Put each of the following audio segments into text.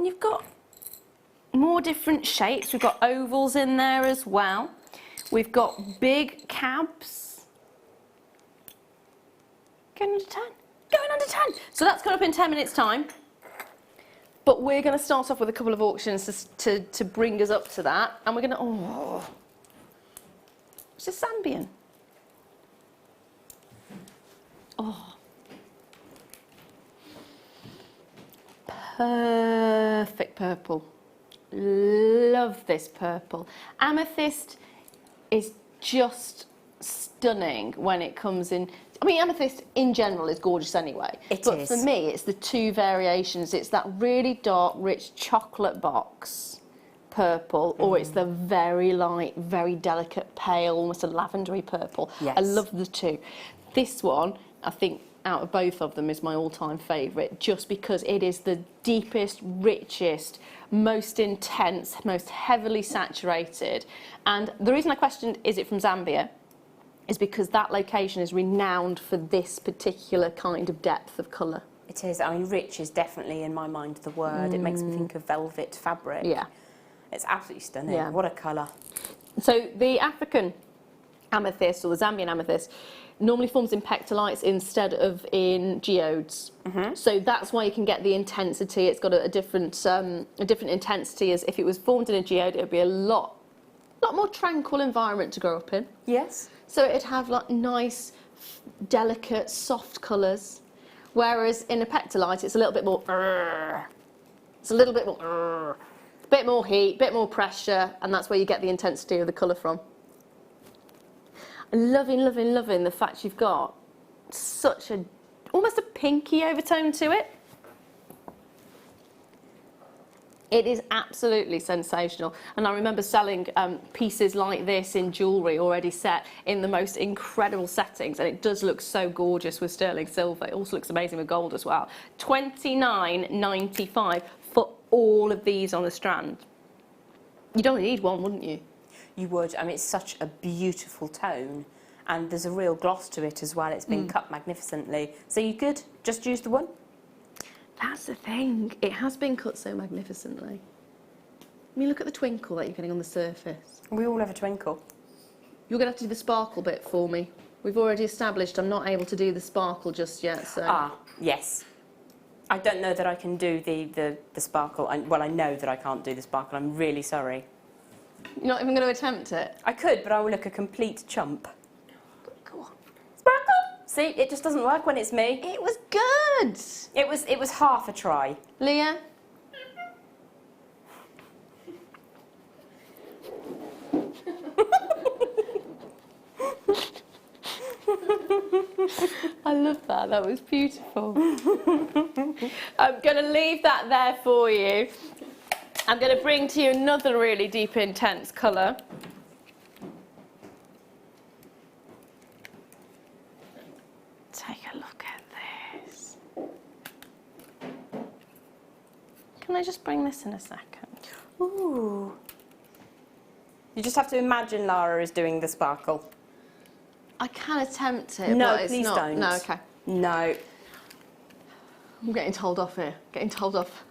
And you've got more different shapes. We've got ovals in there as well. We've got big cabs. Going under 10. Going under 10. So that's coming up in 10 minutes time. But we're going to start off with a couple of auctions to bring us up to that. And we're going to, oh, it's just Zambian. Oh. Perfect purple. Love this purple. Amethyst is just stunning when it comes in. I mean, amethyst in general is gorgeous anyway. But for me, it's the two variations. It's that really dark, rich chocolate box purple, or it's the very light, very delicate, pale, almost a lavendery purple. Yes. I love the two. This one, I think, out of both of them is my all-time favourite, just because it is the deepest, richest, most intense, most heavily saturated. And the reason I questioned, is it from Zambia, is because that location is renowned for this particular kind of depth of colour. It is. I mean, rich is definitely, in my mind, the word. It makes me think of velvet fabric. Yeah. It's absolutely stunning. Yeah. What a colour. So the African amethyst, or the Zambian amethyst, normally forms in pectolites instead of in geodes. So that's why you can get the intensity. It's got a different intensity, as if it was formed in a geode. It would be a lot more tranquil environment to grow up in. Yes. So it'd have like nice, delicate, soft colours, whereas in a pectolite it's a little bit more. It's a little bit more. Bit more heat, bit more pressure, and that's where you get the intensity of the colour from. I'm loving, loving, loving the fact you've got such a, almost a pinky overtone to it. It is absolutely sensational. And I remember selling pieces like this in jewellery already set in the most incredible settings, and it does look so gorgeous with sterling silver. It also looks amazing with gold as well. $29.95 for all of these on a strand. You'd only need one, wouldn't you? You would. I mean, it's such a beautiful tone, and there's a real gloss to it as well. It's been cut magnificently. So you could just use the one? That's the thing. It has been cut so magnificently. I mean, look at the twinkle that you're getting on the surface. We all have a twinkle. You're going to have to do the sparkle bit for me. We've already established I'm not able to do the sparkle just yet, so... Ah, yes. I don't know that I can do the sparkle. Well, I know that I can't do the sparkle. I'm really sorry. You're not even going to attempt it? I could, but I will look a complete chump. Go on. Sparkle! See, it just doesn't work when it's me. It was good! It was half a try. Leah? I love that. That was beautiful. I'm going to leave that there for you. I'm going to bring to you another really deep, intense colour. Take a look at this. Can I just bring this in a second? Ooh. You just have to imagine Lara is doing the sparkle. I can attempt it, No, but it's please not. don't. No, okay. No. I'm getting told off here. Getting told off.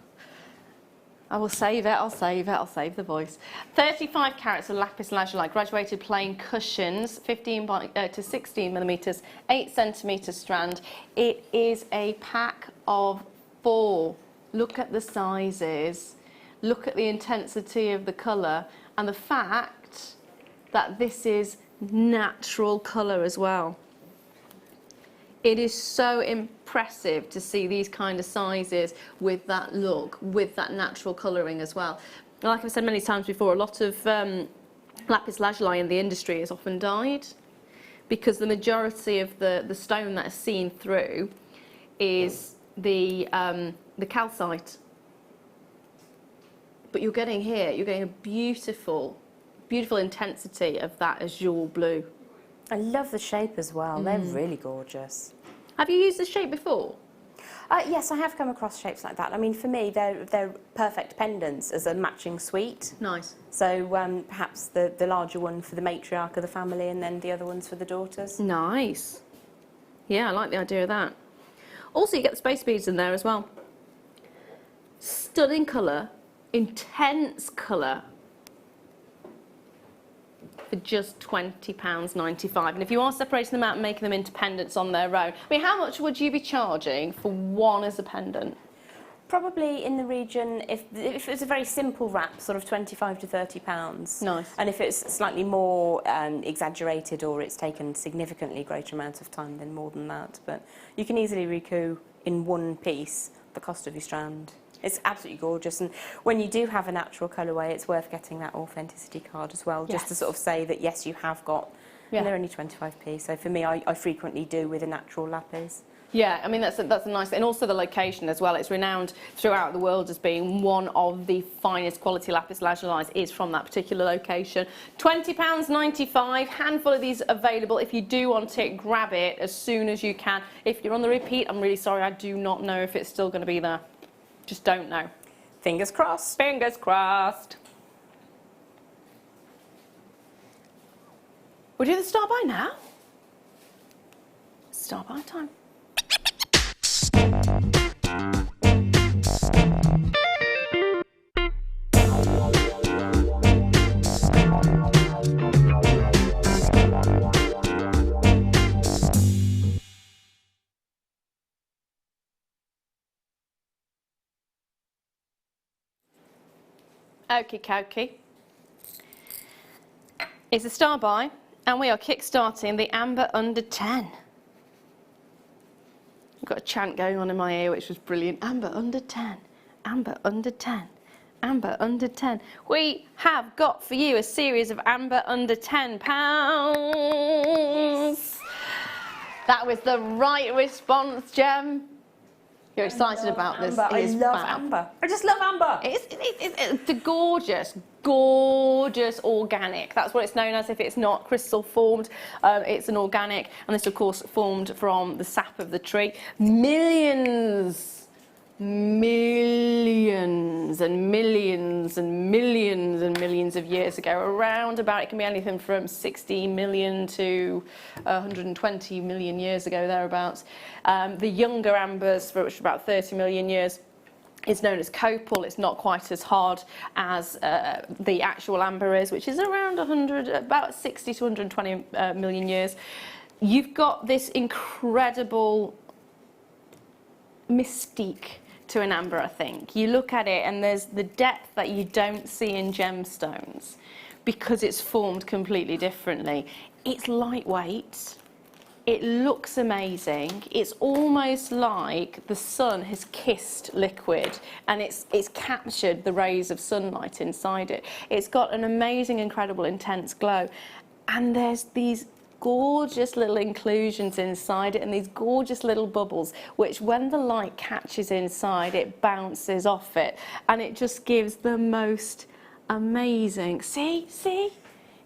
I will save it. I'll save it. I'll save the voice. 35 carats of lapis lazuli, graduated plain cushions, 15 to 16 millimeters, 8 centimeter strand. It is a pack of 4. Look at the sizes. Look at the intensity of the colour, and the fact that this is natural colour as well. It is so impressive to see these kind of sizes with that look, with that natural colouring as well. Like I've said many times before, a lot of lapis lazuli in the industry is often dyed, because the majority of the stone that is seen through is the calcite. But you're getting here, you're getting a beautiful, beautiful intensity of that azure blue. I love the shape as well. They're really gorgeous. Have you used this shape before? Yes, I have come across shapes like that. I mean, for me, they're perfect pendants as a matching suite. Nice. So perhaps the larger one for the matriarch of the family, and then the other ones for the daughters. Nice. Yeah, I like the idea of that. Also, you get the space beads in there as well. stunning colour, intense colour, for just £20.95. And if you are separating them out and making them into pendants on their own, I mean, how much would you be charging for one as a pendant? Probably in the region, if it's a very simple wrap, sort of £25 to £30. Nice. And if it's slightly more exaggerated or it's taken significantly greater amounts of time, then more than that. But you can easily recoup in one piece the cost of your strand. It's absolutely gorgeous, and when you do have a natural colourway, it's worth getting that authenticity card as well, just to sort of say that yes, you have got, and they're only 25p. So for me, I frequently do with a natural lapis. Yeah, I mean, that's a nice, and also the location as well. It's renowned throughout the world as being one of the finest quality lapis lazuli is from that particular location. £20.95, handful of these available. If you do want it, grab it as soon as you can. If you're on the repeat, I'm really sorry, I do not know if it's still going to be there. Just don't know. Fingers crossed. Fingers crossed. We'll do the start by now. Start by time. Okie dokie. It's a star by, and we are kick-starting the Amber Under 10. I've got a chant going on in my ear, which was brilliant. Amber Under 10, Amber Under 10, Amber Under 10. We have got for you a series of Amber Under £10. Yes. That was the right response, Gem. You're excited about this. I love amber. I just love amber. It's the gorgeous, gorgeous organic. That's what it's known as if it's not crystal formed. It's an organic, and this, of course, formed from the sap of the tree. Millions and millions and millions and millions of years ago, around about, it can be anything from 60 million to 120 million years ago, thereabouts. The younger ambers, for which are about 30 million years, is known as copal. It's not quite as hard as the actual amber is, which is around about 60 to 120 million years. You've got this incredible mystique to an amber, I think. You look at it and there's the depth that you don't see in gemstones because it's formed completely differently. It's lightweight. It looks amazing. It's almost like the sun has kissed liquid and it's captured the rays of sunlight inside it. It's got an amazing, incredible, intense glow. And there's these gorgeous little inclusions inside it and these gorgeous little bubbles, which when the light catches inside, it bounces off it. And it just gives the most amazing, see?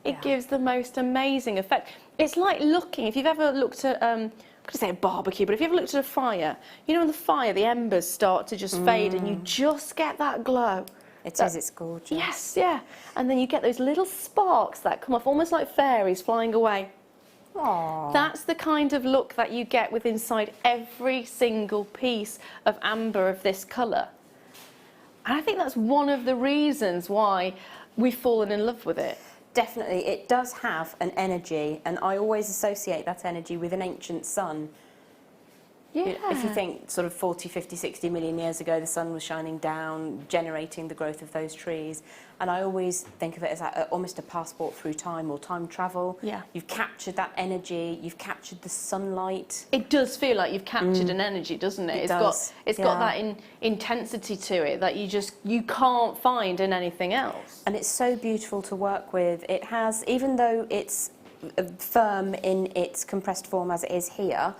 It gives the most amazing effect. It's like looking, if you've ever looked at, I'm going to say a barbecue, but if you ever looked at a fire, you know, when the fire, the embers start to just fade and you just get that glow. It's gorgeous. Yes, yeah. And then you get those little sparks that come off, almost like fairies flying away. Aww. That's the kind of look that you get with inside every single piece of amber of this colour. And I think that's one of the reasons why we've fallen in love with it. Definitely, it does have an energy, and I always associate that energy with an ancient sun. Yeah. If you think sort of 40, 50, 60 million years ago, the sun was shining down, generating the growth of those trees. And I always think of it as almost a passport through time or time travel. Yeah. You've captured that energy, you've captured the sunlight. It does feel like you've captured an energy, doesn't it? It's got that intensity to it that you can't find in anything else. And it's so beautiful to work with. It has, even though it's firm in its compressed form as it is here,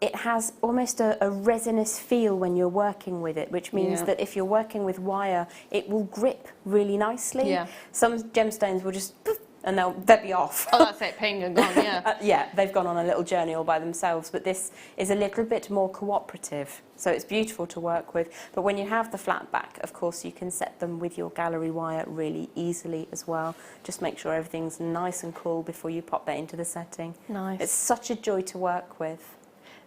it has almost a resinous feel when you're working with it, which means that if you're working with wire, it will grip really nicely. Yeah. Some gemstones will just poof, and they'll be off. Oh, that's it, ping and gone, yeah. Yeah, they've gone on a little journey all by themselves, but this is a little bit more cooperative, so it's beautiful to work with. But when you have the flat back, of course, you can set them with your gallery wire really easily as well. Just make sure everything's nice and cool before you pop that into the setting. Nice. It's such a joy to work with.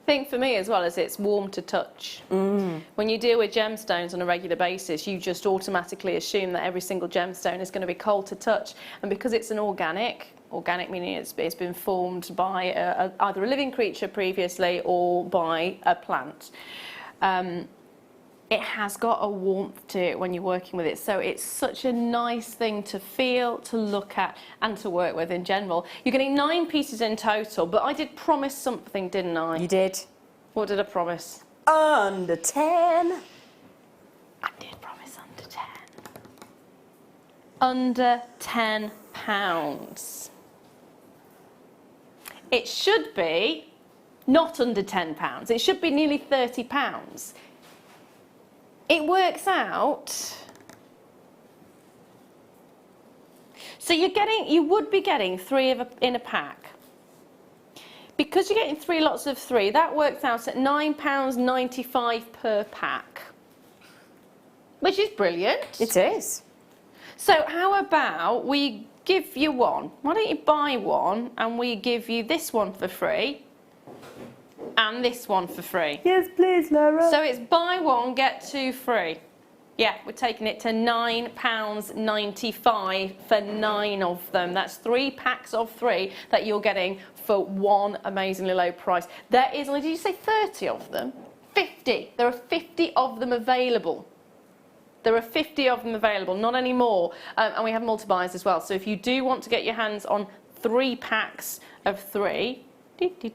Thing for me as well is it's warm to touch. When you deal with gemstones on a regular basis, you just automatically assume that every single gemstone is going to be cold to touch. And because it's an organic meaning it's been formed by either a living creature previously or by a plant, it has got a warmth to it when you're working with it. So it's such a nice thing to feel, to look at, and to work with in general. You're getting 9 pieces in total, but I did promise something, didn't I? You did. What did I promise? Under 10. I did promise under 10. Under £10. It should be not under £10. It should be nearly £30. It works out. So you would be getting 3 in a pack. Because you're getting 3 lots of 3, that works out at £9.95 per pack. Which is brilliant. It is. So how about we give you one? Why don't you buy one and we give you this one for free and this one for free? Yes, please, Lara. So it's buy one, get 2 free. Yeah, we're taking it to £9.95 for 9 of them. That's 3 packs of 3 that you're getting for one amazingly low price. There is only, did you say 30 of them? 50. There are 50 of them available. There are 50 of them available, not anymore. And we have multi-buys as well. So if you do want to get your hands on 3 packs of 3, you're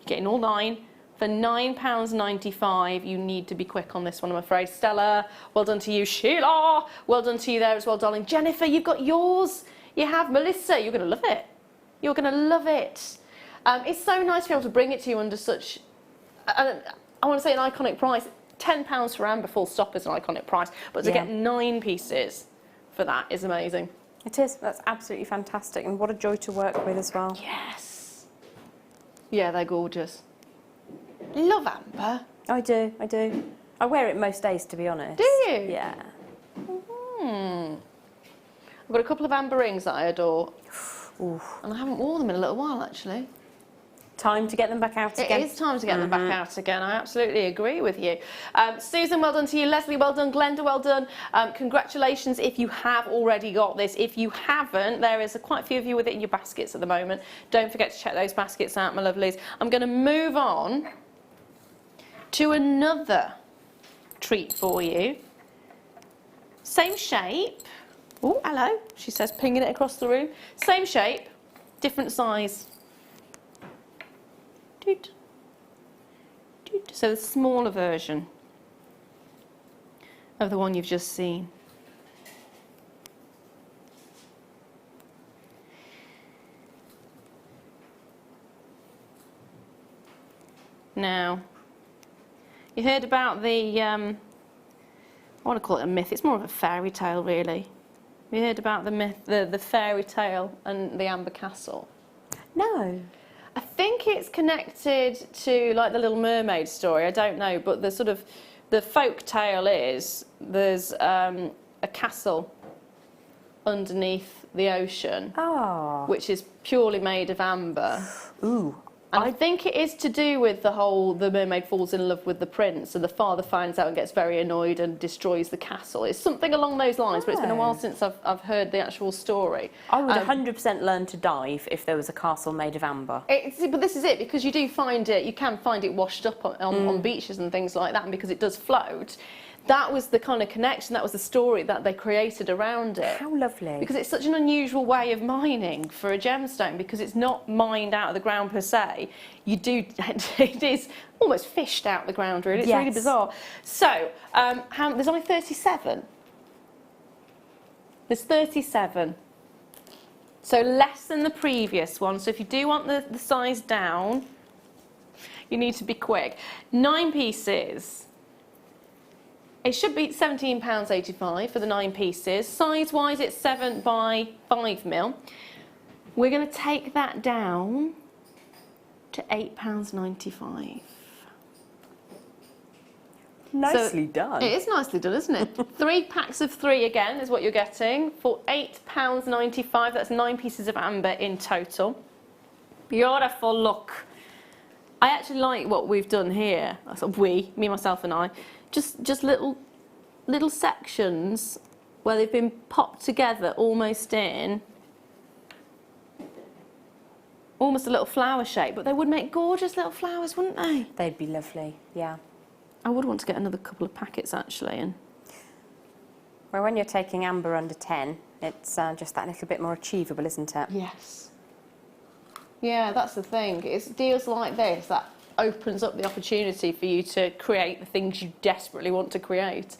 getting all 9 for £9.95. You need to be quick on this one, I'm afraid. Stella, well done to you. Sheila, well done to you there as well, darling. Jennifer, you've got yours. You have. Melissa, you're going to love it. You're going to love it. It's so nice to be able to bring it to you under such, I want to say an iconic price. £10 for amber, full stop, is an iconic price. But to get 9 pieces for that is amazing. It is. That's absolutely fantastic. And what a joy to work with as well. Yes. Yeah, they're gorgeous. Love amber. I do. I wear it most days, to be honest. Do you? Yeah. I've got a couple of amber rings that I adore. Ooh. And I haven't worn them in a little while, actually. Time to get them back out again. It is time to get them back out again. I absolutely agree with you. Susan, well done to you. Leslie, well done. Glenda, well done. Congratulations if you have already got this. If you haven't, there is quite a few of you with it in your baskets at the moment. Don't forget to check those baskets out, my lovelies. I'm going to move on to another treat for you. Same shape. Oh, hello. She says, pinging it across the room. Same shape, different size. So the smaller version of the one you've just seen. Now, you heard about the, I want to call it a myth, it's more of a fairy tale really. You heard about the myth, the fairy tale and the Amber Castle? No. I think it's connected to like the Little Mermaid story. I don't know, but the folk tale is there's a castle underneath the ocean, which is purely made of amber. Ooh. And I think it is to do with the mermaid falls in love with the prince and the father finds out and gets very annoyed and destroys the castle. It's something along those lines, but it's been a while since I've heard the actual story. I would 100% learn to dive if there was a castle made of amber. But this is it, because you do find it, you can find it washed up on beaches and things like that, and because it does float. That was the kind of connection, that was the story that they created around it. How lovely. Because it's such an unusual way of mining for a gemstone, because it's not mined out of the ground per se. It is almost fished out of the ground, really. It's really bizarre. So, there's only 37. There's 37. So less than the previous one. So if you do want the size down, you need to be quick. 9 pieces. It should be £17.85 for the 9 pieces. Size-wise, it's 7 by 5mm. We're going to take that down to £8.95. Nicely done. It is nicely done, isn't it? 3 packs of 3 again is what you're getting for £8.95. That's 9 pieces of amber in total. Beautiful look. I actually like what we've done here. Sort of we, me, myself, and I. Just little sections where they've been popped together, almost in. Almost a little flower shape, but they would make gorgeous little flowers, wouldn't they? They'd be lovely, yeah. I would want to get another couple of packets actually. And well, when you're taking amber under 10, it's just that little bit more achievable, isn't it? yes. Yeah, that's the thing. It's deals like this that opens up the opportunity for you to create the things you desperately want to create.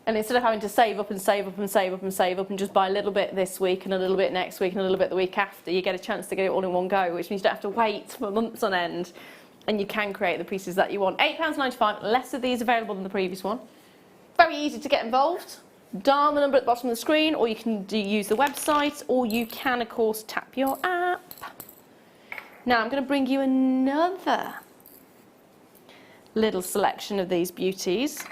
And instead of having to save up and save up and save up and save up and just buy a little bit this week and a little bit next week and a little bit the week after, you get a chance to get it all in one go, which means you don't have to wait for months on end. And you can create the pieces that you want. £8.95, less of these available than the previous one. Very easy to get involved. Dial the number at the bottom of the screen, or you can use the website, or you can, of course, tap your app. Now I'm going to bring you another little selection of these beauties.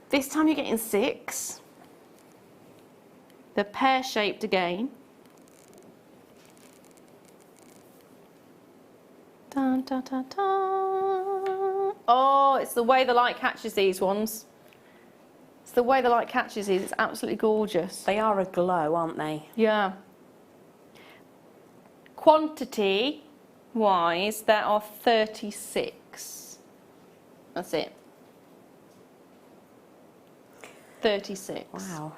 This time you're getting 6. They're pear-shaped again. Dun, dun, dun, dun. Oh, it's the way the light catches these ones. It's the way the light catches these. It's absolutely gorgeous. They are a glow, aren't they? Yeah. Quantity-wise, there are 36. That's it. 36. Wow.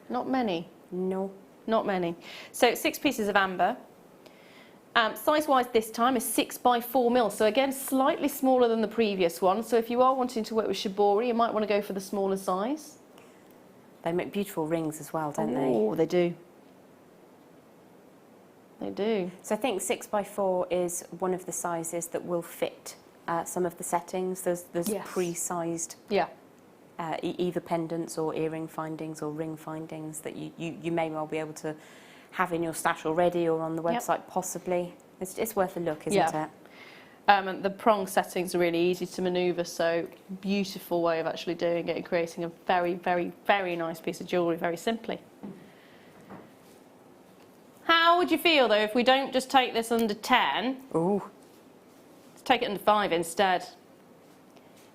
Not many. No. Not many. So 6 pieces of amber. Size-wise this time is 6 by 4 mil. So again, slightly smaller than the previous one. So if you are wanting to work with shibori, you might want to go for the smaller size. They make beautiful rings as well, don't they? Oh, they do. They do. So I think 6 by 4 is one of the sizes that will fit some of the settings. There's Yes. pre-sized Yeah. either pendants or earring findings or ring findings that you may well be able to have in your stash already or on the website possibly. It's worth a look, isn't it? And the prong settings are really easy to manoeuvre, so beautiful way of actually doing it and creating a very, very, very nice piece of jewellery very simply. How would you feel though if we don't just take this under 10? Ooh. Let's take it under 5 instead.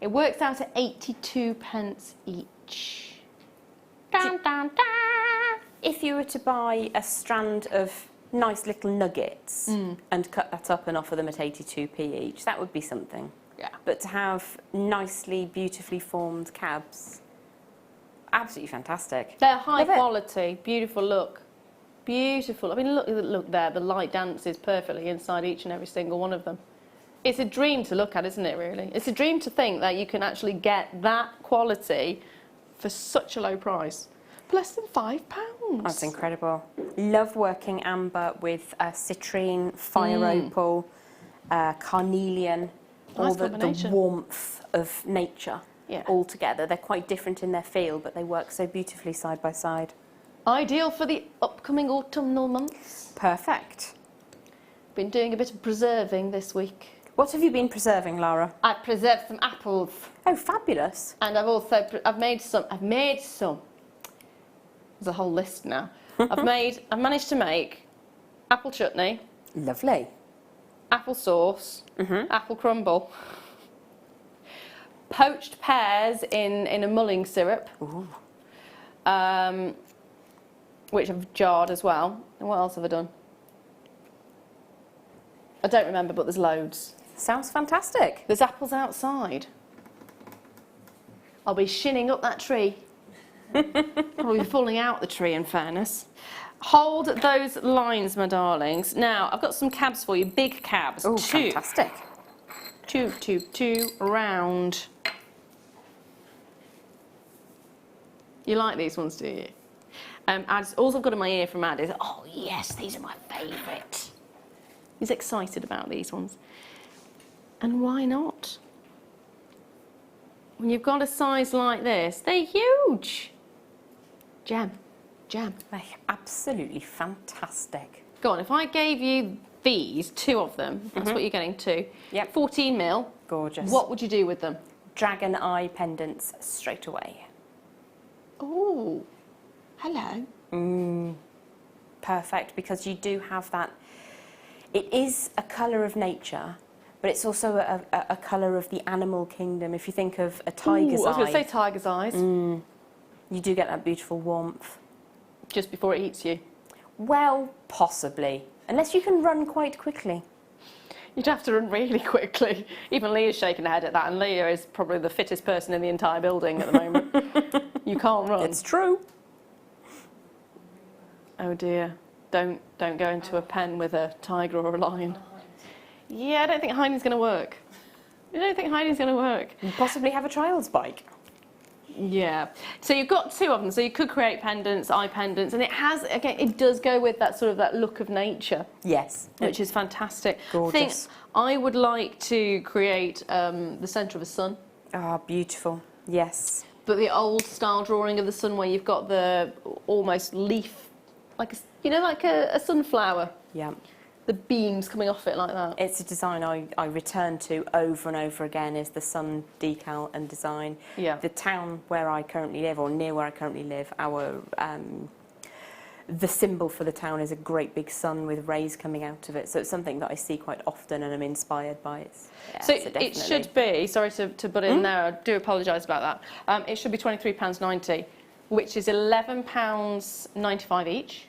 It works out at 82 pence each. Dun, dun, dun. If you were to buy a strand of nice little nuggets and cut that up and offer them at 82p each, that would be something. Yeah. But to have nicely, beautifully formed cabs, absolutely fantastic. They're high Love it. quality, beautiful look. Beautiful. I mean, look there, the light dances perfectly inside each and every single one of them. It's a dream to look at, isn't it, really? It's a dream to think that you can actually get that quality for such a low price. For less than £5. That's incredible. Love working amber with citrine, fire opal, carnelian, all the warmth of nature all together. They're quite different in their feel, but they work so beautifully side by side. Ideal for the upcoming autumnal months. Perfect. Been doing a bit of preserving this week. What have you been preserving, Lara? I've preserved some apples. Oh, fabulous. And I've made some. There's a whole list now. I've managed to make apple chutney. Lovely. Apple sauce. Apple crumble. Poached pears in a mulling syrup. Ooh. Which I've jarred as well. And what else have I done? I don't remember, but there's loads. Sounds fantastic. There's apples outside. I'll be shinning up that tree. Probably falling out the tree, in fairness. Hold those lines, my darlings. Now, I've got some cabs for you, big cabs. Oh, two. fantastic. Two, round. You like these ones, do you? All I've got in my ear from Ad is, oh yes, these are my favourite. He's excited about these ones. And why not? When you've got a size like this, they're huge. Gem. They're absolutely fantastic. Go on, if I gave you these, 2 of them, that's what you're getting, 2. Yep. 14 mil. Gorgeous. What would you do with them? Dragon eye pendants straight away. Oh, hello. perfect because you do have that. It is a colour of nature, but it's also a colour of the animal kingdom. If you think of a tiger's eye. I was going to say tiger's eyes. You do get that beautiful warmth. Just before it eats you. Well, possibly. Unless you can run quite quickly. You'd have to run really quickly. Even Leah's shaking her head at that, and Leah is probably the fittest person in the entire building at the moment. You can't run. It's true. Oh dear. Don't go into a pen with a tiger or a lion. Yeah, I don't think hiding's going to work. I don't think hiding's going to work. You possibly have a child's bike. Yeah. So you've got two of them. So you could create pendants, eye pendants, and it has, again, it does go with that sort of that look of nature. Yes. Which is fantastic. Gorgeous. I would like to create the centre of a sun. Ah, beautiful. Yes. But the old style drawing of the sun where you've got the almost leaf, like a sunflower. Yeah. The beams coming off it like that. It's a design I return to over and over again, is the sun decal and design. Yeah. The town where I currently live, or near where I currently live, the symbol for the town is a great big sun with rays coming out of it. So it's something that I see quite often and I'm inspired by it. Yeah, so it should be, sorry to put it in there, I do apologise about that. It should be £23.90, which is £11.95 each.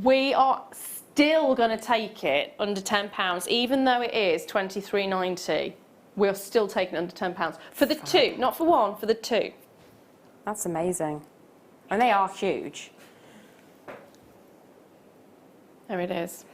We are still going to take it under £10, even though it is £23.90. We're still taking it under £10 for the two, not for one, for the two. That's amazing, and they are huge. There it is.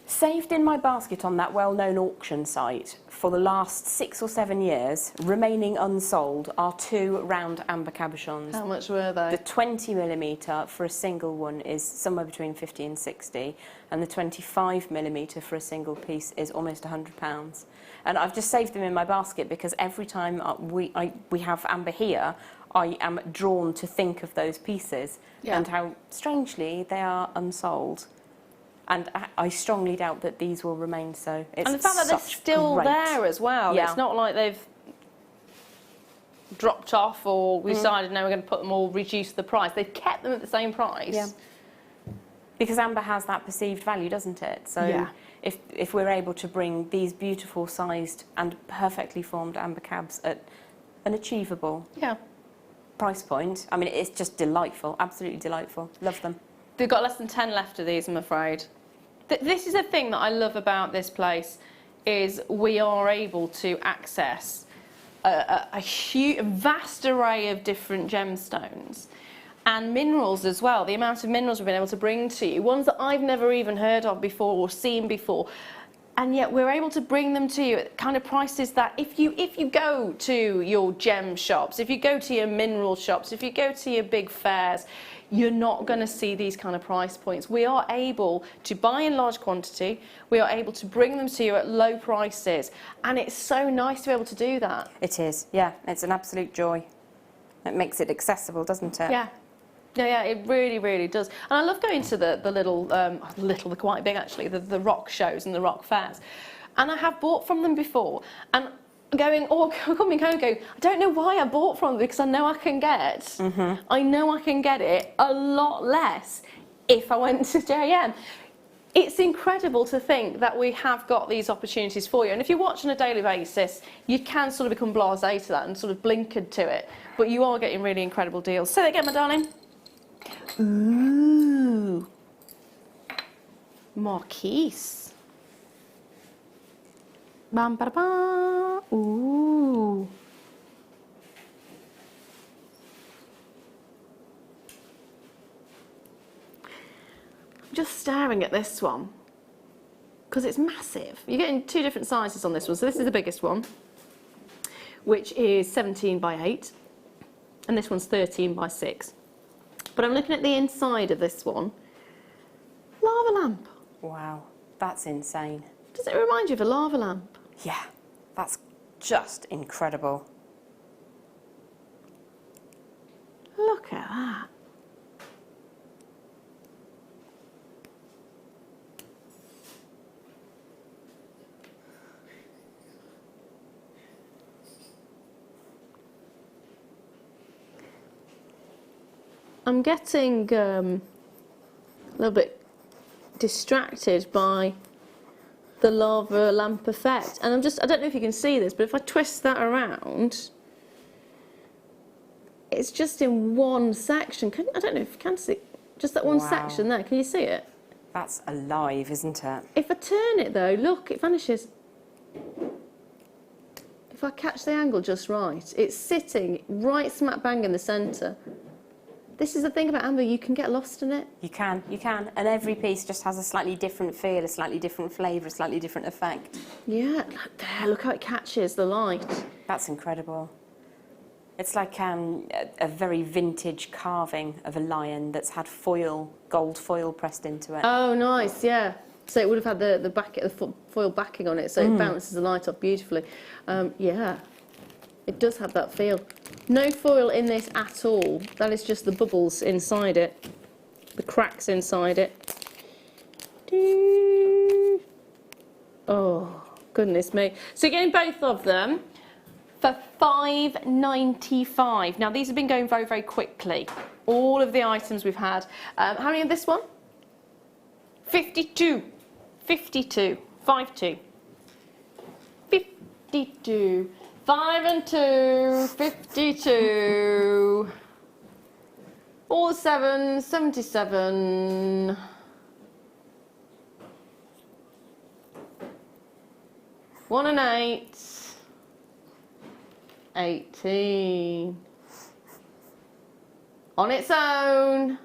Saved in my basket on that well-known auction site for the last 6 or 7 years, remaining unsold, are 2 round amber cabochons. How much were they? The 20mm for a single one is somewhere between 50 and 60, and the 25mm for a single piece is almost £100. And I've just saved them in my basket because every time we have amber here, I am drawn to think of those pieces and how strangely they are unsold. And I strongly doubt that these will remain so. It's and the fact that they're still there as well. Yeah. It's not like they've dropped off or we decided no, we're going to put them all, reduce the price. They've kept them at the same price. Yeah. Because amber has that perceived value, doesn't it? So if we're able to bring these beautiful sized and perfectly formed amber cabs at an achievable price point, I mean, it's just delightful, absolutely delightful. Love them. We've got less than 10 left of these, I'm afraid. This is a thing that I love about this place, is we are able to access a huge, vast array of different gemstones and minerals as well. The amount of minerals we've been able to bring to you, ones that I've never even heard of before or seen before, and yet we're able to bring them to you at kind of prices that if you go to your gem shops, if you go to your mineral shops, if you go to your big fairs, you're not going to see these kind of price points. We are able to buy in large quantity, we are able to bring them to you at low prices, and it's so nice to be able to do that. It is, yeah, it's an absolute joy. It makes it accessible, doesn't it? Yeah. Yeah, it really, really does. And I love going to the they're quite big actually, the rock shows and the rock fairs. And I have bought from them before, and going, I don't know why I bought from them, because I know I can get, I know I can get it a lot less if I went to JM. It's incredible to think that we have got these opportunities for you. And if you watch on a daily basis, you can sort of become blasé to that and sort of blinkered to it. But you are getting really incredible deals. Say that again, my darling. Ooh. Marquise. Bam, ba, da, ba. Ooh. I'm just staring at this one because it's massive. You're getting 2 different sizes on this one. So this is the biggest one, which is 17 by 8, and this one's 13 by 6. But I'm looking at the inside of this one. Lava lamp. Wow, that's insane. Does it remind you of a lava lamp? Yeah, that's just incredible. Look at that. I'm getting a little bit distracted by the lava lamp effect. And I don't know if you can see this, but if I twist that around, it's just in one section. I don't know if you can see, just that one section there. Can you see it? That's alive, isn't it? If I turn it though, look, it vanishes. If I catch the angle just right, it's sitting right smack bang in the centre. This is the thing about amber, you can get lost in it. You can. And every piece just has a slightly different feel, a slightly different flavour, a slightly different effect. Yeah, there, look how it catches the light. That's incredible. It's like a very vintage carving of a lion that's had gold foil pressed into it. Oh, nice, yeah. So it would have had the foil backing on it, so it bounces the light off beautifully. Yeah, it does have that feel. No foil in this at all. That is just the bubbles inside it, the cracks inside it. Oh, goodness me. So you're getting both of them for £5.95. Now, these have been going very, very quickly. All of the items we've had. How many of this one? 52. 52. 5-2. 52. 5 and 2. 52. 4, 7, 77. 1 and 8. 18. On its own.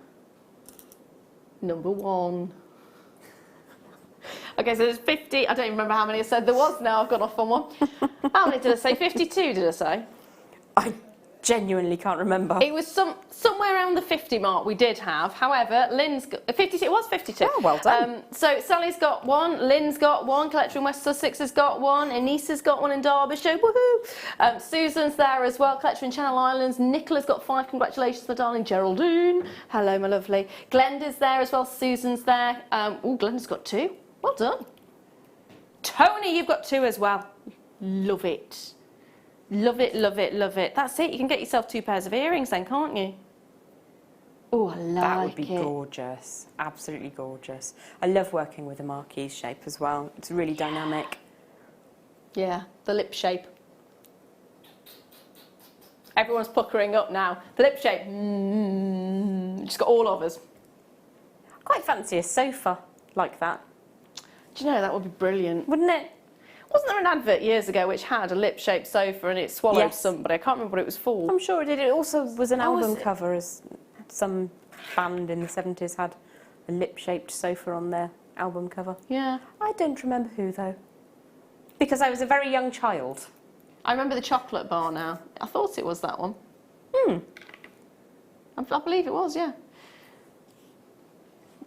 Number 1. Okay, so there's 50. I don't even remember how many I said there was now. I've gone off on one. How many did I say? 52, did I say? I genuinely can't remember. It was somewhere around the 50 mark we did have. However, Lynn's got 52. It was 52. Oh, well done. So Sally's got 1, Lynn's got 1, Collector in West Sussex has got 1, Anissa's got 1 in Derbyshire. Woohoo! Susan's there as well, Collector in Channel Islands. Nicola's got 5. Congratulations, my darling Geraldine. Hello, my lovely. Glenda's there as well. Susan's there. Oh, Glenda's got 2. Well done. Tony, you've got 2 as well. Love it. Love it, love it, love it. That's it. You can get yourself 2 pairs of earrings then, can't you? Oh, I like it. That would be gorgeous. Absolutely gorgeous. I love working with a marquise shape as well. It's really dynamic. Yeah, the lip shape. Everyone's puckering up now. The lip shape. Just got all of us. I quite fancy a sofa like that. Do you know, that would be brilliant. Wouldn't it? Wasn't there an advert years ago which had a lip-shaped sofa and it swallowed somebody? I can't remember what it was for. I'm sure it did. It also was an album cover, as some band in the 70s had a lip-shaped sofa on their album cover. Yeah. I don't remember who, though. Because I was a very young child. I remember the chocolate bar now. I thought it was that one. I believe it was, yeah.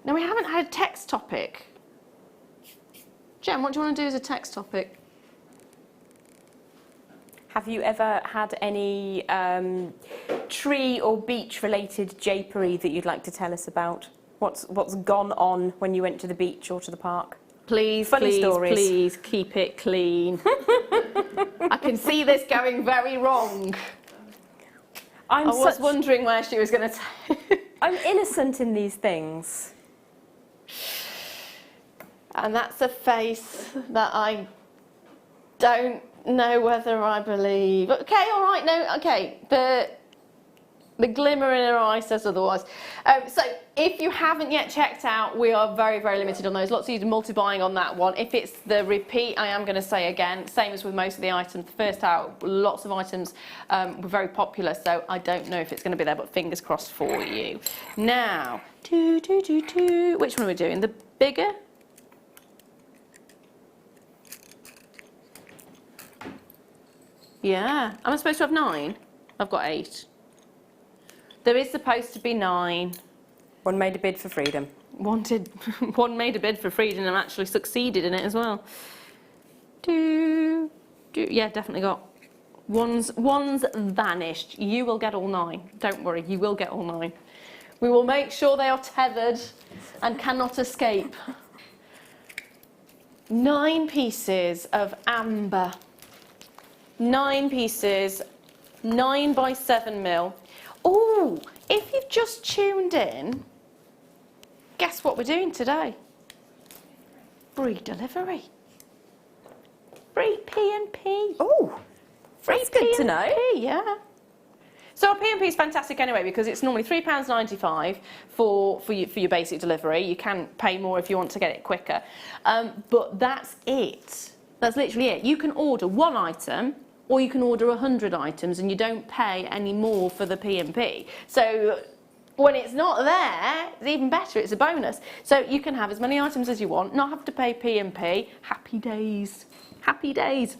Now, we haven't had a text topic. Jem, what do you want to do as a text topic? Have you ever had any tree or beach related japery that you'd like to tell us about? What's gone on when you went to the beach or to the park? Please, Funny stories. Please keep it clean. I can see this going very wrong. I was wondering where she was going to take. I'm innocent in these things. And that's a face that I don't know whether I believe. Okay, all right, no, okay. The glimmer in her eye says otherwise. So if you haven't yet checked out, we are very, very limited on those. Lots of you multi-buying on that one. If it's the repeat, I am going to say again, same as with most of the items. The first out, lots of items were very popular, so I don't know if it's going to be there, but fingers crossed for you. Now, which one are we doing? The bigger? Yeah. Am I supposed to have 9? I've got 8. There is supposed to be 9. One made a bid for freedom. One made a bid for freedom and actually succeeded in it as well. Yeah, definitely got. One's vanished. You will get all 9. Don't worry, you will get all 9. We will make sure they are tethered and cannot escape. 9 pieces of amber. 9 pieces, 9 by 7 mil. Oh, if you've just tuned in, guess what we're doing today? Free delivery. Free P&P. Oh, that's good to know. Yeah. So our P&P is fantastic anyway because it's normally £3.95 for your basic delivery. You can pay more if you want to get it quicker. But that's it. That's literally it. You can order one item or you can order 100 items and you don't pay any more for the P&P. So when it's not there, it's even better, it's a bonus. So you can have as many items as you want, not have to pay P&P. Happy days. Happy days.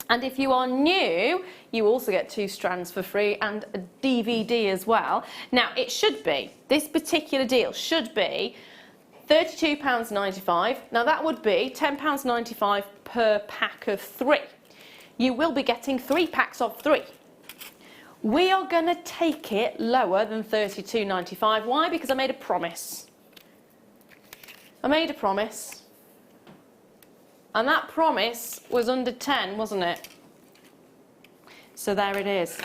And if you are new, you also get 2 strands for free and a DVD as well. Now, it should be, this particular deal should be £32.95. Now, that would be £10.95 per pack of 3. You will be getting 3 packs of 3. We are going to take it lower than £32.95. Why? Because I made a promise. I made a promise. And that promise was under 10, wasn't it? So there it is.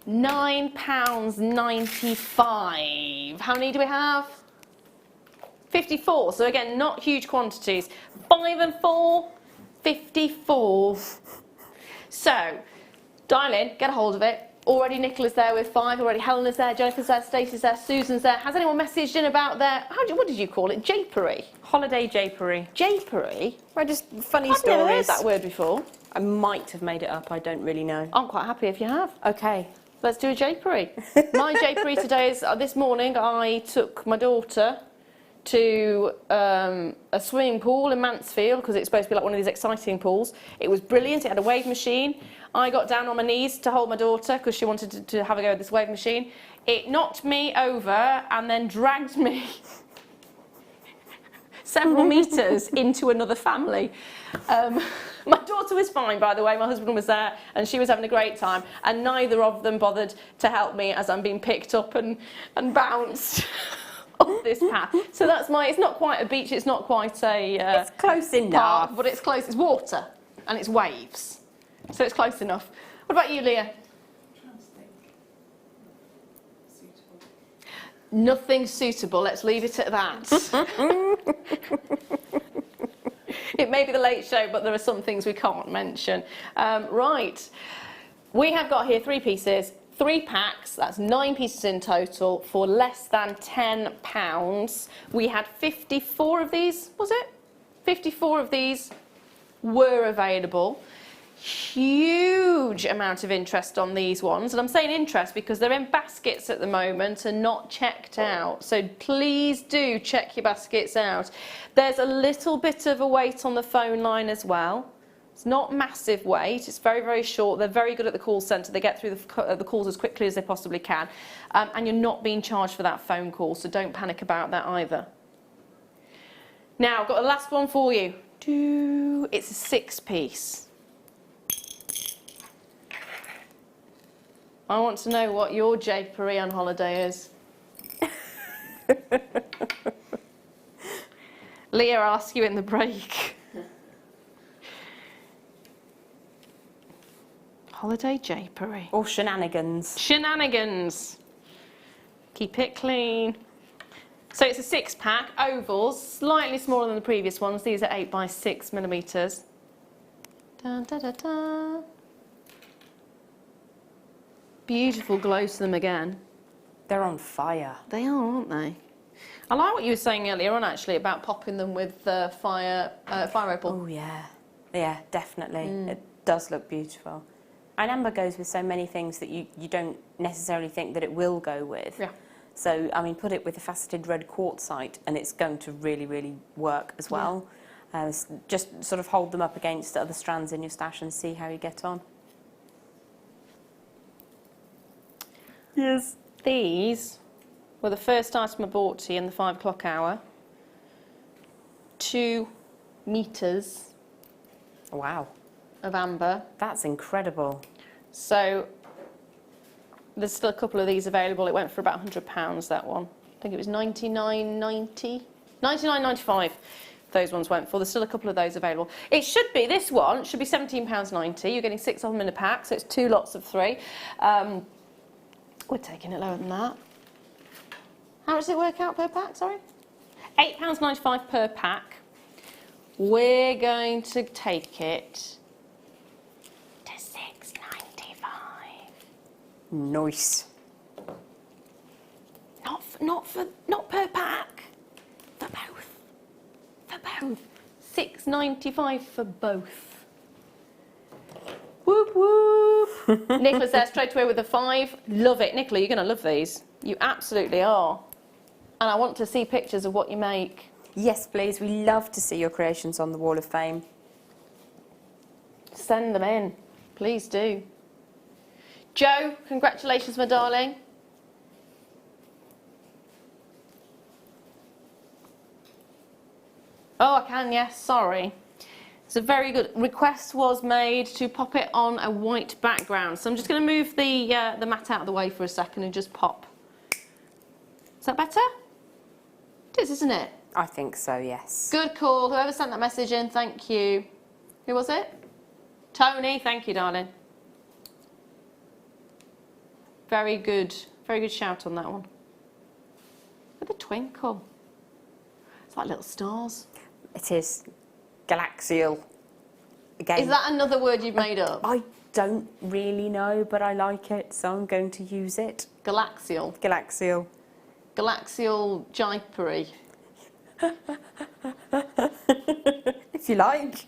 £9.95. How many do we have? 54. So again, not huge quantities. 5 and 4, 54. So, dial in, get a hold of it. Already Nicola's there with 5, already Helena's there, Jennifer's there, Stacey's there, Susan's there. Has anyone messaged in about their, what did you call it? Japery? Holiday japery. Japery? Well, just funny I've stories. never heard that word before. I might have made it up, I don't really know. I'm quite happy if you have. Okay. Let's do a japery. My japery today is, this morning I took my daughter to a swimming pool in Mansfield because it's supposed to be like one of these exciting pools. It was brilliant, it had a wave machine. I got down on my knees to hold my daughter because she wanted to have a go at this wave machine. It knocked me over and then dragged me several metres into another family. My daughter was fine, by the way, my husband was there and she was having a great time and neither of them bothered to help me as I'm being picked up and bounced off this path. So that's it's not quite a beach, it's not quite a it's close enough. Park, but it's close, it's water and it's waves. So it's close enough. What about you, Leah? Suitable. Nothing suitable, let's leave it at that. It may be the late show, but there are some things we can't mention. Right, we have got here 3 pieces, 3 packs, that's 9 pieces in total for less than £10. We had 54 of these, was it? 54 of these were available. Huge amount of interest on these ones, and I'm saying interest because they're in baskets at the moment and not checked out, so please do check your baskets out. There's a little bit of a wait on the phone line as well. It's not massive wait, it's very, very short. They're very good at the call centre, they get through the calls as quickly as they possibly can, and you're not being charged for that phone call, so don't panic about that either. Now, I've got a last one for you. It's a 6-piece. I want to know what your japery on holiday is. Leah asked you in the break. Holiday japery. Or shenanigans. Shenanigans. Keep it clean. So it's a 6-pack, ovals, slightly smaller than the previous ones. These are 8 by 6 millimetres. Dun, da, da, da. Beautiful glow to them again. They're on fire. They are, aren't they? I like what you were saying earlier on, actually, about popping them with fire opal. Oh, yeah. Yeah, definitely. It does look beautiful. And amber goes with so many things that you don't necessarily think that it will go with. Yeah. So, I mean, put it with a faceted red quartzite and it's going to really, really work as well. Yeah. Just sort of hold them up against other strands in your stash and see how you get on. Yes. These were the first item I bought to you in the 5 o'clock hour. 2 meters. Wow. Of amber. That's incredible. So there's still a couple of these available. It went for about £100, that one. I think it was £99.90. £99.95 those ones went for. There's still a couple of those available. It should be, this one should be £17.90. You're getting 6 of them in a pack, so it's 2 lots of 3. We're taking it lower than that. How much does it work out per pack, sorry? £8.95 per pack. We're going to take it to £6.95. Nice. Not per pack. For both. For both. £6.95 for both. Whoop whoop. Nicola's there straight away with a 5. Love it. Nicola, you're going to love these. You absolutely are. And I want to see pictures of what you make. Yes, please. We love to see your creations on the Wall of Fame. Send them in. Please do. Joe, congratulations, my darling. Oh, I can, yes, sorry. It's a very good request was made to pop it on a white background. So I'm just going to move the mat out of the way for a second and just pop. Is that better? It is, isn't it? I think so, yes. Good call. Whoever sent that message in, thank you. Who was it? Tony, thank you, darling. Very good shout on that one. With a twinkle. It's like little stars. It is. Galaxial. Again. Is that another word you've made up? I don't really know, but I like it, so I'm going to use it. Galaxial. Galaxial. Galaxial jipery. If you like.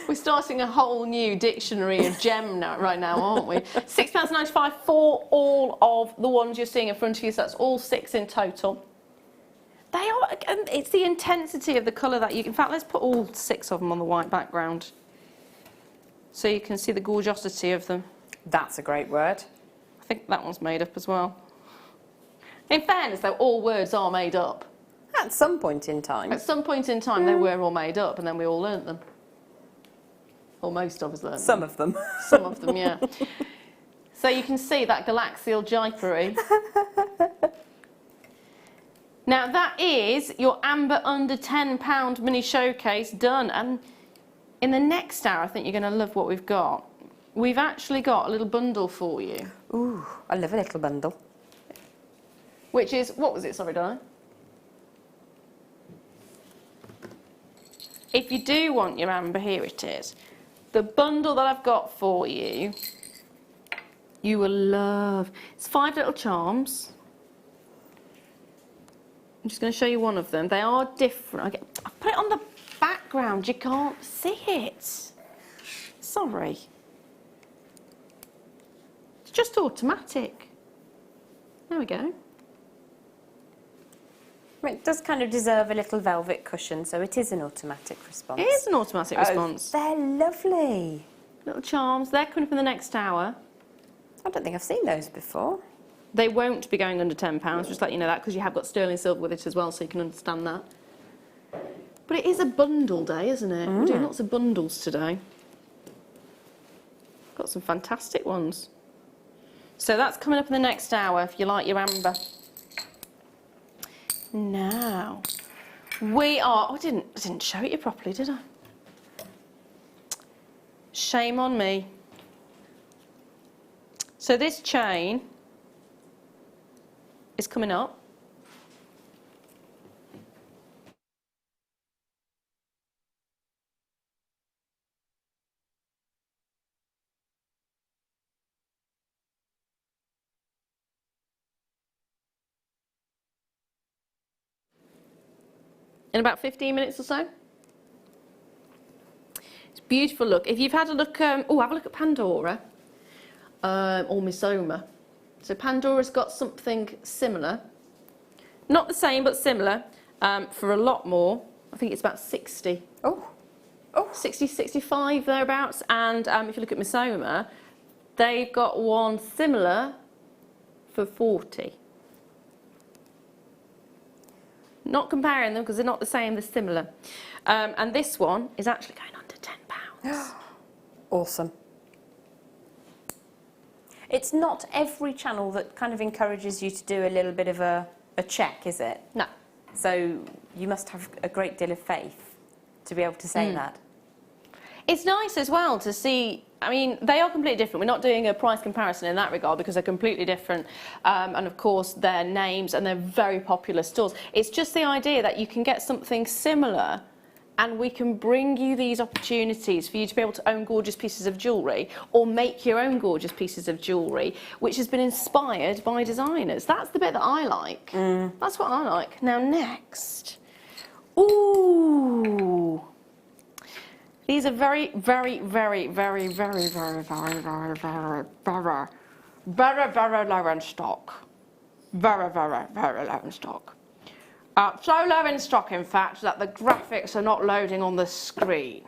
We're starting a whole new dictionary of gem right now, aren't we? £6.95 for all of the ones you're seeing in front of you, so that's all 6 in total. They are, it's the intensity of the colour that you, in fact, let's put all 6 of them on the white background so you can see the gorgeosity of them. That's a great word. I think that one's made up as well. In fairness, though, all words are made up. At some point in time. At some point in time, they were all made up, and then we all learnt them. Or most of us learnt them. Some of them. Some of them, yeah. So you can see that galaxial jipery. Now that is your amber under £10 mini showcase done, and in the next hour I think you're going to love what we've got. We've actually got a little bundle for you. Ooh, I love a little bundle. Which is, what was it, sorry darling? If you do want your amber, here it is. The bundle that I've got for you, you will love. It's 5 little charms. I'm just going to show you one of them. They are different. I put it on the background. You can't see it. Sorry. It's just automatic. There we go. It does kind of deserve a little velvet cushion, so it is an automatic response. It is an automatic response. They're lovely. Little charms. They're coming up in the next hour. I don't think I've seen those before. They won't be going under £10, just let you know that, because you have got sterling silver with it as well, so you can understand that. But it is a bundle day, isn't it? We're doing lots of bundles today. Got some fantastic ones. So that's coming up in the next hour, if you like your amber. Now, we are... Oh, I didn't show it you properly, did I? Shame on me. So this chain is coming up. In about 15 minutes or so. It's a beautiful look. If you've had a look, have a look at Pandora or Misoma. So Pandora's got something similar. Not the same, but similar, for a lot more. I think it's about 60. Oh. 60, 65 thereabouts. And if you look at Misoma, they've got one similar for 40. Not comparing them because they're not the same, they're similar. And this one is actually going under £10. Awesome. It's not every channel that kind of encourages you to do a little bit of a check, is it? No. So you must have a great deal of faith to be able to say that. It's nice as well to see I mean, they are completely different. We're not doing a price comparison in that regard because they're completely different. And of course, their names, and they're very popular stores. It's just the idea that you can get something similar, and we can bring you these opportunities for you to be able to own gorgeous pieces of jewellery or make your own gorgeous pieces of jewellery, which has been inspired by designers. That's the bit that I like. That's what I like. Now, next. Ooh. These are very, very, very, very, very, very, very, very, very, very, very, very low in stock. Very, very, very low in stock. So low in stock, in fact, that the graphics are not loading on the screen.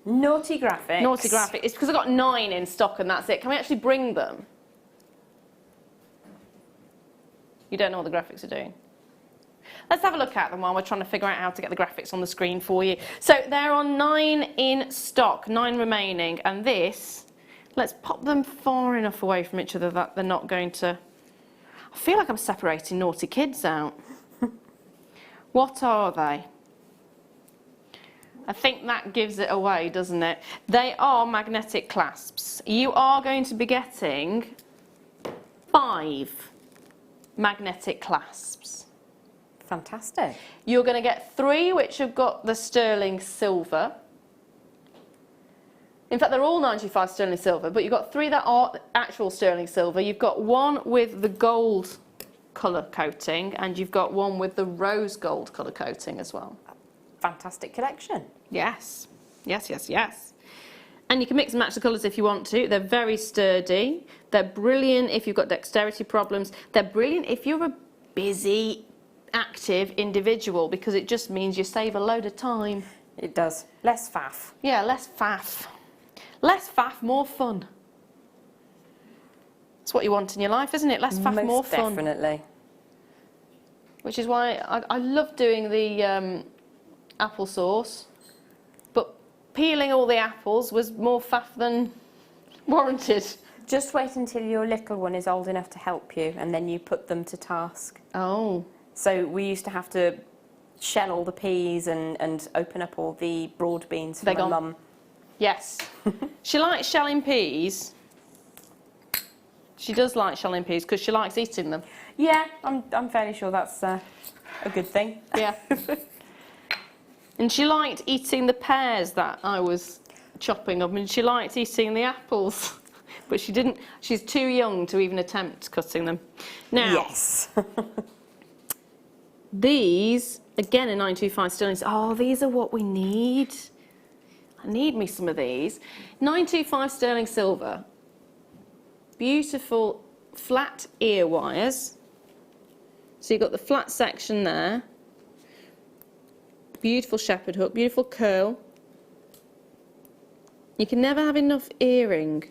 Naughty graphics. Naughty graphics. It's because I've got 9 in stock and that's it. Can we actually bring them? You don't know what the graphics are doing. Let's have a look at them while we're trying to figure out how to get the graphics on the screen for you. So there are 9 in stock, 9 remaining, and this, let's pop them far enough away from each other that they're not going to... I feel like I'm separating naughty kids out. What are they? I think that gives it away, doesn't it? They are magnetic clasps. You are going to be getting 5 magnetic clasps. Fantastic. You're going to get 3 which have got the sterling silver. In fact, they're all 95 sterling silver, but you've got 3 that are actual sterling silver. You've got 1 with the gold colour coating, and you've got 1 with the rose gold colour coating as well. Fantastic collection. Yes, yes, yes, yes. And you can mix and match the colours if you want to. They're very sturdy. They're brilliant if you've got dexterity problems. They're brilliant if you're a busy, active individual, because it just means you save a load of time. It does. Less faff. Yeah, less faff. Less faff, more fun. It's what you want in your life, isn't it? Less faff, Most more fun. definitely. Which is why I love doing the applesauce, but peeling all the apples was more faff than warranted. Just wait until your little one is old enough to help you, and then you put them to task. Oh. So we used to have to shell all the peas and open up all the broad beans for my mum. Yes. She likes shelling peas. She does like shelling peas because she likes eating them. Yeah, I'm fairly sure that's a good thing. Yeah. And she liked eating the pears that I was chopping up, and she liked eating the apples. But she didn't, she's too young to even attempt cutting them. Now, yes. These, again, are 925 sterling. Oh, these are what we need. I need me some of these. 925 sterling silver. Beautiful flat ear wires. So you've got the flat section there. Beautiful shepherd hook, beautiful curl. You can never have enough earring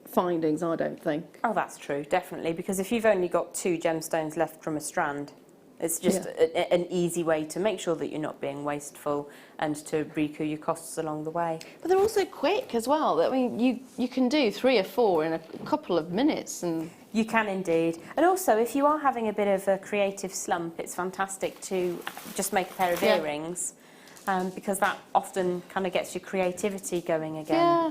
findings, I don't think. Oh, that's true, definitely, because if you've only got 2 gemstones left from a strand, it's just an easy way to make sure that you're not being wasteful and to recoup your costs along the way. But they're also quick as well. I mean, you can do 3 or 4 in a couple of minutes. And you can indeed. And also, if you are having a bit of a creative slump, it's fantastic to just make a pair of earrings, because that often kind of gets your creativity going again. Yeah.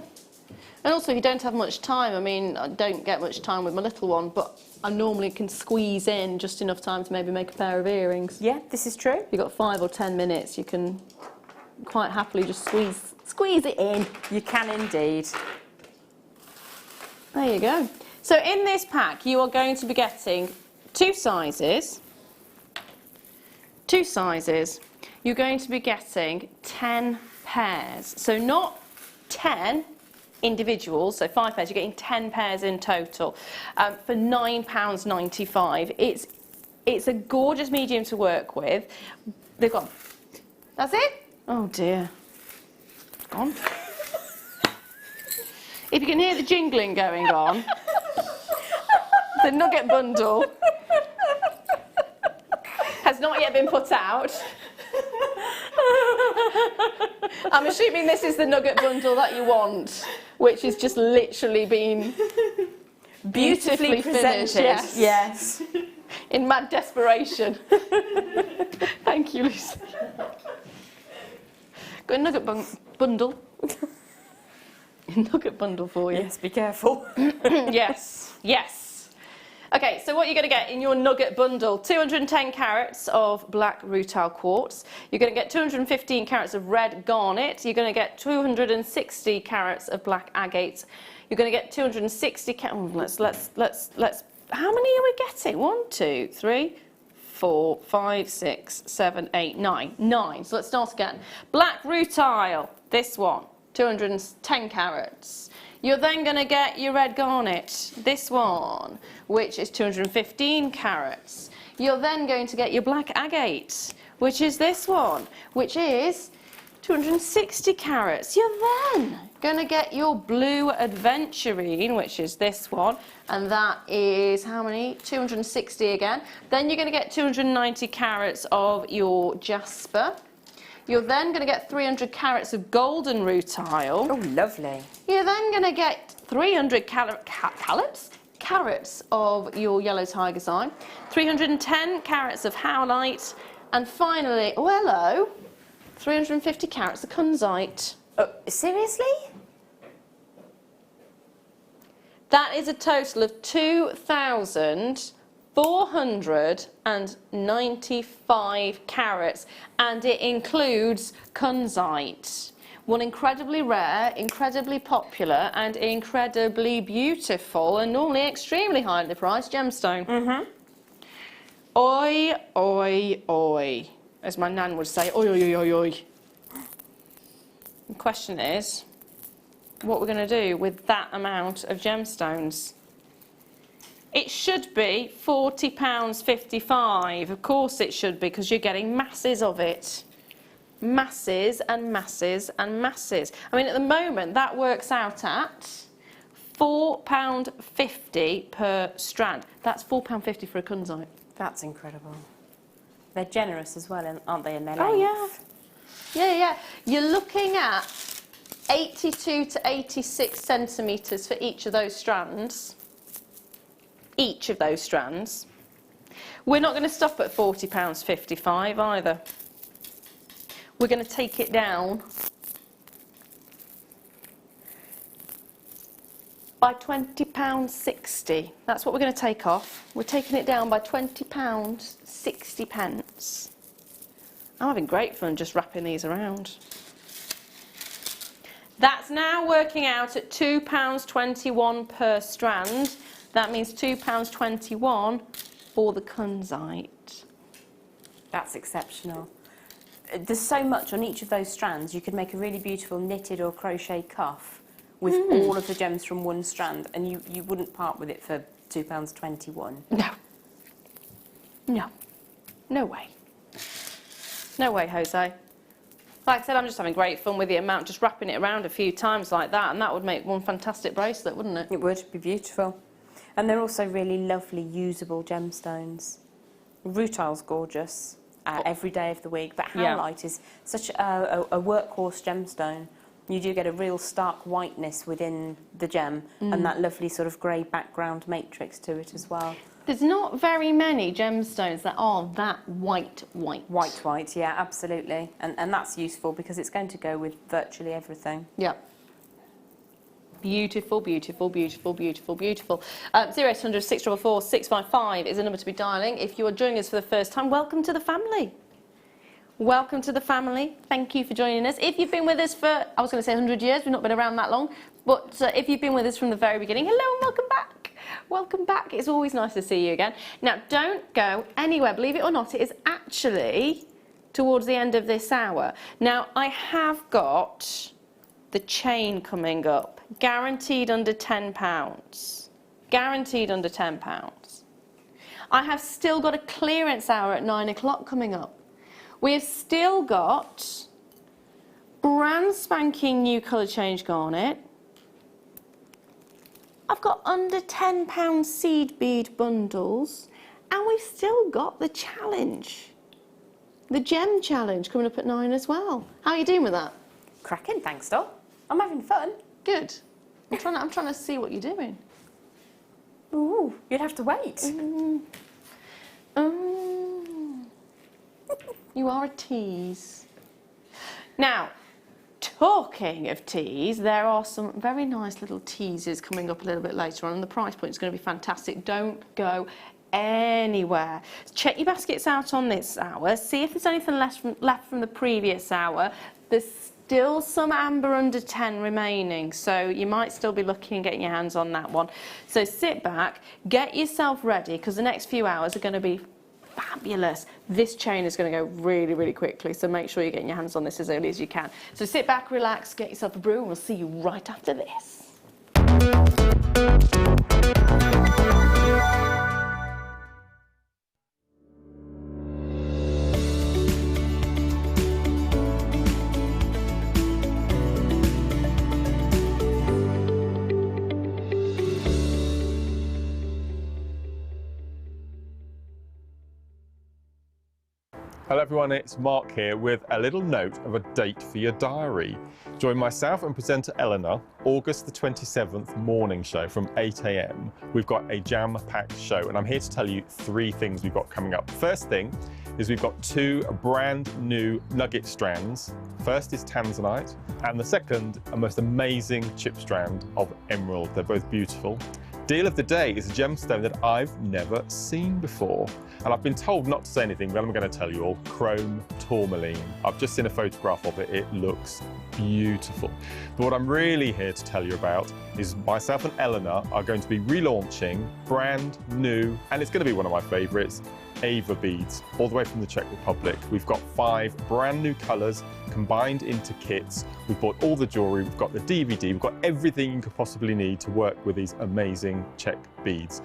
And also, if you don't have much time, I mean, I don't get much time with my little one, but I normally can squeeze in just enough time to maybe make a pair of earrings. Yeah, this is true. If you've got 5 or 10 minutes, you can quite happily just squeeze it in. You can indeed. There you go. So in this pack, you are going to be getting 2 sizes. 2 sizes. You're going to be getting 10 pairs. So not 10 individuals, so 5 pairs, you're getting 10 pairs in total for £9.95. It's a gorgeous medium to work with. They've got... That's it? Oh dear. It's gone. If you can hear the jingling going on, the nugget bundle has not yet been put out. I'm assuming this is the nugget bundle that you want, which has just literally been beautifully finished. Yes. Yes. In mad desperation. Thank you, Lucy. Got a nugget bundle. nugget bundle for you. Yes, be careful. Yes, yes. Okay, so what you're going to get in your nugget bundle, 210 carats of black rutile quartz. You're going to get 215 carats of red garnet. You're going to get 260 carats of black agate. You're going to get 260 carats. Let's. How many are we getting? 1, 2, 3, 4, 5, 6, 7, 8, 9. 9. So let's start again. Black rutile. This one, 210 carats. You're then going to get your red garnet, this one, which is 215 carats. You're then going to get your black agate, which is this one, which is 260 carats. You're then going to get your blue adventurine, which is this one, and that is how many? 260 again. Then you're going to get 290 carats of your jasper. You're then going to get 300 carats of golden rutile. Oh, lovely. You're then going to get 300 carats of your yellow tiger's eye, 310 carats of howlite, and finally, oh hello, 350 carats of kunzite. Oh, seriously? That is a total of 2,495 carats, and it includes kunzite. One incredibly rare, incredibly popular, and incredibly beautiful, and normally extremely highly priced gemstone. Mm-hmm. Oi, oi, oi, as my nan would say, oi, oi, oi, oi, oi. The question is, what we're going to do with that amount of gemstones. It should be £40.55. Of course it should be, because you're getting masses of it. Masses and masses and masses. I mean, at the moment, that works out at £4.50 per strand. That's £4.50 for a kunzite. That's incredible. They're generous as well, aren't they, in their Oh, length? yeah. Yeah. You're looking at 82 to 86 centimetres for each of those strands. Each of those strands. We're not going to stop at £40.55 either. We're going to take it down by £20.60. That's what we're going to take off. We're taking it down by £20.60. I'm having great fun just wrapping these around. That's now working out at £2.21 per strand. That means £2.21 for the kunzite. That's exceptional. There's so much on each of those strands. You could make a really beautiful knitted or crochet cuff with all of the gems from one strand, and you wouldn't part with it for £2.21. No. No. No way. No way, Jose. Like I said, I'm just having great fun with the amount, just wrapping it around a few times like that, and that would make one fantastic bracelet, wouldn't it? It would be beautiful. And they're also really lovely, usable gemstones. Rutile's gorgeous every day of the week, but howlite is such a workhorse gemstone. You do get a real stark whiteness within the gem and that lovely sort of grey background matrix to it as well. There's not very many gemstones that are that white. White, yeah, absolutely. And that's useful because it's going to go with virtually everything. Yeah. Beautiful, beautiful, beautiful, beautiful, beautiful. 0800 644 655 is the number to be dialing. If you are joining us for the first time, welcome to the family. Welcome to the family. Thank you for joining us. If you've been with us for, I was going to say 100 years, we've not been around that long, but if you've been with us from the very beginning, hello and welcome back. Welcome back. It's always nice to see you again. Now, don't go anywhere. Believe it or not, it is actually towards the end of this hour. Now, I have got the chain coming up. Guaranteed under £10. Guaranteed under £10. I have still got a clearance hour at 9 o'clock coming up. We have still got brand spanking new colour change garnet. I've got under £10 seed bead bundles, and we've still got the challenge, the gem challenge coming up at 9 as well. How are you doing with that? Cracking, thanks, Doc. I'm having fun. Good. I'm trying to see what you're doing. Ooh, you'd have to wait. You are a tease. Now, Talking of teas, there are some very nice little teasers coming up a little bit later on, and the price point is going to be fantastic. Don't go anywhere. Check your baskets out on this hour, see if there's anything left from the previous hour. There's still some amber under 10 remaining, so you might still be looking and getting your hands on that one. So sit back, get yourself ready, because the next few hours are going to be fabulous. This chain is going to go really, really quickly, so make sure you're getting your hands on this as early as you can. So sit back, relax, get yourself a brew, and we'll see you right after this. Hello everyone, it's Mark here with a little note of a date for your diary. Join myself and presenter Eleanor, August the 27th morning show from 8 AM. We've got a jam-packed show and I'm here to tell you 3 things we've got coming up. First thing is we've got 2 brand new nugget strands. First is tanzanite and the second a most amazing chip strand of emerald. They're both beautiful. Deal of the day is a gemstone that I've never seen before. And I've been told not to say anything, but I'm going to tell you all. Chrome tourmaline. I've just seen a photograph of it. It looks beautiful. But what I'm really here to tell you about is myself and Eleanor are going to be relaunching brand new, and it's going to be one of my favourites, Ava beads, all the way from the Czech Republic. We've got 5 brand new colours combined into kits. We've bought all the jewellery, we've got the DVD, we've got everything you could possibly need to work with these amazing Czech beads.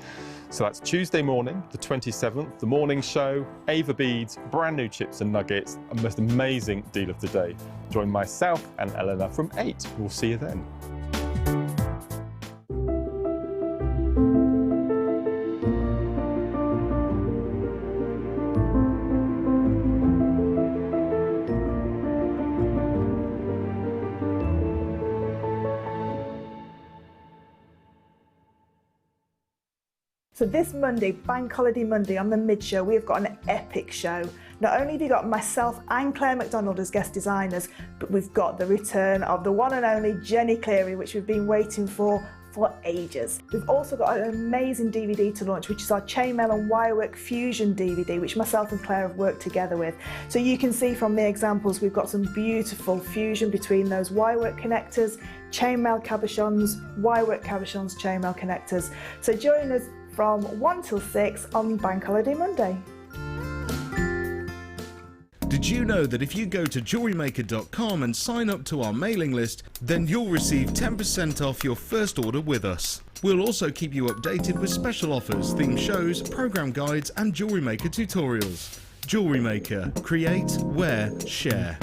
So that's Tuesday morning, the 27th, the morning show, Ava beads, brand new chips and nuggets, a most amazing deal of the day. Join myself and Eleanor from 8. We'll see you then. So this Monday, Bank Holiday Monday, on the mid-show, we have got an epic show. Not only have you got myself and Claire McDonald as guest designers, but we've got the return of the one and only Jenny Cleary, which we've been waiting for ages. We've also got an amazing DVD to launch, which is our chainmail and wirework fusion DVD, which myself and Claire have worked together with. So you can see from the examples, we've got some beautiful fusion between those wirework connectors, chainmail cabochons, wirework cabochons, chainmail connectors. So join us from 1 till 6 on Bank Holiday Monday. Did you know that if you go to JewelleryMaker.com and sign up to our mailing list, then you'll receive 10% off your first order with us. We'll also keep you updated with special offers, theme shows, program guides and Jewellery Maker tutorials. Jewellery Maker. Create, wear, share.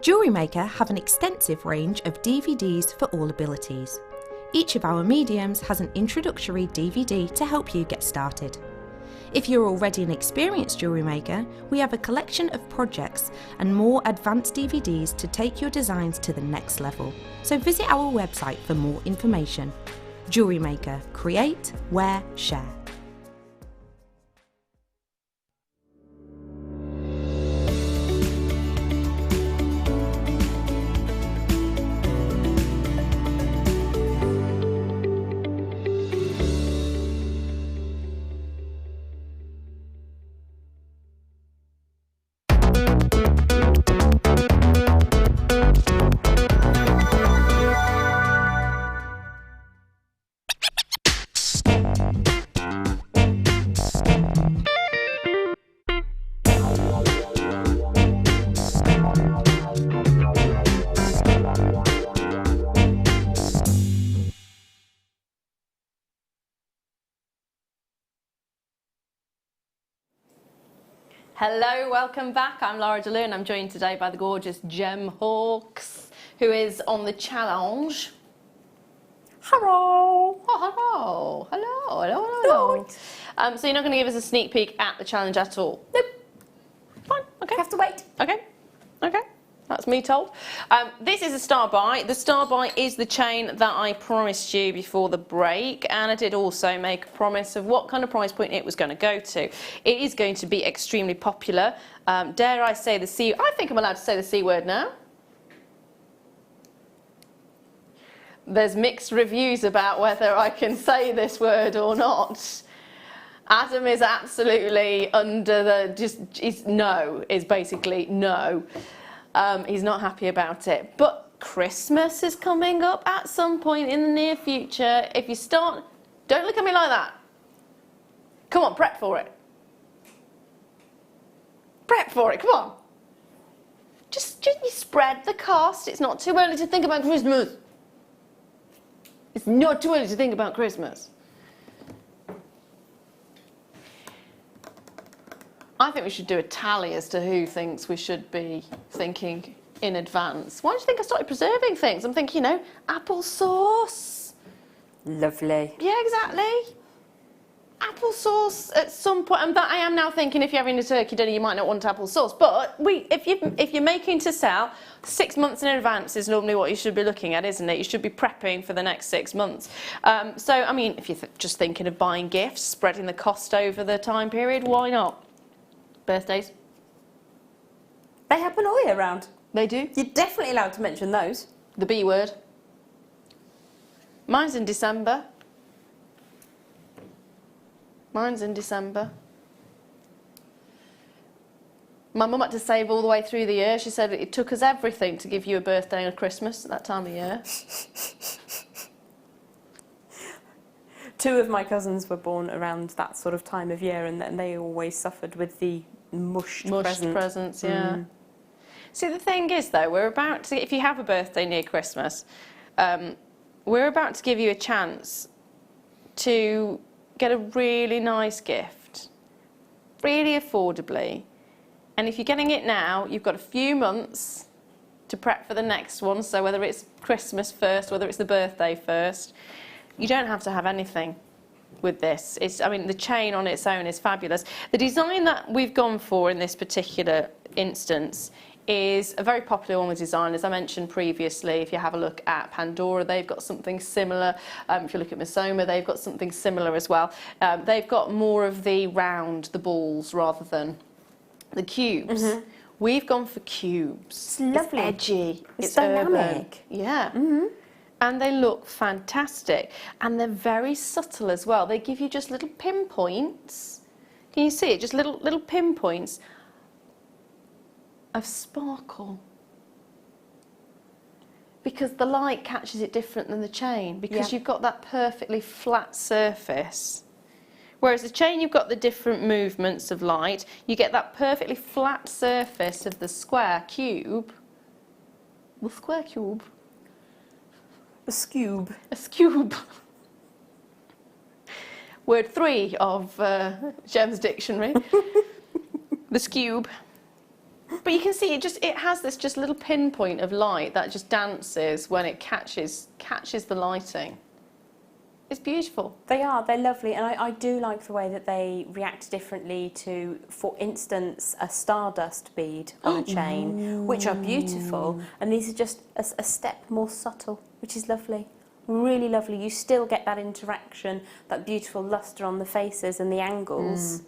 Jewellery Maker have an extensive range of DVDs for all abilities. Each of our mediums has an introductory DVD to help you get started. If you're already an experienced jewellery maker, we have a collection of projects and more advanced DVDs to take your designs to the next level. So visit our website for more information. Jewellery Maker. Create, wear, share. Hello, welcome back. I'm Lara De-Leuw and I'm joined today by the gorgeous Gem Hawks, who is on the challenge. Hello! Oh, hello. So you're not going to give us a sneak peek at the challenge at all? Nope. Fine, okay. You have to wait. Okay. That's me told. This is a star buy. The star buy is the chain that I promised you before the break, and I did also make a promise of what kind of price point it was going to go to. It is going to be extremely popular. Dare I say the C? I think I'm allowed to say the C word now. There's mixed reviews about whether I can say this word or not. Adam is absolutely under the no is basically no. He's not happy about it. But Christmas is coming up at some point in the near future. If you start, don't look at me like that. Come on, prep for it. Prep for it, come on. Just you spread the cost. It's not too early to think about Christmas. It's not too early to think about Christmas. I think we should do a tally as to who thinks we should be thinking in advance. Why do you think I started preserving things? I'm thinking, you know, applesauce. Lovely. Yeah, exactly. Applesauce at some point, and that I am now thinking if you're having a turkey dinner, you might not want applesauce. But if you're making to sell, 6 months in advance is normally what you should be looking at, isn't it? You should be prepping for the next 6 months. So, I mean, if you're just thinking of buying gifts, spreading the cost over the time period, why not? Birthdays. They happen all year round. They do. You're definitely allowed to mention those. The B word. Mine's in December. Mine's in December. My mum had to save all the way through the year. She said it took us everything to give you a birthday and a Christmas at that time of year. 2 of my cousins were born around that sort of time of year, and they always suffered with the mushed presents, yeah. See, the thing is, though, we're about to, if you have a birthday near Christmas, we're about to give you a chance to get a really nice gift, really affordably. And if you're getting it now, you've got a few months to prep for the next one. So whether it's Christmas first, whether it's the birthday first, you don't have to have anything with this. I mean, the chain on its own is fabulous. The design that we've gone for in this particular instance is a very popular one with designers. I mentioned previously, if you have a look at Pandora, they've got something similar. If you look at Misoma, they've got something similar as well. They've got more of the round, the balls, rather than the cubes. Mm-hmm. We've gone for cubes. It's lovely. It's edgy. It's dynamic. Urban. Yeah. Mm-hmm. And they look fantastic. And they're very subtle as well. They give you just little pinpoints. Can you see it? Just little pinpoints of sparkle. Because the light catches it different than the chain. Because you've got that perfectly flat surface. Whereas the chain, you've got the different movements of light. You get that perfectly flat surface of the square cube. The square cube. A scube. A scube. Word 3 of Gem's dictionary. The scube. But you can see it has this just little pinpoint of light that just dances when it catches the lighting. It's beautiful. They are, they're lovely, and I do like the way that they react differently to, for instance, a stardust bead on a chain, which are beautiful, and these are just a step more subtle, which is lovely. Really lovely. You still get that interaction, that beautiful lustre on the faces and the angles.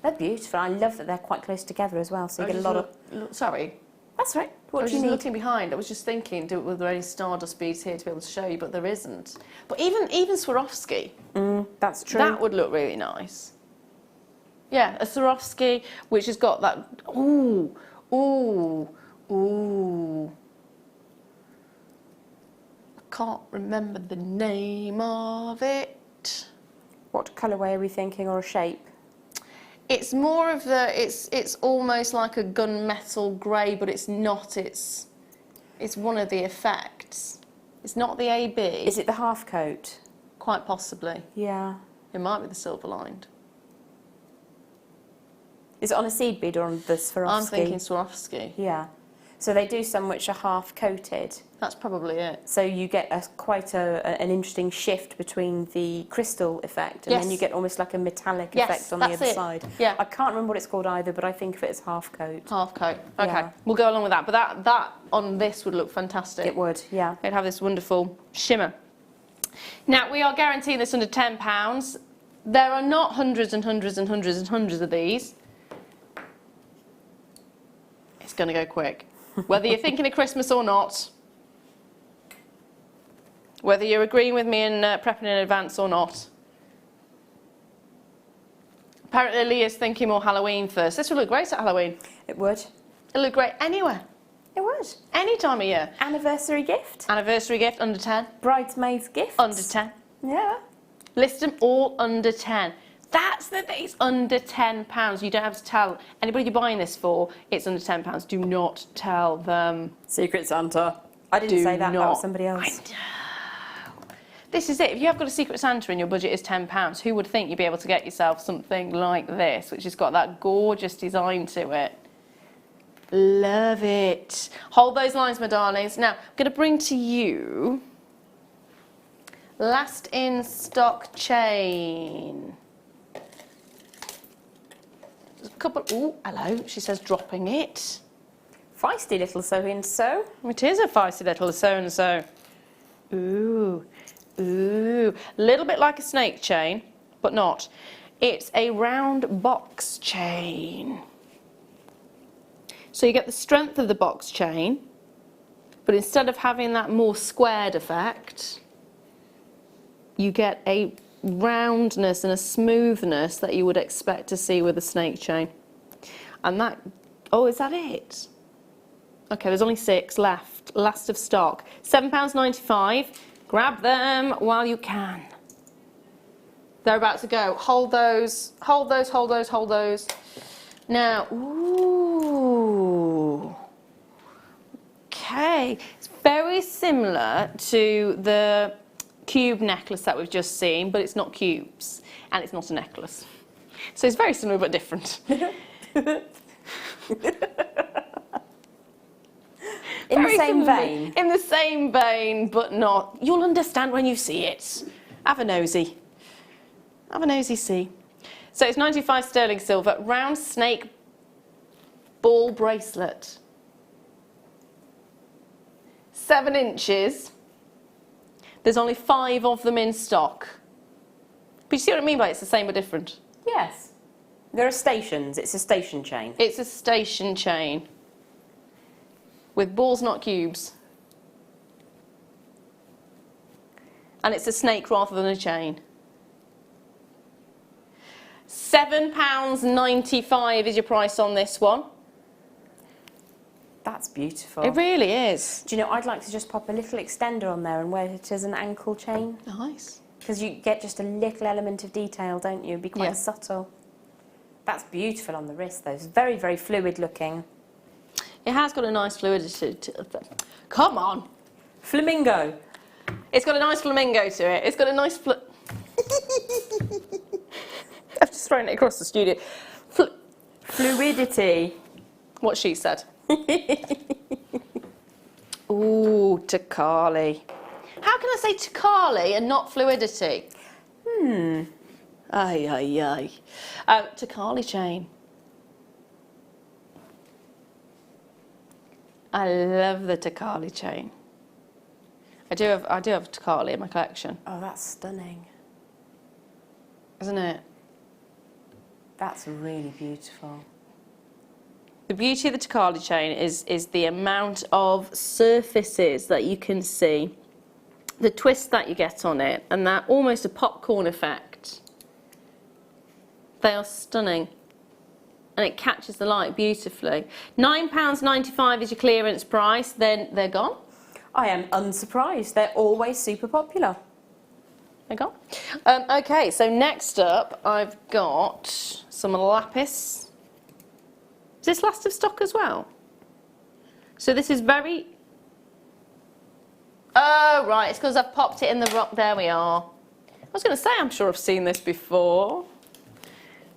They're beautiful. I love that they're quite close together as well, so you get a lot of... Sorry. That's right. What I was do you just need? looking behind. I was just thinking, were there any stardust beads here to be able to show you? But there isn't. But even Swarovski, that's true. that would look really nice. Yeah, a Swarovski which has got that. Ooh. I can't remember the name of it. What colourway are we thinking, or a shape? It's more of the, it's almost like a gunmetal grey, but it's not, it's one of the effects. It's not the AB. Is it the half coat? Quite possibly. Yeah. It might be the silver lined. Is it on a seed bead or on the Swarovski? I'm thinking Swarovski. Yeah. So they do some which are half coated. That's probably it. So you get quite an interesting shift between the crystal effect and then you get almost like a metallic effect on the other side. Yeah. I can't remember what it's called either, but I think of it as half coat. Half coat. Okay, Yeah. we'll go along with that. But that on this would look fantastic. It would, yeah. It'd have this wonderful shimmer. Now, we are guaranteeing this under £10. There are not hundreds and hundreds and hundreds and hundreds of these. It's going to go quick. Whether you're thinking of Christmas or not, whether you're agreeing with me and prepping in advance or not. Apparently Leah's thinking more Halloween first. This would look great at Halloween. It would. It'll look great anywhere. It would. Any time of year. Anniversary gift. Anniversary gift, under 10. Bridesmaids gift. Under 10. Yeah. List them all under 10. That's the thing, it's under £10. You don't have to tell anybody you're buying this for, it's under £10. Do not tell them. Secret Santa. I didn't say that, that was somebody else. I know. This is it. If you have got a Secret Santa and your budget is £10, who would think you'd be able to get yourself something like this, which has got that gorgeous design to it? Love it. Hold those lines, my darlings. Now, I'm going to bring to you last in stock chain. There's a couple. Oh, hello. She says dropping it. Feisty little so-and-so. It is a feisty little so-and-so. Ooh, ooh. A little bit like a snake chain, but not. It's a round box chain. So you get the strength of the box chain, but instead of having that more squared effect, you get a roundness and a smoothness that you would expect to see with a snake chain. And that, oh, is that it? Okay, there's only 6 left, last of stock. £7.95, grab them while you can. They're about to go. Hold those, hold those, hold those, hold those. Now, ooh, okay. It's very similar to the cube necklace that we've just seen, but it's not cubes, and it's not a necklace. So it's very similar but different. In the same vein. In the same vein, but not. You'll understand when you see it. Have a nosy. Have a nosy see. So it's 95 sterling silver, round snake ball bracelet. 7 inches. There's only 5 of them in stock. But you see what I mean by it's the same but different? Yes. There are stations. It's a station chain. It's a station chain. With balls, not cubes. And it's a snake rather than a chain. £7.95 is your price on this one. That's beautiful. It really is. Do you know, I'd like to just pop a little extender on there and wear it as an ankle chain. Nice. Because you get just a little element of detail, don't you? It'd be quite subtle. That's beautiful on the wrist, though. It's very, very fluid looking. It has got a nice fluidity to it. Come on. Flamingo. It's got a nice flamingo to it. It's got a nice I've just thrown it across the studio. Fluidity. What she said. Ooh, Takali. How can I say Takali and not fluidity? Ay, ay, ay. Takali chain. I love the Takali chain. I do have Takali in my collection. Oh, that's stunning. Isn't it? That's really beautiful. The beauty of the Takali chain is the amount of surfaces that you can see, the twist that you get on it, and that almost a popcorn effect. They are stunning. And it catches the light beautifully. £9.95 is your clearance price, then they're gone. I am unsurprised. They're always super popular. They're gone. Okay, so next up I've got some lapis. Is this last of stock as well? So this is very... Oh, right, it's because I've popped it in the rock. There we are. I was going to say, I'm sure I've seen this before.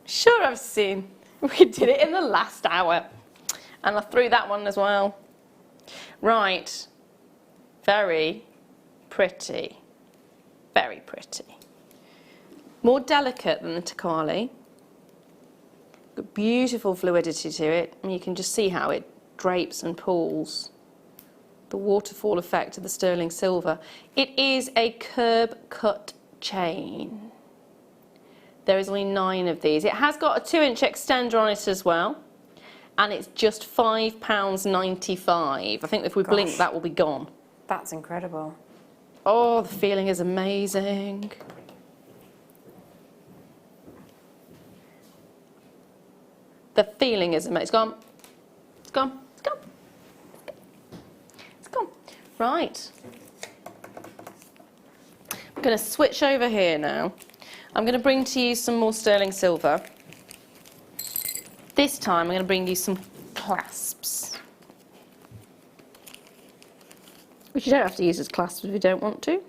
Sure I've seen. We did it in the last hour. And I threw that one as well. Right. Very pretty. Very pretty. More delicate than the Takali. Got beautiful fluidity to it. And you can just see how it drapes and pulls. The waterfall effect of the sterling silver. It is a curb cut chain. There is only 9 of these. It has got a 2-inch extender on it as well. And it's just £5.95. I think if we blink, that will be gone. That's incredible. Oh, the feeling is amazing. The feeling is amazing. It's gone. It's gone. It's gone. It's gone. Right. I'm going to switch over here now. I'm going to bring to you some more sterling silver. This time I'm going to bring you some clasps. Which you don't have to use as clasps if you don't want to.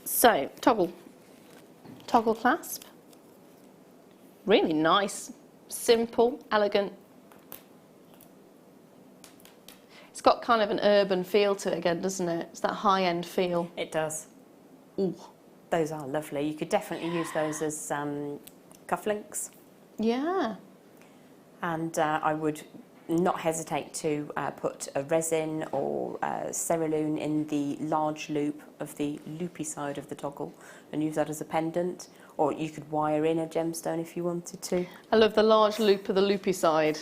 So, toggle clasp. Really nice, simple, elegant. It's got kind of an urban feel to it again, doesn't it? It's that high-end feel. It does. Ooh. Those are lovely. You could definitely use those as cufflinks. Yeah. And I would not hesitate to put a resin or cerulean in the large loop of the loopy side of the toggle and use that as a pendant. Or you could wire in a gemstone if you wanted to. I love the large loop of the loopy side.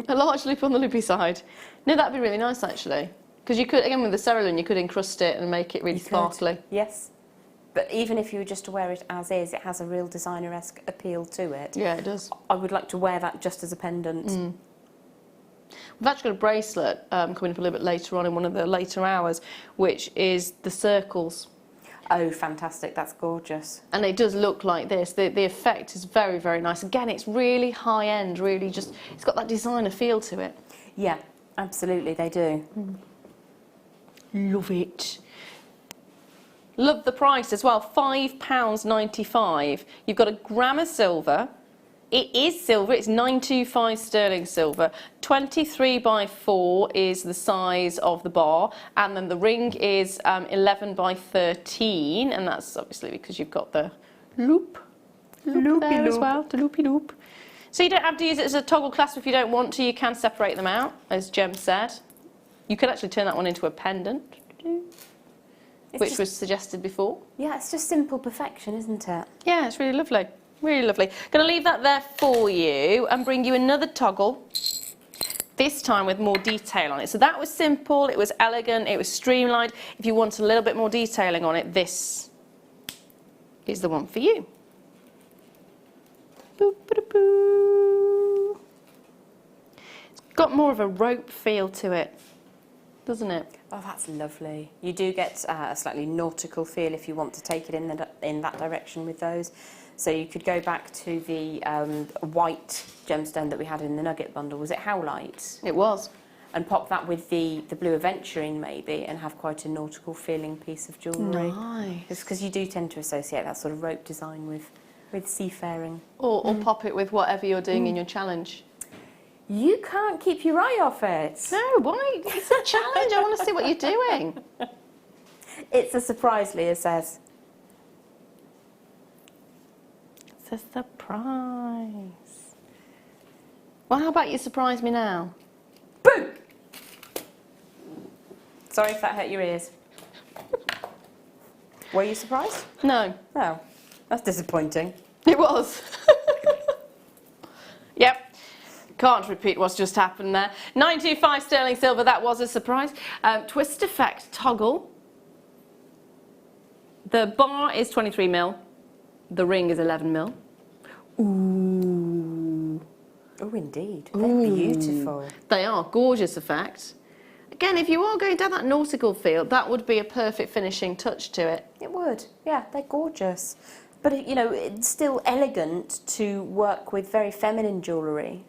A large loop on the loopy side. No, that'd be really nice actually. Because you could, again with the cerulean, you could encrust it and make it really sparkly. Yes. But even if you were just to wear it as is, it has a real designer-esque appeal to it. Yeah, it does. I would like to wear that just as a pendant. We've actually got a bracelet coming up a little bit later on in one of the later hours, which is the circles. Oh, fantastic. That's gorgeous. And it does look like this. The effect is very, very nice. Again, it's really high-end, really just, it's got that designer feel to it. Yeah, absolutely, they do. Love it. Love the price as well, £5.95. You've got a gram of silver. It is silver, it's 925 sterling silver. 23 by 4 is the size of the bar, and then the ring is 11 by 13, and that's obviously because you've got the loop there as well, the loopy loop. So you don't have to use it as a toggle clasp if you don't want to. You can separate them out, as Jem said. You could actually turn that one into a pendant, which was suggested before. Yeah, it's just simple perfection, isn't it? Yeah, it's really lovely. Really lovely. Going to leave that there for you and bring you another toggle, this time with more detail on it. So that was simple, it was elegant, it was streamlined. If you want a little bit more detailing on it, this is the one for you. Boop-a-da-boo. It's got more of a rope feel to it, doesn't it? Oh, that's lovely. You do get a slightly nautical feel if you want to take it in that direction with those. So you could go back to the white gemstone that we had in the nugget bundle. Was it Howlite? It was. And pop that with the blue aventurine maybe and have quite a nautical feeling piece of jewellery. Nice. It's because you do tend to associate that sort of rope design with seafaring. Or pop it with whatever you're doing in your challenge. You can't keep your eye off it. No, why? It's a challenge. I want to see what you're doing. It's a surprise, Leah says. It's a surprise. Well, how about you surprise me now? Boom! Sorry if that hurt your ears. Were you surprised? No. No. That's disappointing. It was. Yep. Can't repeat what's just happened there. 925 sterling silver, that was a surprise. Twist effect toggle. The bar is 23mm. The ring is 11mm. Ooh. Oh, indeed. They're beautiful. They are. Gorgeous effect. Again, if you are going down that nautical feel, that would be a perfect finishing touch to it. It would. Yeah, they're gorgeous. But, you know, it's still elegant to work with very feminine jewellery.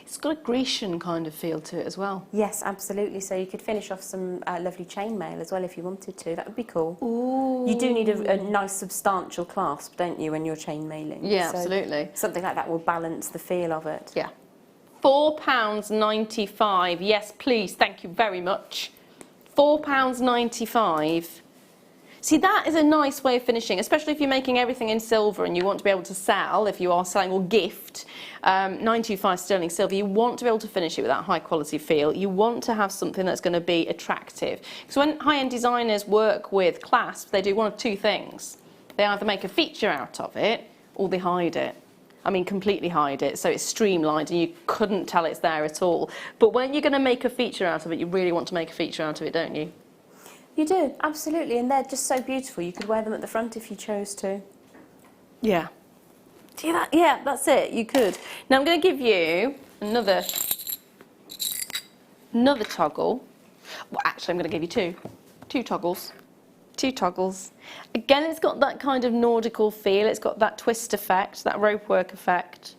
It's got a Grecian kind of feel to it as well. Yes, absolutely. So you could finish off some lovely chainmail as well if you wanted to. That would be cool. Ooh. You do need a nice substantial clasp, don't you, when you're chainmailing? Yeah, So absolutely. something like that will balance the feel of it. Yeah. £4.95. Yes, please. Thank you very much. £4.95. See, that is a nice way of finishing, especially if you're making everything in silver and you want to be able to sell, if you are selling or gift, 925 sterling silver, you want to be able to finish it with that high quality feel. You want to have something that's going to be attractive. So when high-end designers work with clasps, they do one of two things. They either make a feature out of it or they hide it. I mean, completely hide it, so it's streamlined and you couldn't tell it's there at all. But when you're going to make a feature out of it, you really want to make a feature out of it, don't you? You do, absolutely, and they're just so beautiful. You could wear them at the front if you chose to. Yeah. See that? Yeah, that's it. You could. Now I'm going to give you another toggle. Well, actually, I'm going to give you two toggles. Two toggles. Again, it's got that kind of nautical feel. It's got that twist effect, that rope work effect.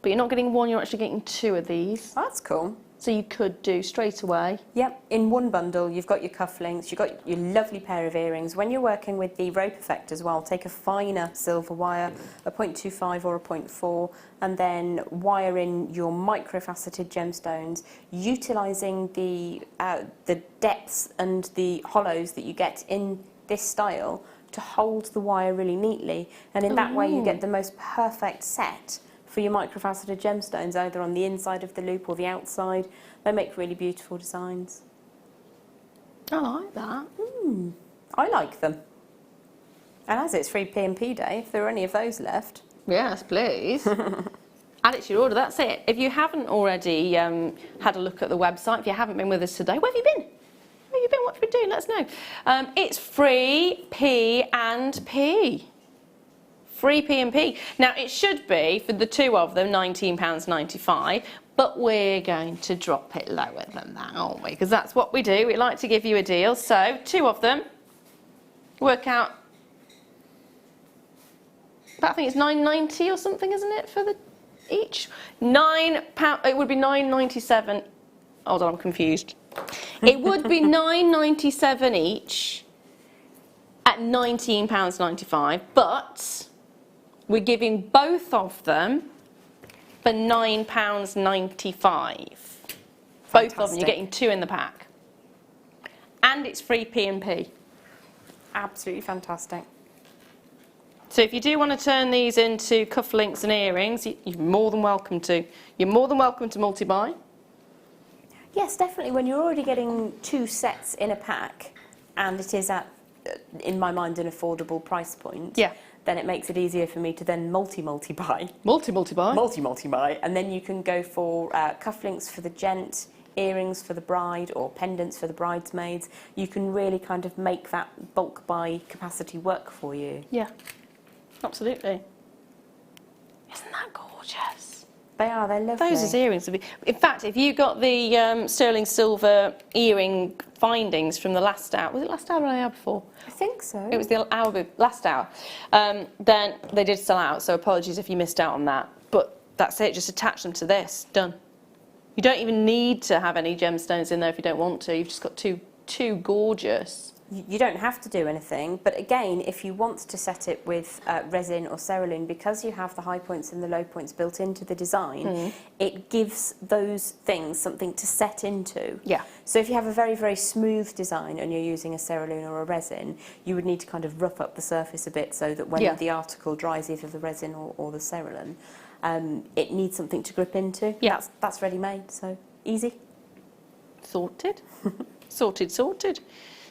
But you're not getting one. You're actually getting two of these. That's cool. So you could do straight away. Yep, in one bundle you've got your cufflinks, you've got your lovely pair of earrings. When you're working with the rope effect as well, take a finer silver wire, a 0.25 or a 0.4, and then wire in your microfaceted gemstones, utilising the depths and the hollows that you get in this style to hold the wire really neatly. And in that way you get the most perfect set for your microfaceted gemstones, either on the inside of the loop or the outside. They make really beautiful designs. I like that. I like them. And as it's 3pm day, if there are any of those left. Yes, please. Add it to your order, that's it. If you haven't already had a look at the website, if you haven't been with us today, where have you been? Where have you been? What have we been doing? Let us know. It's 3pm-10pm. 3pm. Now, it should be, for the two of them, £19.95, but we're going to drop it lower than that, aren't we? Because that's what we do. We like to give you a deal. So, two of them, work out, I think it's £9.90 or something, isn't it, for the each? £9, it would be £9.97. Hold on, I'm confused. It would be £9.97 each at £19.95, but we're giving both of them for £9.95. Both of them, you're getting two in the pack. And it's 3pm. Absolutely fantastic. So if you do want to turn these into cufflinks and earrings, you're more than welcome to. You're more than welcome to multi-buy. Yes, definitely. When you're already getting two sets in a pack, and it is at, in my mind, an affordable price point, yeah, then it makes it easier for me to then multi-buy. Multi-buy. Multi-buy. And then you can go for cufflinks for the gent, earrings for the bride, or pendants for the bridesmaids. You can really kind of make that bulk buy capacity work for you. Yeah, absolutely. Isn't that gorgeous? They are, they're lovely. Those as earrings would be... In fact, if you got the sterling silver earring findings from the last hour, was it last hour or the hour before? I think so. It was the last hour. Then they did sell out, so apologies if you missed out on that. But that's it, just attach them to this, done. You don't even need to have any gemstones in there if you don't want to. You've just got two gorgeous. You don't have to do anything, but again, if you want to set it with resin or cerulean, because you have the high points and the low points built into the design, it gives those things something to set into. Yeah. So if you have a very, very smooth design and you're using a cerulean or a resin, you would need to kind of rough up the surface a bit so that when the article dries, either the resin or the cerulean, it needs something to grip into. Yeah. That's ready-made, so easy. Sorted. Sorted.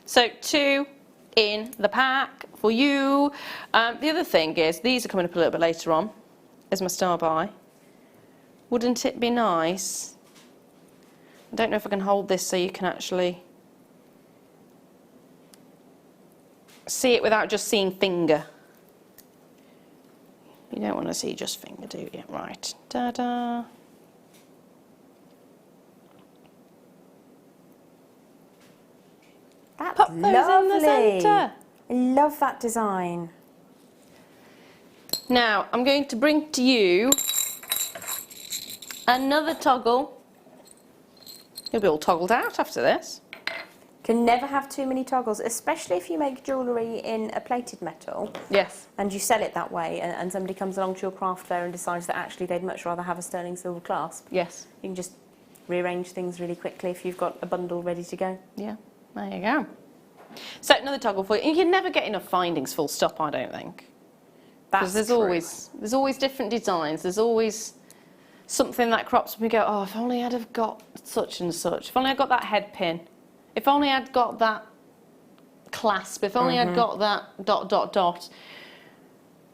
So two in the pack for you. The other thing is, these are coming up a little bit later on, as my star buy. Wouldn't it be nice? I don't know if I can hold this so you can actually see it without just seeing finger. You don't want to see just finger, do you? Right. Ta-da. That's Pop those lovely. in the centre. I love that design. Now, I'm going to bring to you another toggle. You'll be all toggled out after this. Can never have too many toggles, especially if you make jewellery in a plated metal. Yes. And you sell it that way, and somebody comes along to your craft fair and decides that actually they'd much rather have a sterling silver clasp. Yes. You can just rearrange things really quickly if you've got a bundle ready to go. Yeah, there you go. So another toggle for you. You can never get enough findings, full stop, I don't think. Because there's always different designs. There's always something that crops up and you go, oh, if only I'd have got such and such. If only I'd got that head pin. If only I'd got that clasp. If only I'd got that ...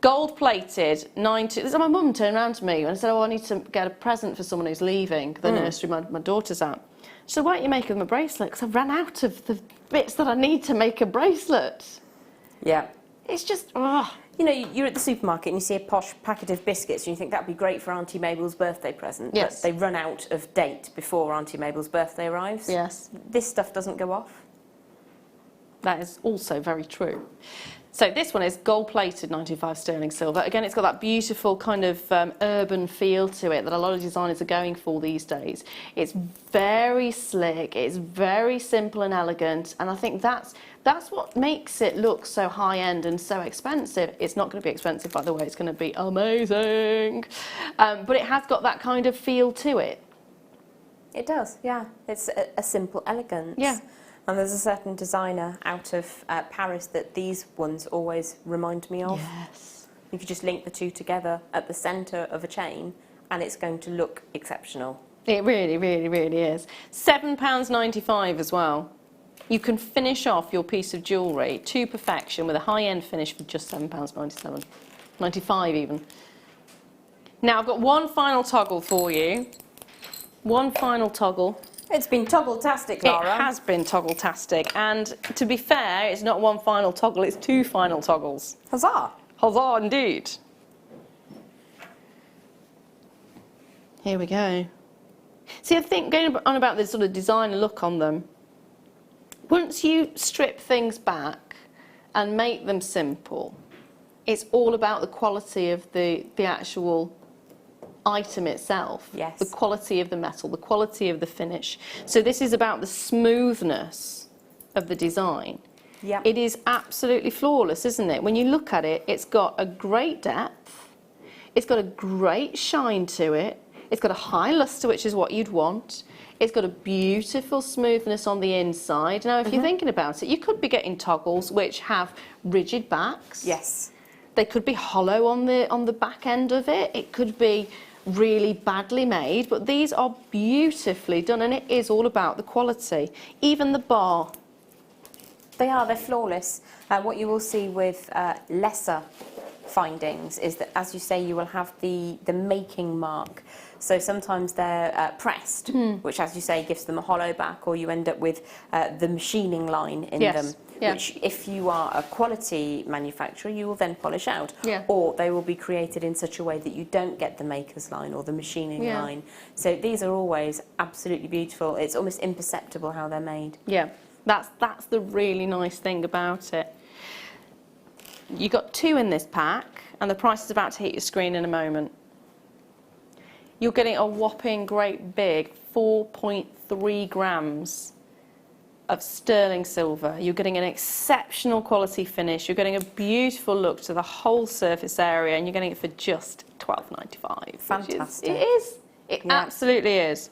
Gold plated, 90. My mum turned around to me and said, oh, I need to get a present for someone who's leaving the nursery my daughter's at. She said, why don't you make them a bracelet? Because I've run out of the bits that I need to make a bracelet. Yeah. It's just, oh. You know, you're at the supermarket and you see a posh packet of biscuits and you think that'd be great for Auntie Mabel's birthday present. Yes. But they run out of date before Auntie Mabel's birthday arrives. Yes. This stuff doesn't go off. That is also very true. So this one is gold-plated 95 sterling silver. Again, it's got that beautiful kind of urban feel to it that a lot of designers are going for these days. It's very slick, it's very simple and elegant, and I think that's what makes it look so high-end and so expensive. It's not going to be expensive, by the way, it's going to be amazing. But it has got that kind of feel to it. It does, yeah. It's a simple elegance. Yeah. And there's a certain designer out of Paris that these ones always remind me of. Yes. You could just link the two together at the centre of a chain and it's going to look exceptional. It really, really, really is. £7.95 as well. You can finish off your piece of jewellery to perfection with a high-end finish for just £7.97. 95 even. Now I've got one final toggle for you. One final toggle. It's been toggle-tastic, Lara. It has been toggle-tastic, and to be fair, it's not one final toggle, it's two final toggles. Huzzah! Huzzah indeed. Here we go. See, I think going on about this sort of designer look on them, once you strip things back and make them simple, it's all about the quality of the actual item itself. Yes. The quality of the metal, the quality of the finish. So this is about the smoothness of the design. Yeah. It is absolutely flawless, isn't it? When you look at it, it's got a great depth, it's got a great shine to it, it's got a high luster, which is what you'd want. It's got a beautiful smoothness on the inside. Now, if you're thinking about it, you could be getting toggles which have rigid backs. Yes. They could be hollow on the back end of it. It could be really badly made, but these are beautifully done, and it is all about the quality. Even the bar. They're flawless. What you will see with lesser findings is that, as you say, you will have the making mark. So sometimes they're pressed, which, as you say, gives them a hollow back, or you end up with the machining line in them, which, if you are a quality manufacturer, you will then polish out. Or they will be created in such a way that you don't get the maker's line or the machining line. So these are always absolutely beautiful. It's almost imperceptible how they're made. Yeah, that's the really nice thing about it. You got two in this pack, and the price is about to hit your screen in a moment. You're getting a whopping great big 4.3 grams of sterling silver. You're getting an exceptional quality finish. You're getting a beautiful look to the whole surface area, and you're getting it for just £12.95. Fantastic. It absolutely is.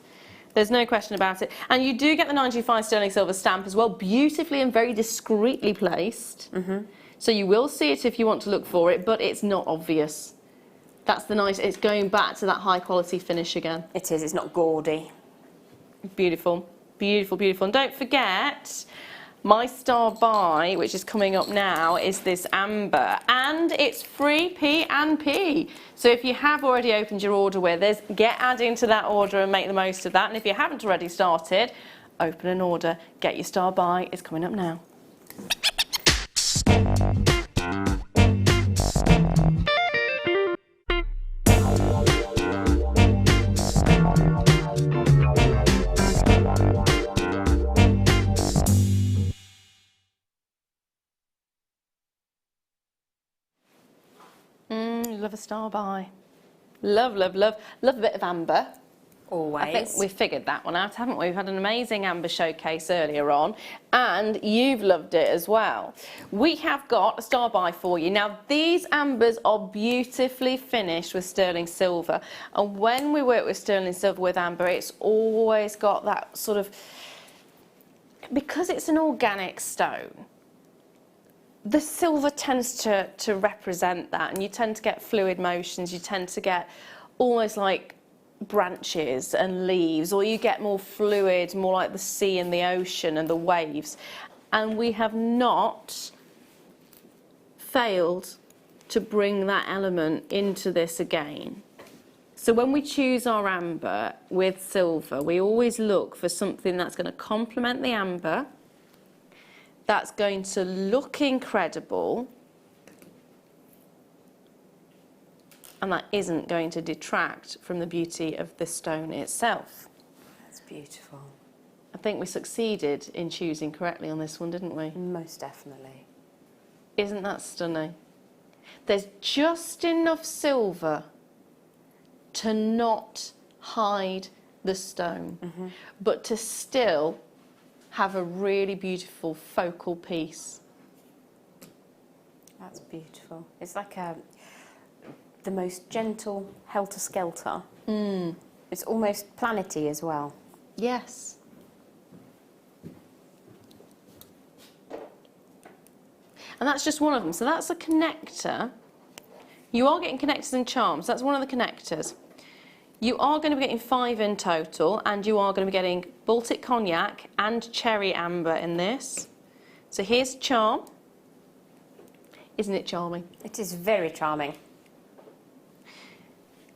There's no question about it. And you do get the 95 sterling silver stamp as well, beautifully and very discreetly placed. So you will see it if you want to look for it, but it's not obvious. That's the nice, it's going back to that high quality finish again. It is, it's not gaudy. Beautiful, beautiful, beautiful. And don't forget, my star buy, which is coming up now, is this amber, and it's free P&P. So if you have already opened your order with us, get adding to that order and make the most of that. And if you haven't already started, open an order, get your star buy. It's coming up now. love a star by. Love, love, love. Love a bit of amber. Always. I think we've figured that one out, haven't we? We've had an amazing amber showcase earlier on, and you've loved it as well. We have got a star by for you. Now, these ambers are beautifully finished with sterling silver, and when we work with sterling silver with amber, it's always got that sort of, because it's an organic stone, the silver tends to represent that, and you tend to get fluid motions, you tend to get almost like branches and leaves, or you get more fluid, more like the sea and the ocean and the waves. And we have not failed to bring that element into this again. So when we choose our amber with silver, we always look for something that's going to complement the amber, that's going to look incredible, and that isn't going to detract from the beauty of the stone itself. That's beautiful. I think we succeeded in choosing correctly on this one, didn't we? Most definitely. Isn't that stunning? There's just enough silver to not hide the stone, but to still have a really beautiful focal piece. That's beautiful. It's like the most gentle helter-skelter. It's almost planety as well. Yes. And that's just one of them. So that's a connector. You are getting connectors and charms. That's one of the connectors. You are going to be getting 5 in total, and you are going to be getting Baltic Cognac and Cherry Amber in this. So here's charm. Isn't it charming? It is very charming.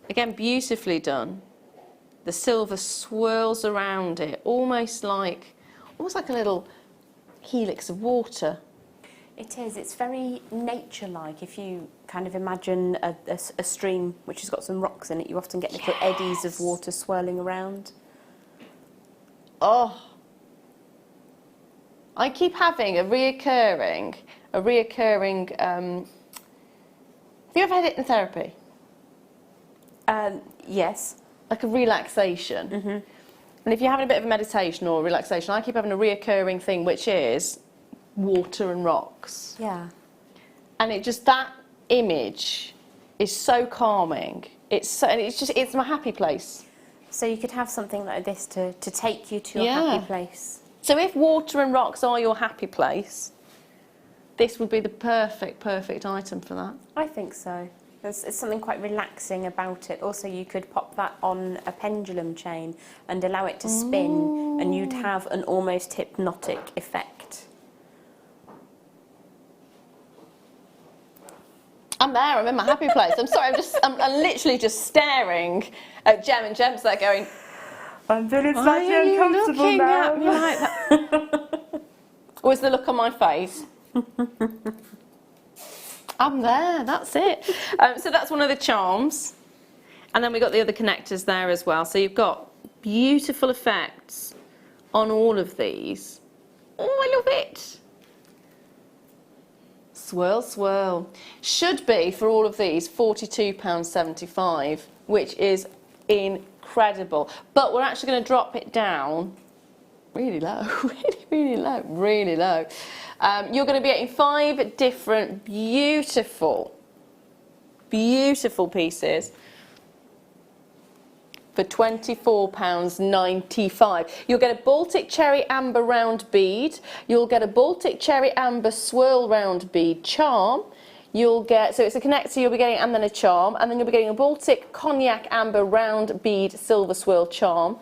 Again, beautifully done. The silver swirls around it, almost like a little helix of water. It is. It's very nature-like. If you kind of imagine a stream which has got some rocks in it, you often get little eddies of water swirling around. Oh, I keep having a reoccurring. Have you ever had hypnotherapy? Yes. Like a relaxation. And if you're having a bit of a meditation or a relaxation, I keep having a reoccurring thing, which is water and rocks. Yeah. And it just, that image is so calming. It's my happy place. So you could have something like this to take you to your happy place. So if water and rocks are your happy place, this would be the perfect item for that. I think so. There's something quite relaxing about it. Also, you could pop that on a pendulum chain and allow it to spin, and you'd have an almost hypnotic effect. I'm there, I'm in my happy place. I'm sorry, I'm literally just staring at Jem, and Jem's there going, I'm feeling "Are slightly you uncomfortable looking now." at me like that? Or is the look on my face? I'm there, that's it. So that's one of the charms. And then we've got the other connectors there as well. So you've got beautiful effects on all of these. Oh, I love it. Swirl, swirl. Should be, for all of these, £42.75, which is incredible. But we're actually going to drop it down really low, really low, really low. You're going to be getting 5 different beautiful pieces for £24.95. You'll get a Baltic Cherry Amber round bead. You'll get a Baltic Cherry Amber swirl round bead charm. You'll get, so it's a connector you'll be getting, and then a charm, and then you'll be getting a Baltic Cognac Amber round bead silver swirl charm,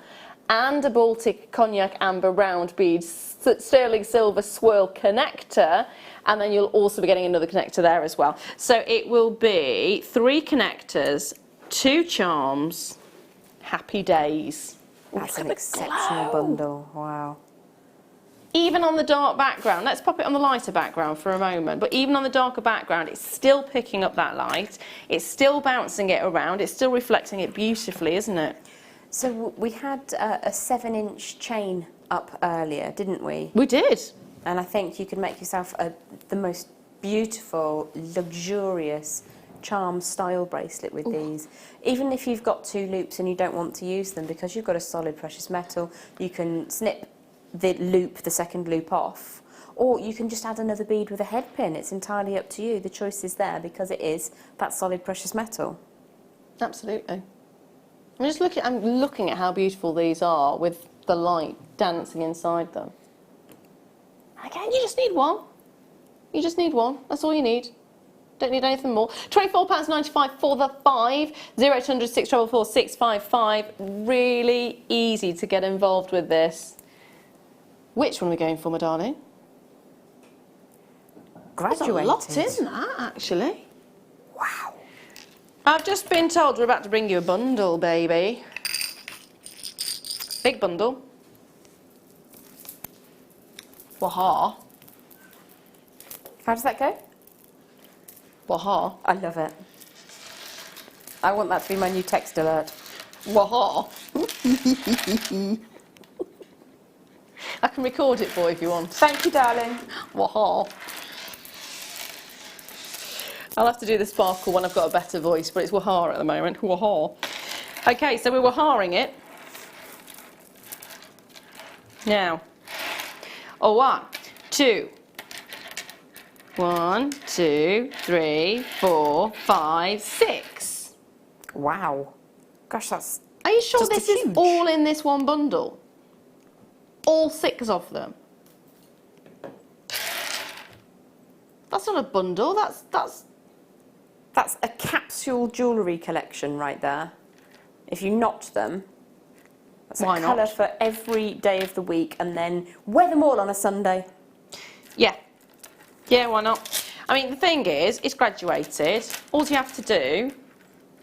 and a Baltic Cognac Amber round bead sterling silver swirl connector, and then you'll also be getting another connector there as well. So it will be 3 connectors, 2 charms, happy days. That's an exceptional bundle. Wow. Even on the dark background, let's pop it on the lighter background for a moment, but even on the darker background, it's still picking up that light, it's still bouncing it around, it's still reflecting it beautifully, isn't it? So we had a 7-inch chain up earlier, didn't we? We did. And I think you could make yourself the most beautiful, luxurious charm style bracelet with these. Even if you've got 2 loops and you don't want to use them, because you've got a solid precious metal, you can snip the loop, the second loop off, or you can just add another bead with a head pin. It's entirely up to you. The choice is there because it is that solid precious metal. Absolutely. I'm looking at how beautiful these are with the light dancing inside them. Again, you just need one. You just need one. That's all you need. Don't need anything more. £24.95 for the 5. 0800 644 655. Really easy to get involved with this. Which one are we going for, my darling? Graduated. There's a lot in that, actually. Wow. I've just been told we're about to bring you a bundle, baby. Big bundle. Waha. How does that go? Waha. I love it. I want that to be my new text alert. Waha. I can record it for you if you want. Thank you, darling. Waha. I'll have to do the sparkle when I've got a better voice, but it's waha at the moment. Waha. Okay, so we're wahaing it. Now. Oh, 1, 2. 1, 2, 3, 4, 5, 6. Wow. Gosh, that's... Are you sure just this is huge. all in this one bundle? All 6 of them? That's not a bundle, that's a capsule jewellery collection right there. If you notch them, that's Why a not? colour for every day of the week, and then wear them all on a Sunday. Yeah. Yeah, why not? I mean, the thing is, it's graduated. All you have to do,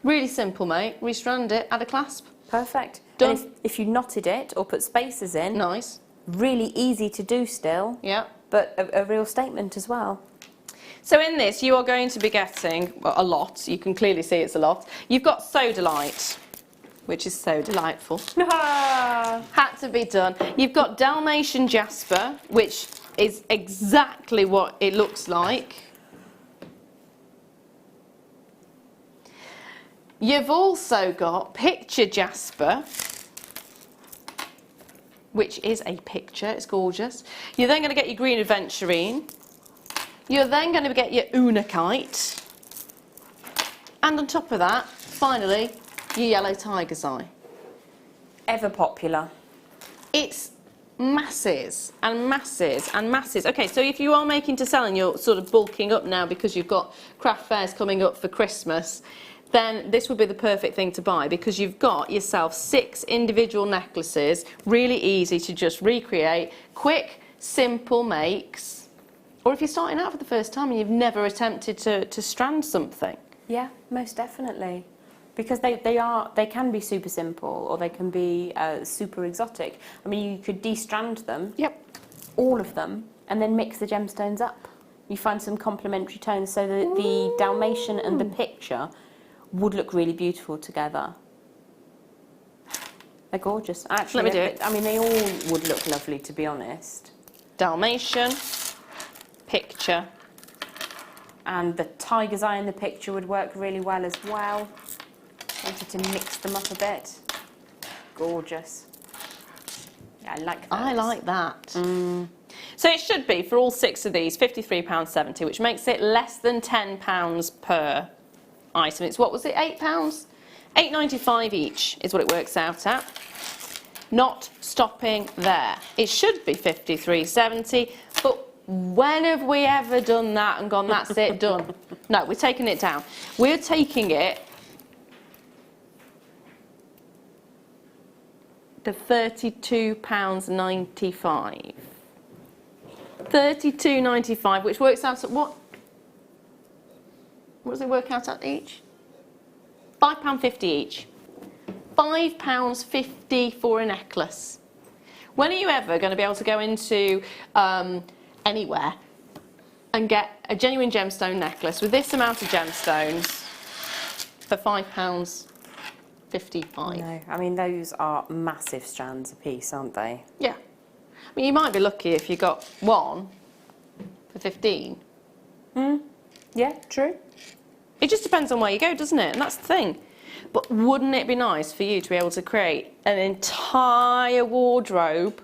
really simple, mate, restrand it, add a clasp. Perfect. Done. And if you knotted it or put spaces in, Nice. really easy to do still, Yeah. but a real statement as well. So in this, you are going to be getting a lot. You can clearly see it's a lot. You've got Sodalite, which is so delightful. Had to be done. You've got Dalmatian Jasper, which is exactly what it looks like. You've also got Picture Jasper, which is a picture. It's gorgeous. You're then going to get your Green Adventurine. You're then going to get your Unakite. And on top of that, finally, your Yellow Tiger's Eye. Ever popular. It's masses and masses and masses. Okay, so if you are making to sell and you're sort of bulking up now because you've got craft fairs coming up for Christmas, then this would be the perfect thing to buy because you've got yourself 6 individual necklaces, really easy to just recreate, quick, simple makes. Or if you're starting out for the first time and you've never attempted to strand something. Yeah, most definitely. Because they can be super simple or they can be super exotic. I mean, you could de-strand them, Yep. all of them, and then mix the gemstones up. You find some complementary tones so that the Dalmatian and the picture would look really beautiful together. They're gorgeous. Actually, Let me do it. I mean, they all would look lovely, to be honest. Dalmatian, picture. And the tiger's eye in the picture would work really well as well. Wanted to mix them up a bit. Gorgeous. Yeah, I like those. I like that. So it should be, for all 6 of these, £53.70, which makes it less than £10 per item. It's, what was it, £8? £8.95 each is what it works out at. Not stopping there. It should be £53.70, but when have we ever done that and gone, that's it, done? No, we're taking it down. We're taking it to £32.95. £32.95, which works out at what? What does it work out at each? £5.50 each. £5.50 for a necklace. When are you ever going to be able to go into anywhere and get a genuine gemstone necklace with this amount of gemstones for £5.55? No, I mean, those are massive strands apiece, aren't they? Yeah. I mean, you might be lucky if you got one for 15. Yeah, true. It just depends on where you go, doesn't it? And that's the thing. But wouldn't it be nice for you to be able to create an entire wardrobe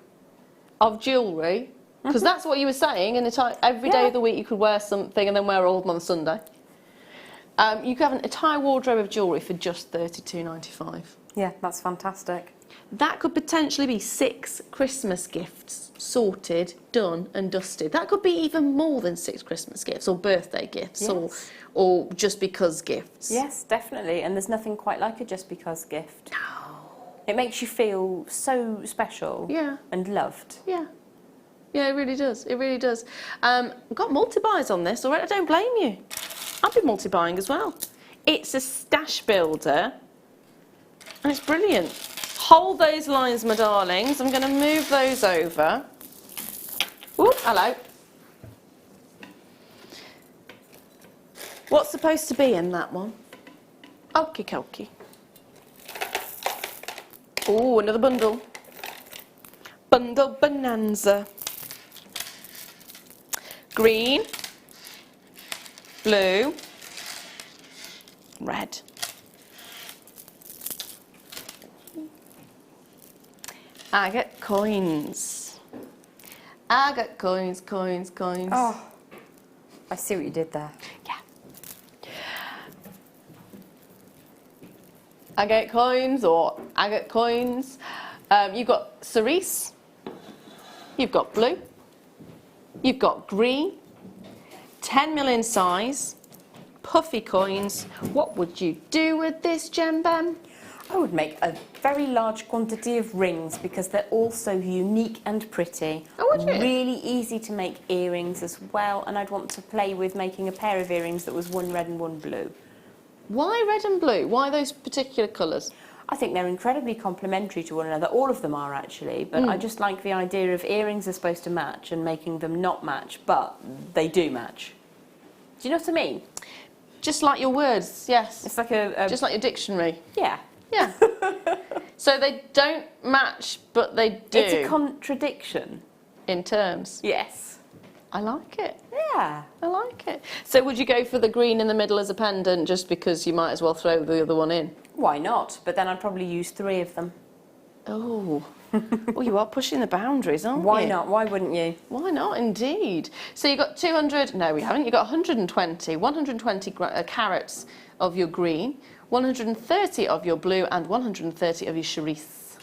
of jewellery? Because that's what you were saying, every day of the week you could wear something and then wear all of them on Sunday. You could have an entire wardrobe of jewellery for just $32.95. Yeah, that's fantastic. That could potentially be 6 Christmas gifts sorted, done and dusted. That could be even more than 6 Christmas gifts or birthday gifts, Yes. or just because gifts. Yes, definitely. And there's nothing quite like a just because gift. No. It makes you feel so special and loved. Yeah. Yeah, it really does. It really does. I've got multi-buys on this already. I don't blame you. I've been multi-buying as well. It's a stash builder and it's brilliant. Hold those lines, my darlings. I'm going to move those over. Ooh, hello. What's supposed to be in that one? Okie dokie. Oh, another bundle. Bundle bonanza. Green, blue, red. Agate coins. Agate coins, coins, coins. Oh, I see what you did there. Yeah. Agate coins or agate coins. You've got cerise. You've got blue. You've got green. 10 mil in size. Puffy coins. What would you do with this, Gembem? I would make a very large quantity of rings because they're all so unique and pretty. Oh, would you? Really easy to make earrings as well, and I'd want to play with making a pair of earrings that was one red and one blue. Why red and blue? Why those particular colours? I think they're incredibly complementary to one another. All of them are actually, but I just like the idea of earrings are supposed to match and making them not match, but they do match. Do you know what I mean? Just like your words, yes. It's like a Just like your dictionary. yeah. Yeah. So they don't match, but they do. It's a contradiction. in terms. Yes. I like it. Yeah. I like it. So would you go for the green in the middle as a pendant just because you might as well throw the other one in? Why not? But then I'd probably use 3 of them. Oh. Oh, you are pushing the boundaries, aren't you? Why not? Why wouldn't you? Why not, indeed. So you've got 200, no we haven't, you've got 120 carats of your green, 130 of your blue and 130 of your cerise.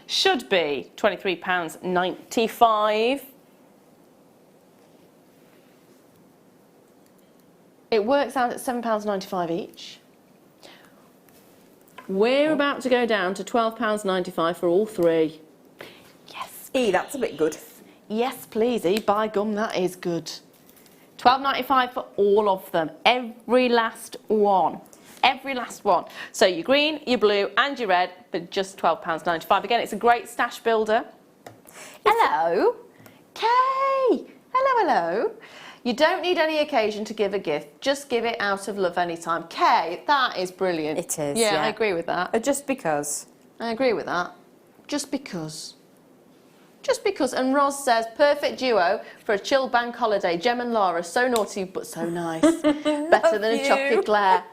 Should be £23.95. It works out at £7.95 each. We're about to go down to £12.95 for all 3. Yes. That's a bit good. Yes, please, by gum, that is good. £12.95 for all of them. Every last one. Every last one. So your green, your blue and your red for just £12.95. Again, it's a great stash builder. Hello. Kay. Hello, hello. You don't need any occasion to give a gift. Just give it out of love anytime. Kay, that is brilliant. It is, Yeah, yeah. I agree with that. Just because. I agree with that. Just because. Just because. And Roz says, perfect duo for a chill bank holiday. Gem and Lara, so naughty but so nice. Better than a chocolate eclair.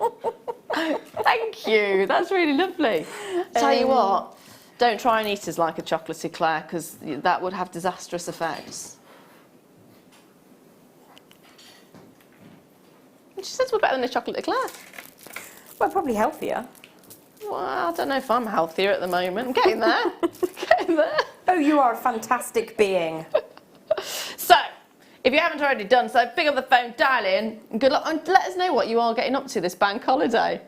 Thank you. That's really lovely. Tell you what, don't try and eat us like a chocolate eclair because that would have disastrous effects. She says we're better than a chocolate eclair. Well, probably healthier. Well, I don't know if I'm healthier at the moment. I'm getting there. Getting there. Oh, you are a fantastic being. So, if you haven't already done so, pick up the phone, dial in, and good luck, and let us know what you are getting up to this bank holiday.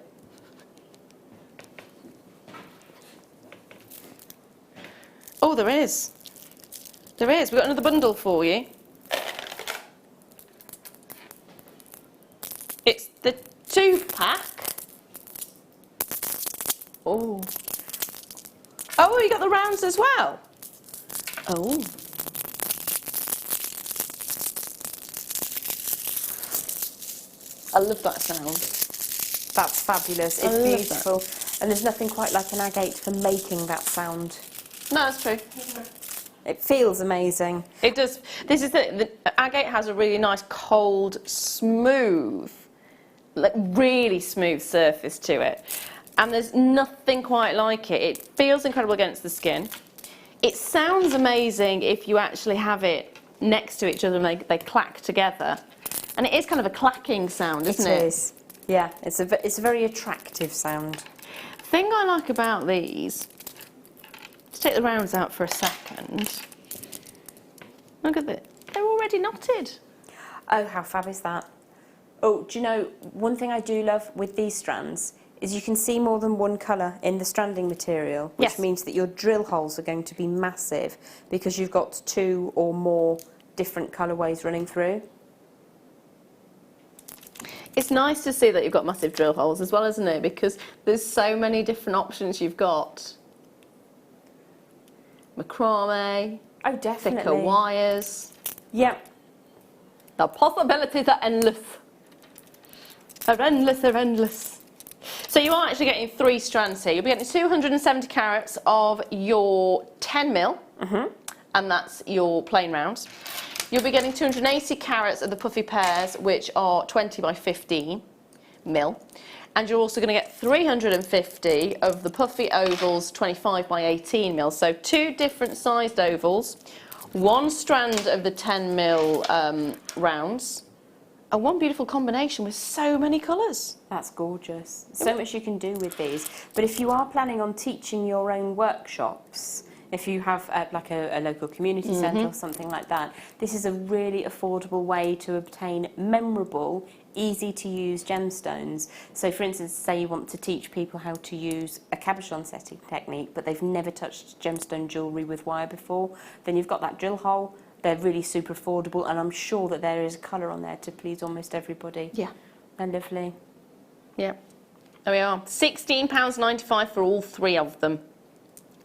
Oh, there is. There is. We've got another bundle for you. It's the 2-pack. Oh. Oh, you got the rounds as well. Oh. I love that sound. That's fabulous. It's beautiful. And there's nothing quite like an agate for making that sound. No, that's true. It feels amazing. It does. This is the agate has a really nice, cold, smooth, like really smooth surface to it. And there's nothing quite like it. It feels incredible against the skin. It sounds amazing if you actually have it next to each other and they clack together. And it is kind of a clacking sound, isn't it? It is. Yeah, it's a very attractive sound. The thing I like about these, let's take the rounds out for a second. Look at it. They're already knotted. Oh, how fab is that? Oh, do you know, one thing I do love with these strands is you can see more than one colour in the stranding material, which Yes. means that your drill holes are going to be massive because you've got 2 or more different colourways running through. It's nice to see that you've got massive drill holes as well, isn't it? Because there's so many different options you've got. Macrame, Oh, definitely. thicker wires. Yep. The possibilities are endless. They're endless, they're endless. So you are actually getting 3 strands here. You'll be getting 270 carats of your 10mm, and that's your plain rounds. You'll be getting 280 carats of the puffy pairs, which are 20 by 15mm. And you're also going to get 350 of the puffy ovals, 25 by 18mm. So 2 different sized ovals, 1 strand of the 10mm rounds, and 1 beautiful combination with so many colours. That's gorgeous. So much you can do with these. But if you are planning on teaching your own workshops, if you have like a local community centre or something like that, this is a really affordable way to obtain memorable, easy to use gemstones. So for instance, say you want to teach people how to use a cabochon setting technique, but they've never touched gemstone jewellery with wire before, then you've got that drill hole. They're really super affordable, and I'm sure that there is a colour on there to please almost everybody. Yeah. They're lovely. Yeah. There we are. £16.95 for all 3 of them.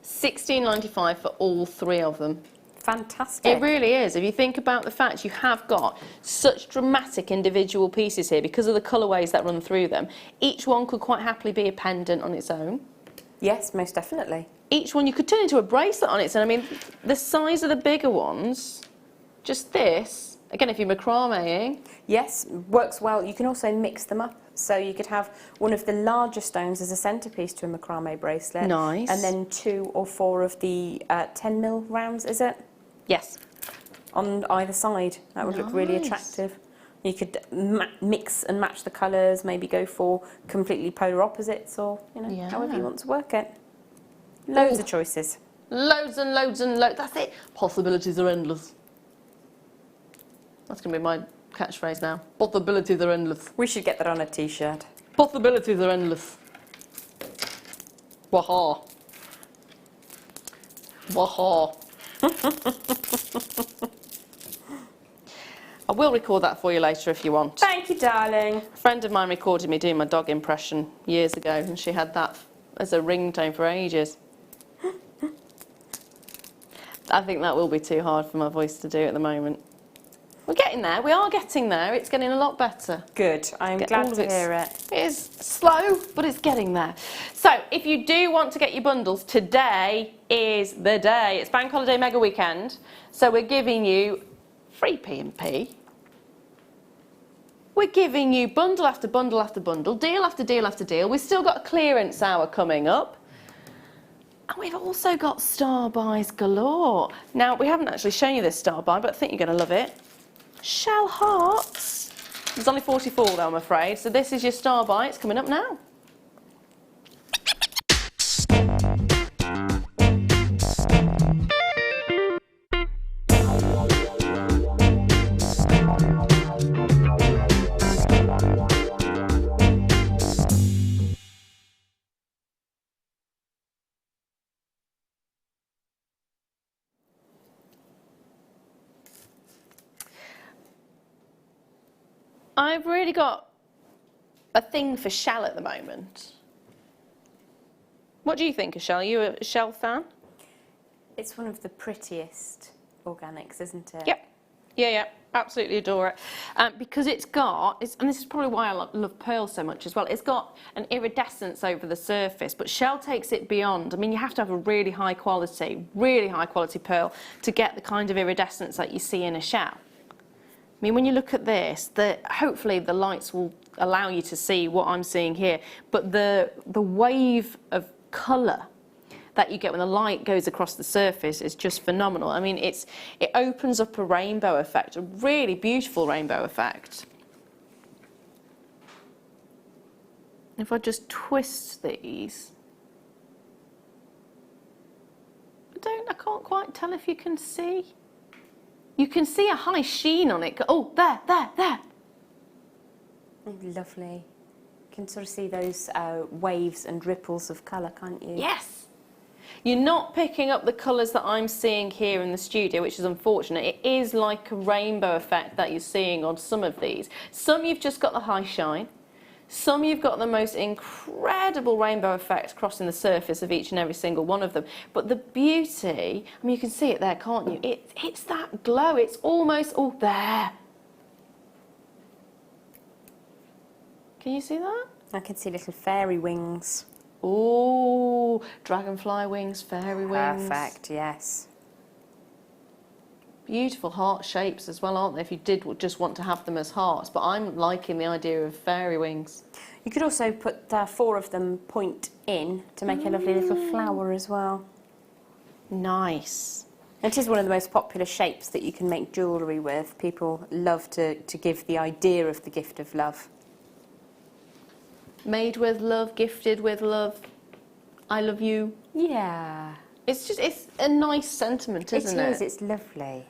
£16.95 for all 3 of them. Fantastic. It really is. If you think about the fact you have got such dramatic individual pieces here because of the colourways that run through them, each one could quite happily be a pendant on its own. Yes, most definitely. Each one you could turn into a bracelet on its own. I mean, the size of the bigger ones, just this, again, if you're macrameing. Yes, works well. You can also mix them up. So you could have one of the larger stones as a centrepiece to a macrame bracelet. Nice. And then 2 or 4 of the 10mm rounds, is it? Yes. On either side. That would look really Nice. attractive. You could mix and match the colours, maybe go for completely polar opposites, or Yeah. however you want to work it. Loads Ooh. of choices. Loads and loads and loads. That's it. Possibilities are endless. That's going to be my catchphrase now. Possibilities are endless. We should get that on a t-shirt. Possibilities are endless. Waha. Waha. I will record that for you later if you want. Thank you, darling. A friend of mine recorded me doing my dog impression years ago, and she had that as a ringtone for ages. I think that will be too hard for my voice to do at the moment. We're getting there. We are getting there. It's getting a lot better. Good. I'm Get glad all of to it. hear it. It is slow, but it's getting there. So, if you do want to get your bundles, today is the day. It's Bank Holiday Mega Weekend. So, we're giving you free P&P. We're giving you bundle after bundle after bundle, deal after deal after deal. We've still got a clearance hour coming up. And we've also got star buys galore. Now, we haven't actually shown you this star buy, but I think you're going to love it. Shell hearts. There's only 44 though, I'm afraid. So this is your star buy. It's coming up now. I've really got a thing for shell at the moment. What do you think of shell? Are you a shell fan? It's one of the prettiest organics, isn't it? Yep. Yeah, yeah, absolutely adore it. Because it's got, and this is probably why I love pearl so much as well, it's got an iridescence over the surface, but shell takes it beyond. I mean, you have to have a really high quality pearl to get the kind of iridescence that you see in a shell. I mean, when you look at this, hopefully the lights will allow you to see what I'm seeing here, but the wave of colour that you get when the light goes across the surface is just phenomenal. I mean, it opens up a rainbow effect, a really beautiful rainbow effect. If I just twist these, I can't quite tell if you can see. You can see a high sheen on it. Oh, there. Oh, lovely. You can sort of see those waves and ripples of colour, can't you? Yes. You're not picking up the colours that I'm seeing here in the studio, which is unfortunate. It is like a rainbow effect that you're seeing on some of these. Some you've just got the high shine. Some you've got the most incredible rainbow effect crossing the surface of each and every single one of them. But the beauty, I mean, you can see it there, can't you? It's that glow. It's almost all there. Can you see that? I can see little fairy wings. Oh, dragonfly wings, fairy wings. Perfect, yes. Beautiful heart shapes as well, aren't they, if you did just want to have them as hearts. But I'm liking the idea of fairy wings. You could also put 4 of them point in to make a lovely little flower as well. Nice. It is one of the most popular shapes that you can make jewellery with. People love to give the idea of the gift of love. Made with love, gifted with love. I love you. Yeah. It's a nice sentiment, isn't it? It is, it's lovely.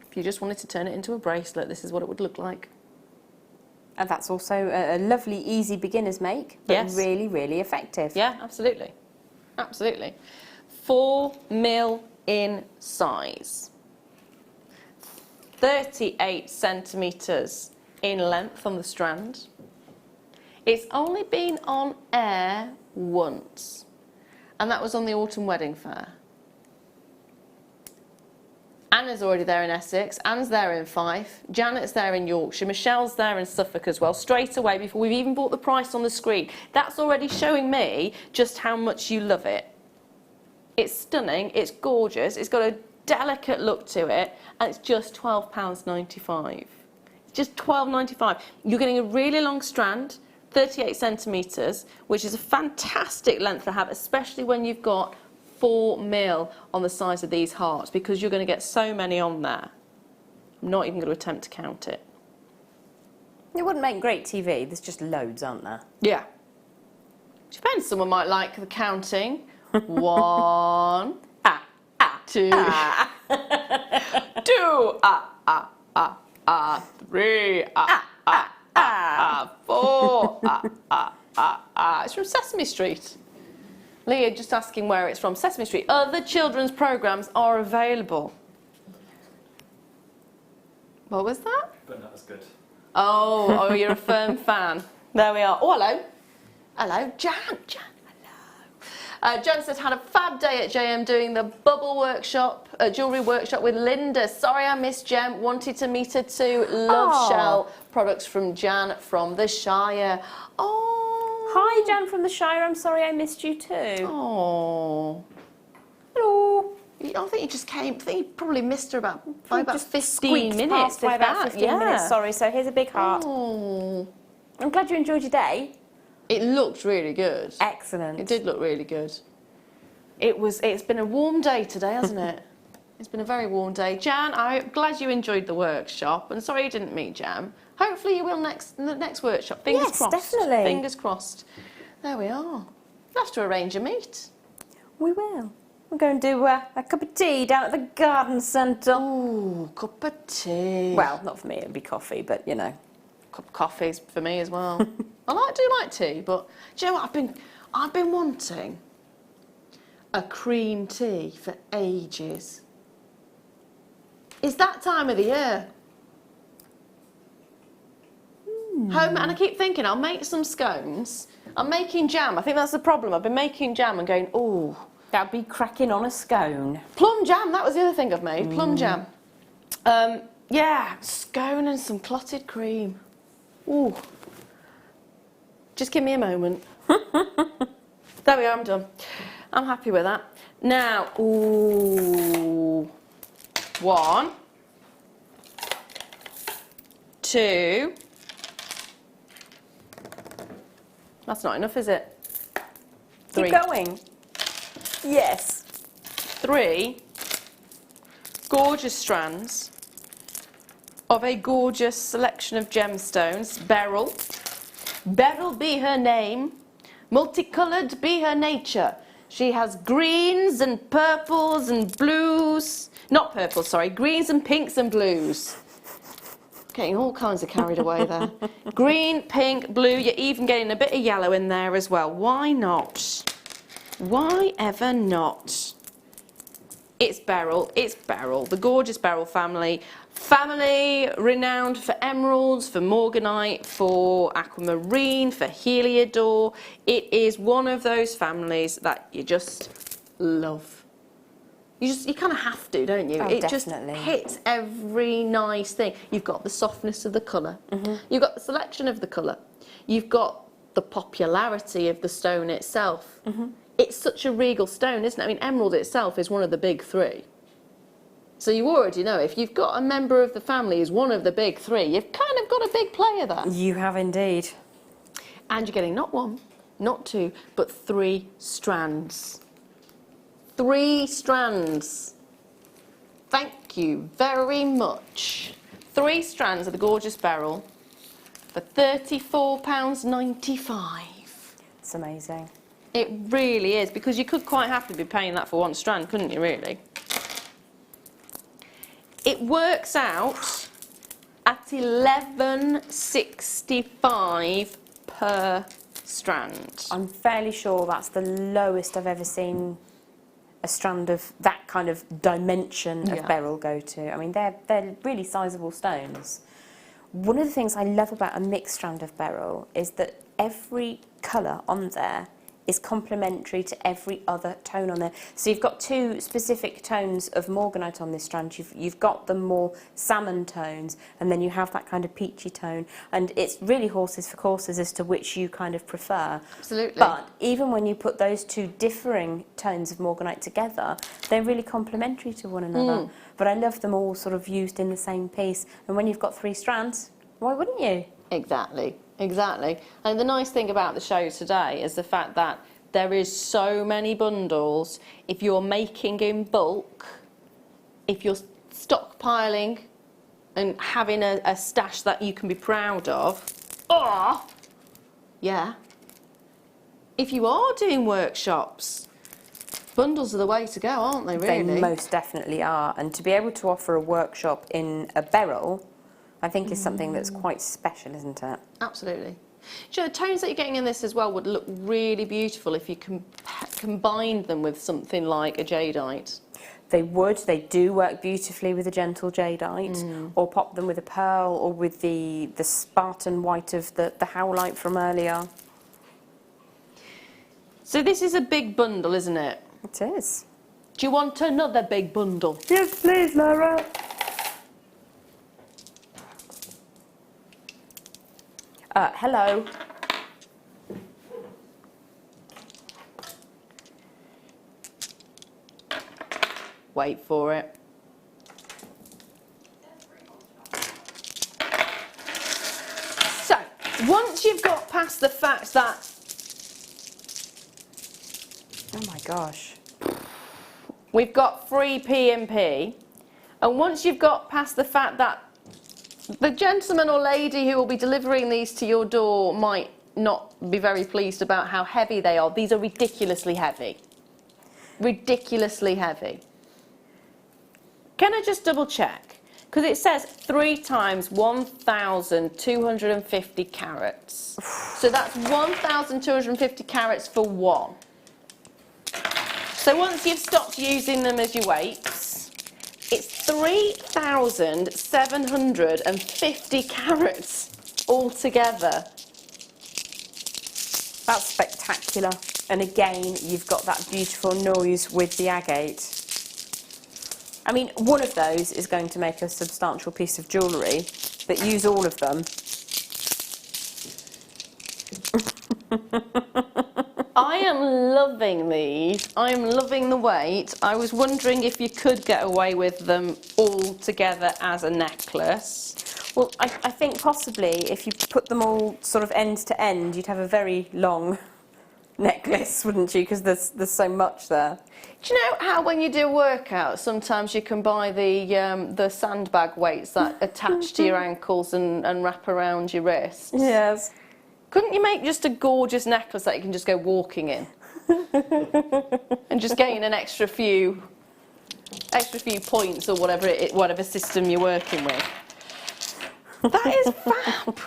If you just wanted to turn it into a bracelet, this is what it would look like. And that's also a lovely, easy beginner's make, but yes. really, really effective. Yeah, absolutely. Absolutely. 4mm in size. 38 centimetres in length on the strand. It's only been on air once, and that was on the autumn wedding fair. Anna's already there in Essex, Anne's there in Fife, Janet's there in Yorkshire, Michelle's there in Suffolk as well, straight away before we've even brought the price on the screen. That's already showing me just how much you love it. It's stunning, it's gorgeous, it's got a delicate look to it, and it's just £12.95. It's just £12.95. You're getting a really long strand, 38 centimetres, which is a fantastic length to have, especially when you've got 4mm on the size of these hearts, because you're going to get so many on there. I'm not even going to attempt to count it. It wouldn't make great TV, there's just loads, aren't there? Yeah. Depends, someone might like the counting. 1, 2, 2, 3, 4, It's from Sesame Street. Leah just asking where it's from. Sesame Street. Other children's programmes are available. What was that? But not as good. Oh, you're a firm fan. There we are. Oh, hello. Hello, Jan. Hello. Jan said, had a fab day at JM doing the bubble workshop, jewellery workshop with Linda. Sorry I missed Jem. Wanted to meet her too. Love Shell products from Jan from the Shire. Oh. Hi, Jan from the Shire. I'm sorry I missed you too. Oh. Hello. I think you just came. I think you probably missed her by about 15 Squeaked minutes. past by about 15 minutes. Sorry. So here's a big heart. Oh. I'm glad you enjoyed your day. It looked really good. Excellent. It did look really good. It's been a warm day today, hasn't it? It's been a very warm day. Jan, I'm glad you enjoyed the workshop, and sorry you didn't meet Jam. Hopefully you will in the next workshop. Fingers crossed. Definitely. Fingers crossed. There we are. We'll have to arrange a meet. We will. We're going to do a cup of tea down at the garden centre. Ooh, cup of tea. Well, not for me, it'd be coffee, but you know. Cup of coffee's for me as well. I do like tea, but do you know what? I've been wanting a cream tea for ages. It's that time of the year. Home, and I keep thinking I'll make some scones. I'm making jam. I think that's the problem. I've been making jam and going, ooh. That'd be cracking on a scone. Plum jam, that was the other thing I've made. Plum jam. Yeah, scone and some clotted cream. Ooh. Just give me a moment. There we are, I'm done. I'm happy with that. Now, ooh. 1, 2. That's not enough, is it? 3. Keep going. Yes. 3 gorgeous strands of a gorgeous selection of gemstones. Beryl. Beryl be her name. Multicoloured be her nature. She has greens and purples and blues. Not purple, sorry. Greens and pinks and blues. Getting all kinds of carried away there. Green, pink, blue. You're even getting a bit of yellow in there as well. Why not? Why ever not? It's Beryl. It's Beryl. The gorgeous Beryl family. Family renowned for emeralds, for morganite, for aquamarine, for heliodor. It is one of those families that you just love. You kind of have to, don't you? Oh, it definitely. just hits every nice thing. You've got the softness of the colour. You've got the selection of the colour. You've got the popularity of the stone itself. It's such a regal stone, isn't it? I mean, emerald itself is one of the big 3. So you already know, if you've got a member of the family who's one of the big 3, you've kind of got a big player there. You have indeed. And you're getting not 1, not 2, but 3 strands. 3 strands. Thank you very much. 3 strands of the gorgeous Beryl for £34.95. It's amazing. It really is, because you could quite happily be paying that for 1 strand, couldn't you, really? It works out at £11.65 per strand. I'm fairly sure that's the lowest I've ever seen a strand of that kind of dimension of beryl go to. I mean, they're really sizable stones. One of the things I love about a mixed strand of beryl is that every colour on there is complementary to every other tone on there. So you've got 2 specific tones of morganite on this strand. You've got the more salmon tones, and then you have that kind of peachy tone. And it's really horses for courses as to which you kind of prefer. Absolutely. But even when you put those 2 differing tones of morganite together, they're really complementary to one another. But I love them all sort of used in the same piece. And when you've got 3 strands, why wouldn't you? Exactly. Exactly. And the nice thing about the show today is the fact that there is so many bundles. If you're making in bulk, if you're stockpiling and having a stash that you can be proud of, or, yeah, if you are doing workshops, bundles are the way to go, aren't they, really? They most definitely are. And to be able to offer a workshop in a beryl, I think is something that's quite special, isn't it? Absolutely. Do you know, the tones that you're getting in this as well would look really beautiful if you combined them with something like a jadeite. They would. They do work beautifully with a gentle jadeite, or pop them with a pearl, or with the Spartan white of the howlite from earlier. So this is a big bundle, isn't it? It is. Do you want another big bundle? Yes, please, Lara. Hello. Wait for it. So, once you've got past the fact that... Oh my gosh. We've got free P&P, and once you've got past the fact that the gentleman or lady who will be delivering these to your door might not be very pleased about how heavy they are. These are ridiculously heavy. Ridiculously heavy. Can I just double check? Because it says 3 times 1,250 carats. So that's 1,250 carats for 1. So once you've stopped using them as your weights, it's 3,750 carats altogether. That's spectacular. And again, you've got that beautiful noise with the agate. I mean, one of those is going to make a substantial piece of jewellery, but use all of them. I am loving these. I am loving the weight. I was wondering if you could get away with them all together as a necklace. Well, I think possibly if you put them all sort of end to end, you'd have a very long necklace, wouldn't you? Because there's so much there. Do you know how when you do a workout, sometimes you can buy the sandbag weights that attach to your ankles and wrap around your wrists? Yes. Couldn't you make just a gorgeous necklace that you can just go walking in? And just gain an extra few points or whatever system you're working with. That is fab.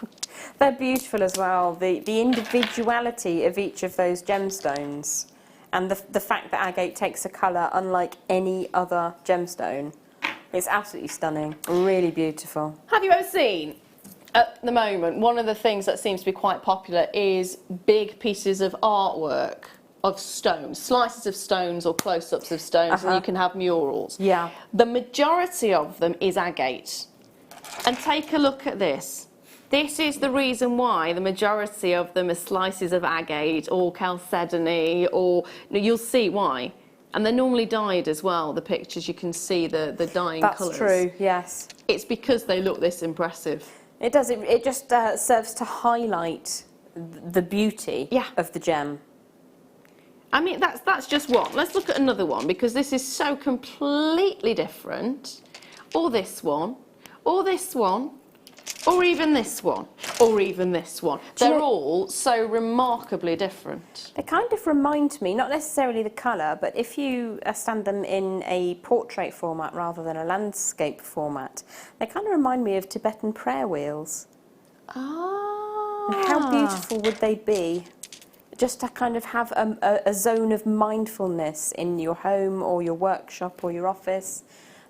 They're beautiful as well. The individuality of each of those gemstones, and the fact that agate takes a colour unlike any other gemstone. It's absolutely stunning. Really beautiful. Have you ever seen, at the moment, one of the things that seems to be quite popular is big pieces of artwork of stones, slices of stones or close-ups of stones, and you can have murals. Yeah. The majority of them is agate. And take a look at this. This is the reason why the majority of them are slices of agate or chalcedony, or you'll see why. And they're normally dyed as well, the pictures, you can see the dyeing colours. That's true, yes. It's because they look this impressive. It does. It just serves to highlight the beauty of the gem. I mean, that's just one. Let's look at another one, because this is so completely different. Or this one, or this one, or even this one, or even this one. They're all so remarkably different. They kind of remind me, not necessarily the colour, but if you stand them in a portrait format rather than a landscape format, they kind of remind me of Tibetan prayer wheels. Ah. And how beautiful would they be? Just to kind of have a zone of mindfulness in your home or your workshop or your office.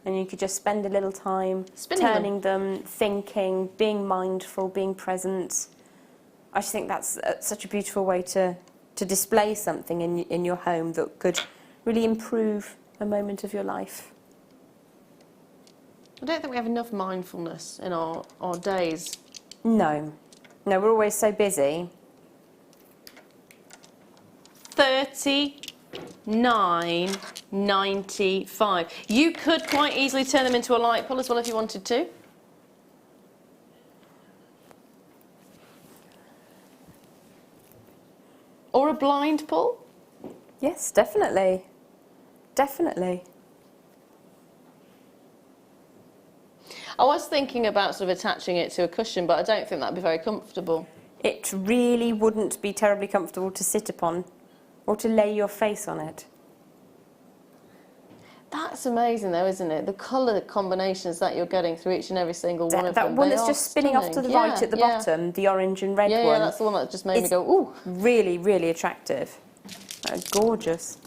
And you could just spend a little time turning them, thinking, being mindful, being present. I just think that's such a beautiful way to display something in your home that could really improve a moment of your life. I don't think we have enough mindfulness in our days. No. No, we're always so busy. 39.95. You could quite easily turn them into a light pull as well if you wanted to. Or a blind pull. Yes, definitely. Definitely. I was thinking about sort of attaching it to a cushion, but I don't think that'd be very comfortable. It really wouldn't be terribly comfortable to sit upon or to lay your face on it. That's amazing though, isn't it? The colour combinations that you're getting through each and every single one of them. That one that's just spinning off to the right at the bottom, the orange and red one. Yeah, that's the one that just made me go, ooh. Really, really attractive. Gorgeous.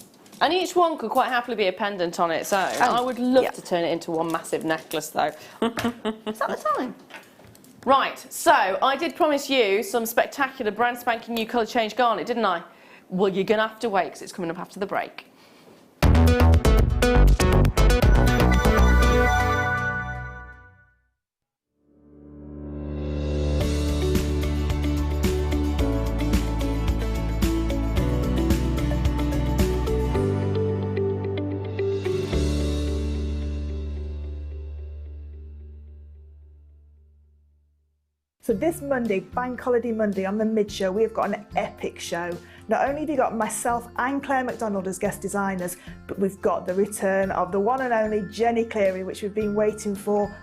And each one could quite happily be a pendant on its own. I would love to turn it into one massive necklace though. Is that the time? Right, so I did promise you some spectacular brand spanking new colour change garnet, didn't I? Well, you're going to have to wait because it's coming up after the break. So this Monday, Bank Holiday Monday on the Mid-Show, we have got an epic show. Not only have you got myself and Claire McDonald as guest designers, but we've got the return of the one and only Jenny Cleary, which we've been waiting for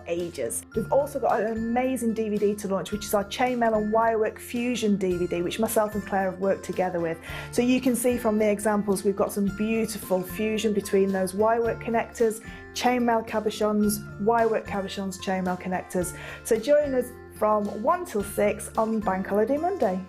ages. We've also got an amazing DVD to launch, which is our chainmail and wirework fusion DVD, which myself and Claire have worked together with. So you can see from the examples, we've got some beautiful fusion between those wirework connectors, chainmail cabochons, wirework cabochons, chainmail connectors. So join us from 1 till 6 on Bank Holiday Monday.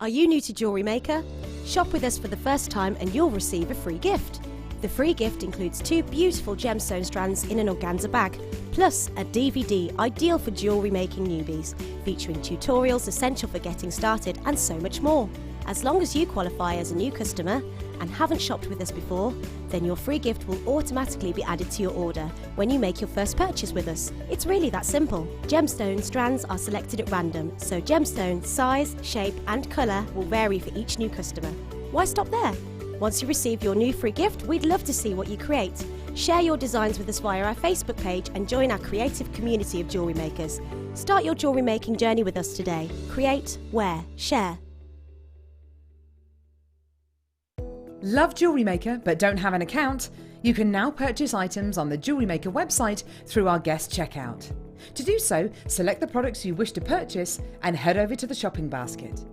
Are you new to Jewellery Maker? Shop with us for the first time and you'll receive a free gift. The free gift includes 2 beautiful gemstone strands in an organza bag, plus a DVD ideal for jewellery making newbies, featuring tutorials essential for getting started and so much more. As long as you qualify as a new customer and haven't shopped with us before, then your free gift will automatically be added to your order when you make your first purchase with us. It's really that simple. Gemstone strands are selected at random, so gemstone size, shape and colour will vary for each new customer. Why stop there? Once you receive your new free gift, we'd love to see what you create. Share your designs with us via our Facebook page and join our creative community of jewellery makers. Start your jewellery making journey with us today. Create, wear, share. Love Jewellery Maker but don't have an account? You can now purchase items on the Jewellery Maker website through our guest checkout. To do so, select the products you wish to purchase and head over to the shopping basket.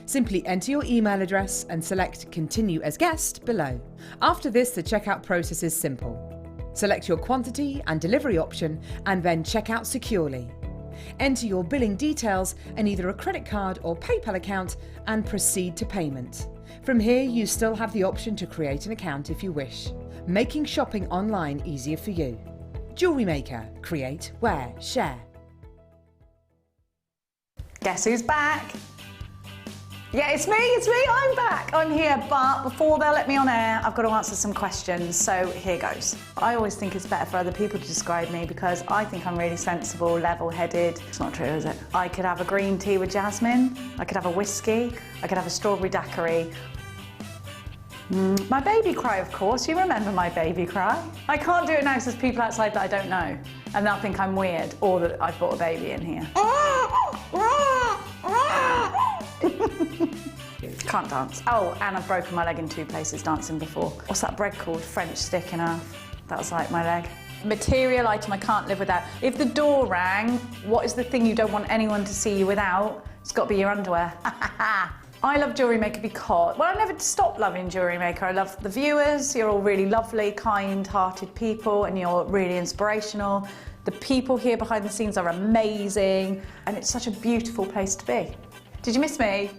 Simply enter your email address and select Continue as Guest below. After this, the checkout process is simple. Select your quantity and delivery option and then check out securely. Enter your billing details and either a credit card or PayPal account and proceed to payment. From here, you still have the option to create an account if you wish, making shopping online easier for you. Jewellery Maker. Create, wear, share. Guess who's back? Yeah, it's me, I'm back. I'm here, but before they'll let me on air, I've got to answer some questions, so here goes. I always think it's better for other people to describe me because I think I'm really sensible, level-headed. It's not true, is it? I could have a green tea with jasmine, I could have a whiskey, I could have a strawberry daiquiri. My baby cry, of course. You remember my baby cry. I can't do it now because there's people outside that I don't know, and they'll think I'm weird or that I've brought a baby in here. Can't dance. Oh, and I've broken my leg in 2 places dancing before. What's that bread called? French stick in half. That was like my leg. Material item I can't live without. If the door rang, what is the thing you don't want anyone to see you without? It's got to be your underwear. I love Jewellery Maker because, well, I never stopped loving Jewellery Maker. I love the viewers. You're all really lovely, kind-hearted people, and you're really inspirational. The people here behind the scenes are amazing, and it's such a beautiful place to be. Did you miss me?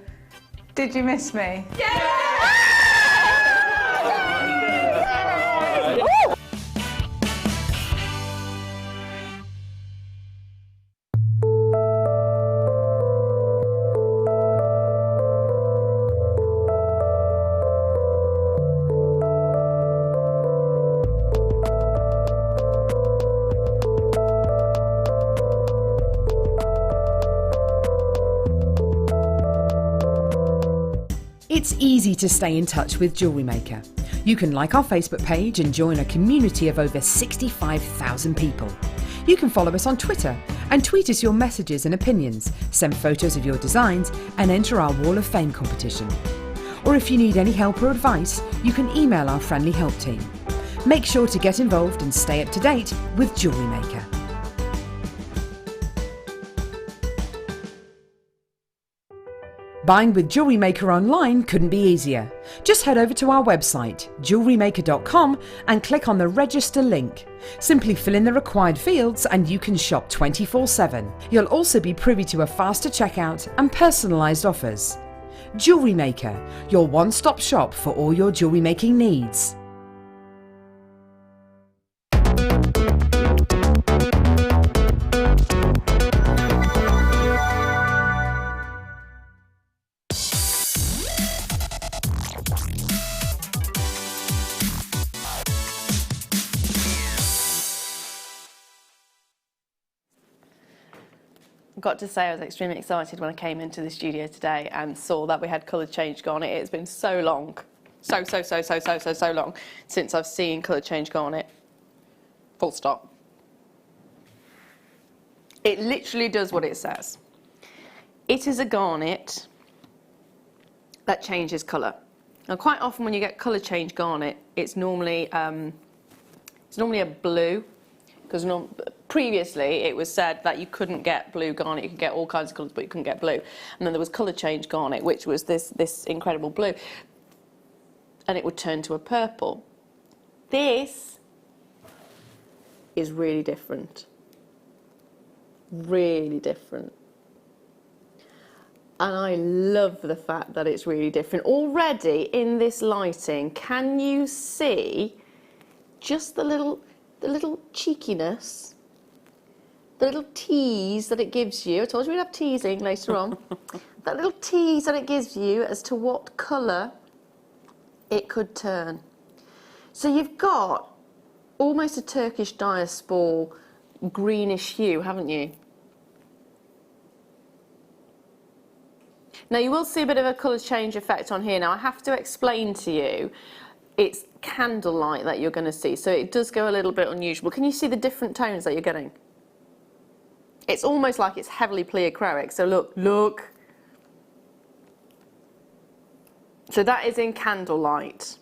Did you miss me? Yeah! It's easy to stay in touch with Jewellery Maker. You can like our Facebook page and join a community of over 65,000 people. You can follow us on Twitter and tweet us your messages and opinions, send photos of your designs and enter our Wall of Fame competition. Or if you need any help or advice, you can email our friendly help team. Make sure to get involved and stay up to date with Jewellery Maker. Buying with Jewellery Maker online couldn't be easier. Just head over to our website, JewelleryMaker.com, and click on the register link. Simply fill in the required fields and you can shop 24/7. You'll also be privy to a faster checkout and personalised offers. Jewellery Maker, your one-stop shop for all your jewellery making needs. Got to say I was extremely excited when I came into the studio today and saw that we had colour change garnet. It's been so long, so long since I've seen colour change garnet. Full stop. It literally does what it says. It is a garnet that changes colour. Now, quite often when you get colour change garnet, it's normally a blue. Because previously it was said that you couldn't get blue garnet, you could get all kinds of colours, but you couldn't get blue. And then there was colour change garnet, which was this incredible blue. And it would turn to a purple. This is really different. Really different. And I love the fact that it's really different. Already in this lighting, can you see just the little cheekiness, the little tease that it gives you? I told you we'd have teasing later on. That little tease that it gives you as to what colour it could turn. So you've got almost a Turkish diaspora greenish hue, haven't you? Now you will see a bit of a colour change effect on here. Now I have to explain to you, it's candlelight that you're going to see, so it does go a little bit unusual. Can you see the different tones that you're getting? It's almost like it's heavily pleochroic, so look. So that is in candlelight.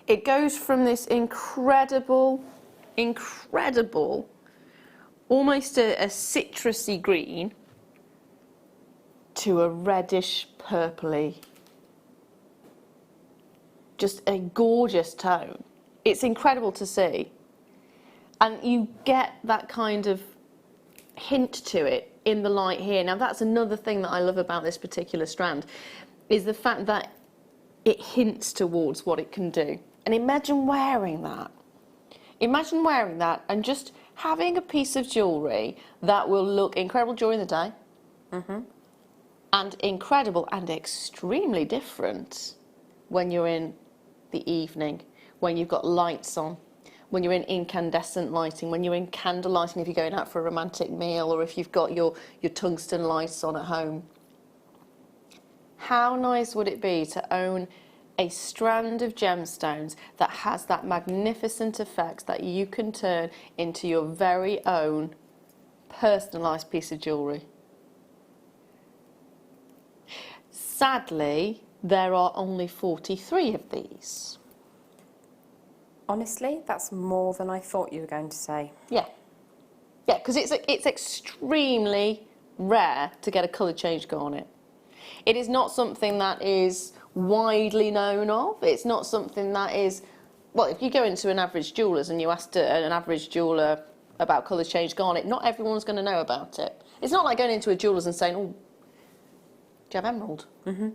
It goes from this incredible, almost a citrusy green, to a reddish purpley, just a gorgeous tone. It's incredible to see, and you get that kind of hint to it in the light here. Now that's another thing that I love about this particular strand, is the fact that it hints towards what it can do. And imagine wearing that and just having a piece of jewellery that will look incredible during the day, and incredible and extremely different when you're in the evening, when you've got lights on, when you're in incandescent lighting, when you're in candle lighting if you're going out for a romantic meal, or if you've got your tungsten lights on at home. How nice would it be to own a strand of gemstones that has that magnificent effect that you can turn into your very own personalised piece of jewellery? Sadly, there are only 43 of these. Honestly, that's more than I thought you were going to say. Yeah, because it's extremely rare to get a colour change garnet. It is not something that is widely known of. It's not something that is, well, if you go into an average jeweller's and you ask an average jeweller about colour change garnet, not everyone's going to know about it. It's not like going into a jeweller's and saying, oh, do you have emerald? Do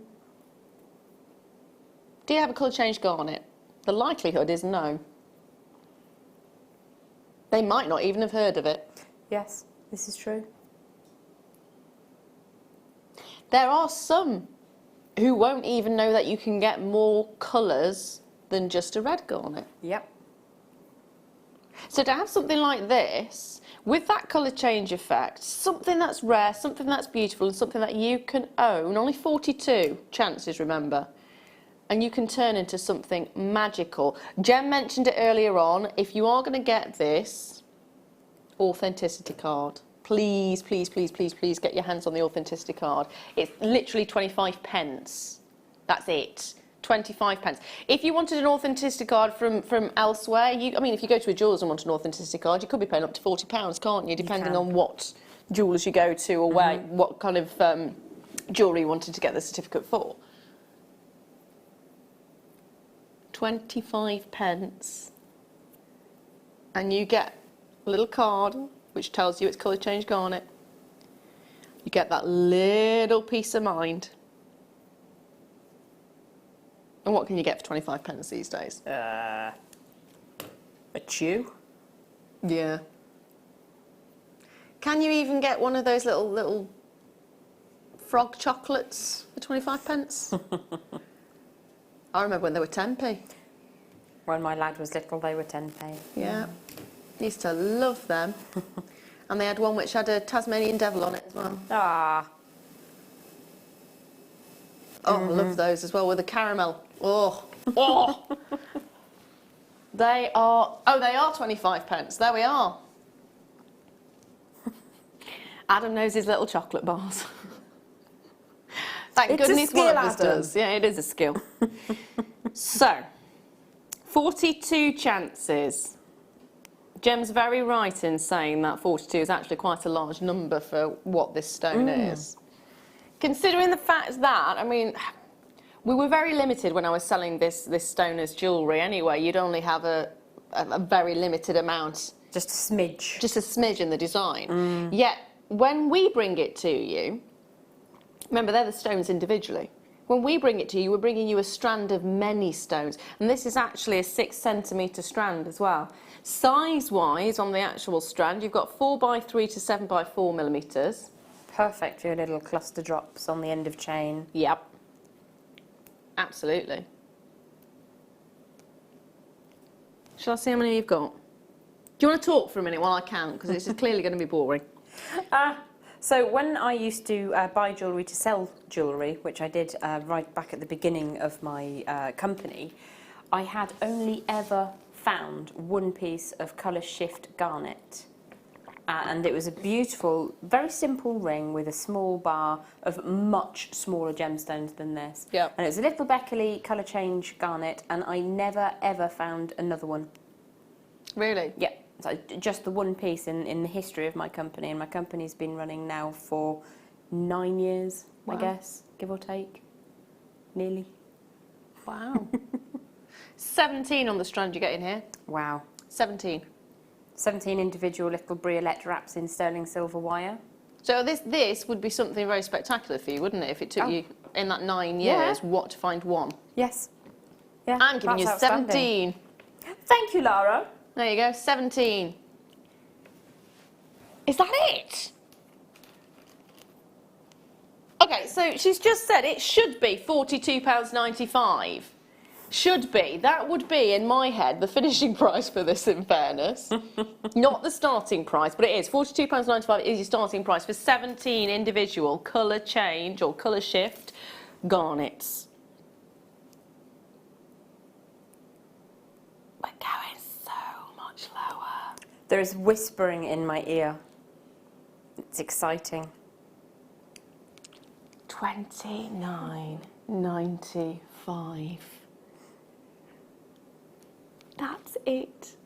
you have a colour change garnet? The likelihood is no. They might not even have heard of it. Yes, this is true. There are some who won't even know that you can get more colours than just a red garnet. Yep. So to have something like this, with that colour change effect, something that's rare, something that's beautiful, and something that you can own, only 42 chances, remember, and you can turn into something magical. Jem mentioned it earlier on, if you are going to get this authenticity card, please, please, please, please, please get your hands on the authenticity card. It's literally 25 pence. That's it. 25 pence. If you wanted an authenticity card from elsewhere, I mean, if you go to a jeweller's and want an authenticity card, you could be paying up to £40, can't you? Depending on what jewellers you go to or where, what kind of jewellery you wanted to get the certificate for. 25 pence. And you get a little card which tells you it's colour change garnet. You get that little peace of mind. And what can you get for 25 pence these days? A chew? Yeah. Can you even get one of those little frog chocolates for 25 pence? I remember when they were 10p. When my lad was little, they were 10p. Yeah. Used to love them. And they had one which had a Tasmanian devil on it as well. Ah. Oh, I love those as well with the caramel. Oh, oh. They are 25 pence. There we are. Adam knows his little chocolate bars. Thank goodness one of us does. Yeah, it is a skill. So, 42 chances. Jem's very right in saying that 42 is actually quite a large number for what this stone is. Considering the fact that, I mean, we were very limited when I was selling this stone as jewellery anyway. You'd only have a very limited amount. Just a smidge. Just a smidge in the design. Yet, when we bring it to you, Remember, they're the stones individually. When we bring it to you, we're bringing you a strand of many stones. And this is actually a 6 centimetre strand as well. Size-wise, on the actual strand, you've got 4x3 to 7x4 millimetres. Perfect for your little cluster drops on the end of chain. Yep. Absolutely. Shall I see how many you've got? Do you want to talk for a minute while I count? Because this is clearly going to be boring. So when I used to buy jewellery to sell jewellery, which I did right back at the beginning of my company, I had only ever found one piece of colour shift garnet. And it was a beautiful, very simple ring with a small bar of much smaller gemstones than this. Yep. And it was a little Beckley colour change garnet, and I never ever found another one. Really? Yeah, so just the one piece in the history of my company, and my company's been running now for 9 years, Wow. I guess, give or take, nearly. Wow. 17 on the strand you get in here. Wow. 17. 17 individual little briolette wraps in sterling silver wire. So this would be something very spectacular for you, wouldn't it? If it took you, in that 9 years, what to find one? Yes. Yeah, I'm giving you that's outstanding. 17. Thank you, Lara. There you go, 17. Is that it? Okay, so she's just said it should be £42.95. Should be. That would be, in my head, the finishing price for this, in fairness. Not the starting price, but it is. £42.95 is your starting price for 17 individual colour change or colour shift garnets. We're going so much lower. There is whispering in my ear. It's exciting. £29.95. That's it.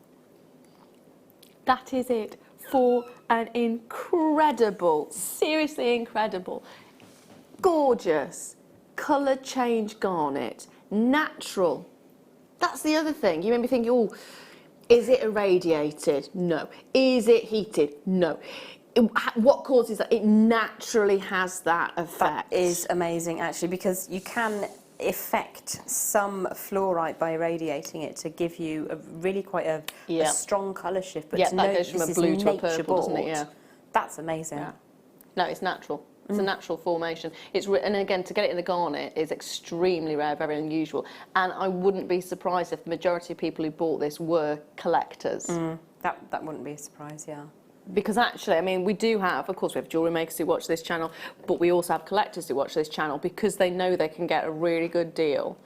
That is it for an incredible, seriously incredible, gorgeous colour change garnet, natural. That's the other thing. You may be thinking, oh, is it irradiated? No. Is it heated? No. What causes that? It naturally has that effect. That is amazing, actually, because you can affect some fluorite by irradiating it to give you a really quite a strong colour shift. But to that know goes from a this blue is to a purple, doesn't it? nature-bought, Yeah. That's amazing. Yeah. No, it's natural. It's a natural formation. And again, to get it in the garnet is extremely rare, very unusual. And I wouldn't be surprised if the majority of people who bought this were collectors. That wouldn't be a surprise, yeah. Because actually, I mean, we do have, of course, we have jewellery makers who watch this channel, but we also have collectors who watch this channel because they know they can get a really good deal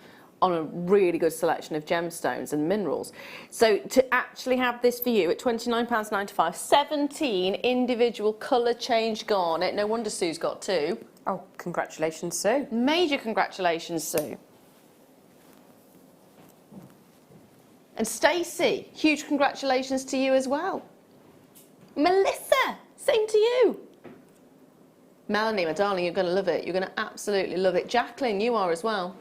on a really good selection of gemstones and minerals. So to actually have this for you at £29.95, 17 individual colour change garnet, no wonder Sue's got 2. Oh, congratulations, Sue. Major congratulations, Sue. And Stacey, huge congratulations to you as well. Melissa, same to you. Melanie, my darling, you're going to love it. You're going to absolutely love it. Jacqueline, you are as well.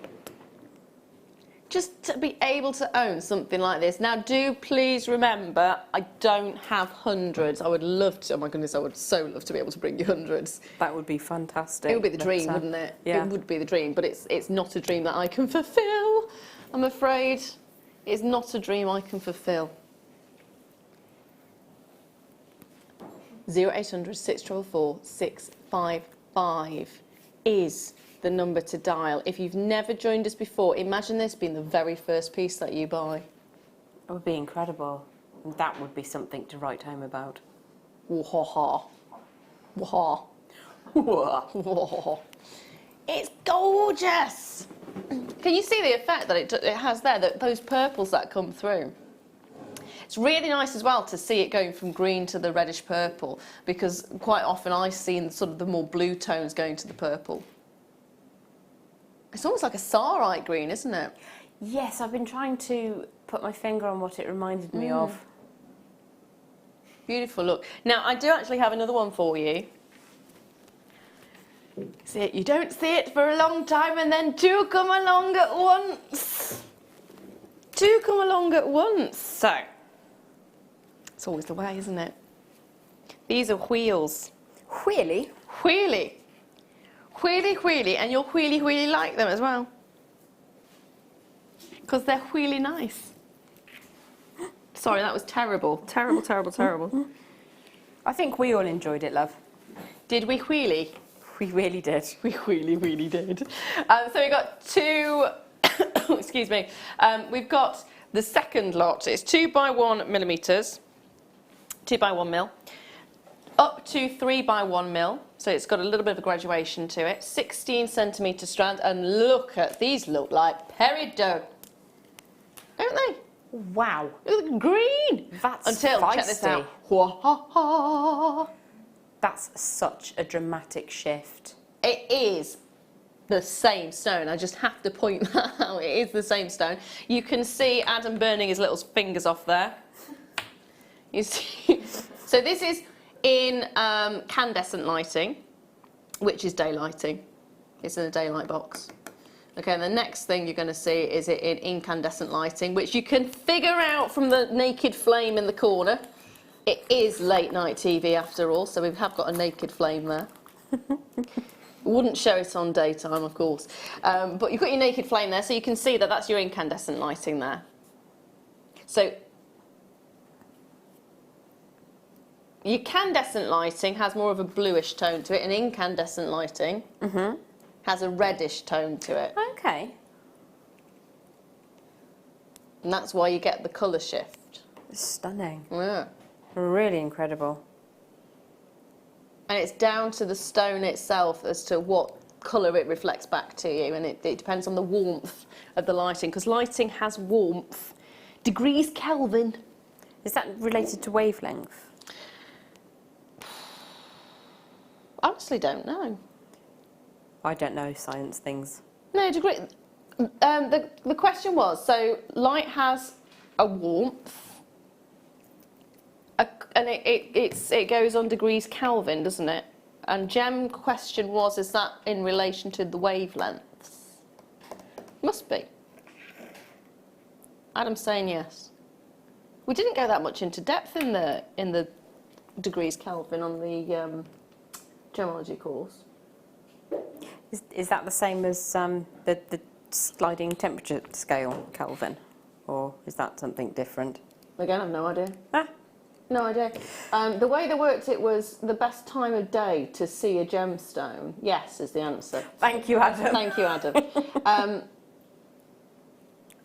Just to be able to own something like this. Now, do please remember, I don't have hundreds. I would love to. Oh my goodness, I would so love to be able to bring you hundreds. That would be fantastic. It would be the dream, wouldn't it? Yeah. It would be the dream, but it's not a dream that I can fulfil, I'm afraid. It's not a dream I can fulfil. 0800 644 655 is the number to dial. If you've never joined us before, imagine this being the very first piece that you buy. It would be incredible. That would be something to write home about. Wah-ha-ha. Wah-ha. Wah-ha. It's gorgeous! Can you see the effect that it has there, those purples that come through? It's really nice as well to see it going from green to the reddish purple, because quite often I've seen sort of the more blue tones going to the purple. It's almost like a sarite green, isn't it? Yes, I've been trying to put my finger on what it reminded me of. Beautiful look. Now, I do actually have another one for you. See it? You don't see it for a long time, and then 2 come along at once. 2 come along at once. So, it's always the way, isn't it? These are wheels. Wheelie? Wheelie. Wheelie, and you'll wheelie like them as well. Because they're wheelie nice. Sorry, that was terrible. Terrible. I think we all enjoyed it, love. Did we wheelie? We really did. We really did. So we got two, excuse me, we've got the second lot. It's 2x1 millimetres, 2x1 mil, up to 3x1 mil. So it's got a little bit of a graduation to it. 16 centimetre strand, and look at these, look like peridot, don't they? Wow. Look green. That's Until, feisty. check this out. Wah-ha-ha. That's such a dramatic shift. It is the same stone. I just have to point that out. It is the same stone. You can see Adam burning his little fingers off there. You see? So this is in incandescent lighting, which is daylighting. It's in a daylight box. Okay, and the next thing you're going to see is it in incandescent lighting, which you can figure out from the naked flame in the corner. It is late night TV after all, so we have got a naked flame there. Wouldn't show it on daytime, of course. But you've got your naked flame there, so you can see that that's your incandescent lighting there. So your candescent lighting has more of a bluish tone to it, and incandescent lighting has a reddish tone to it. Okay. And that's why you get the colour shift. Stunning. Yeah. Really incredible. And it's down to the stone itself as to what colour it reflects back to you, and it depends on the warmth of the lighting, because lighting has warmth. Degrees Kelvin. Is that related to wavelength? Honestly, don't know. I don't know science things. No, degree. The question was, so light has a warmth, and it goes on degrees Kelvin, doesn't it? And Gem's question was, is that in relation to the wavelengths? Must be. Adam's saying yes. We didn't go that much into depth in the degrees Kelvin on the gemology course. Is that the same as the sliding temperature scale, Kelvin? Or is that something different? Again, I've no idea. Ah. No idea. The way they worked it was the best time of day to see a gemstone. Yes, is the answer. Thank you, Adam. Thank you, Adam.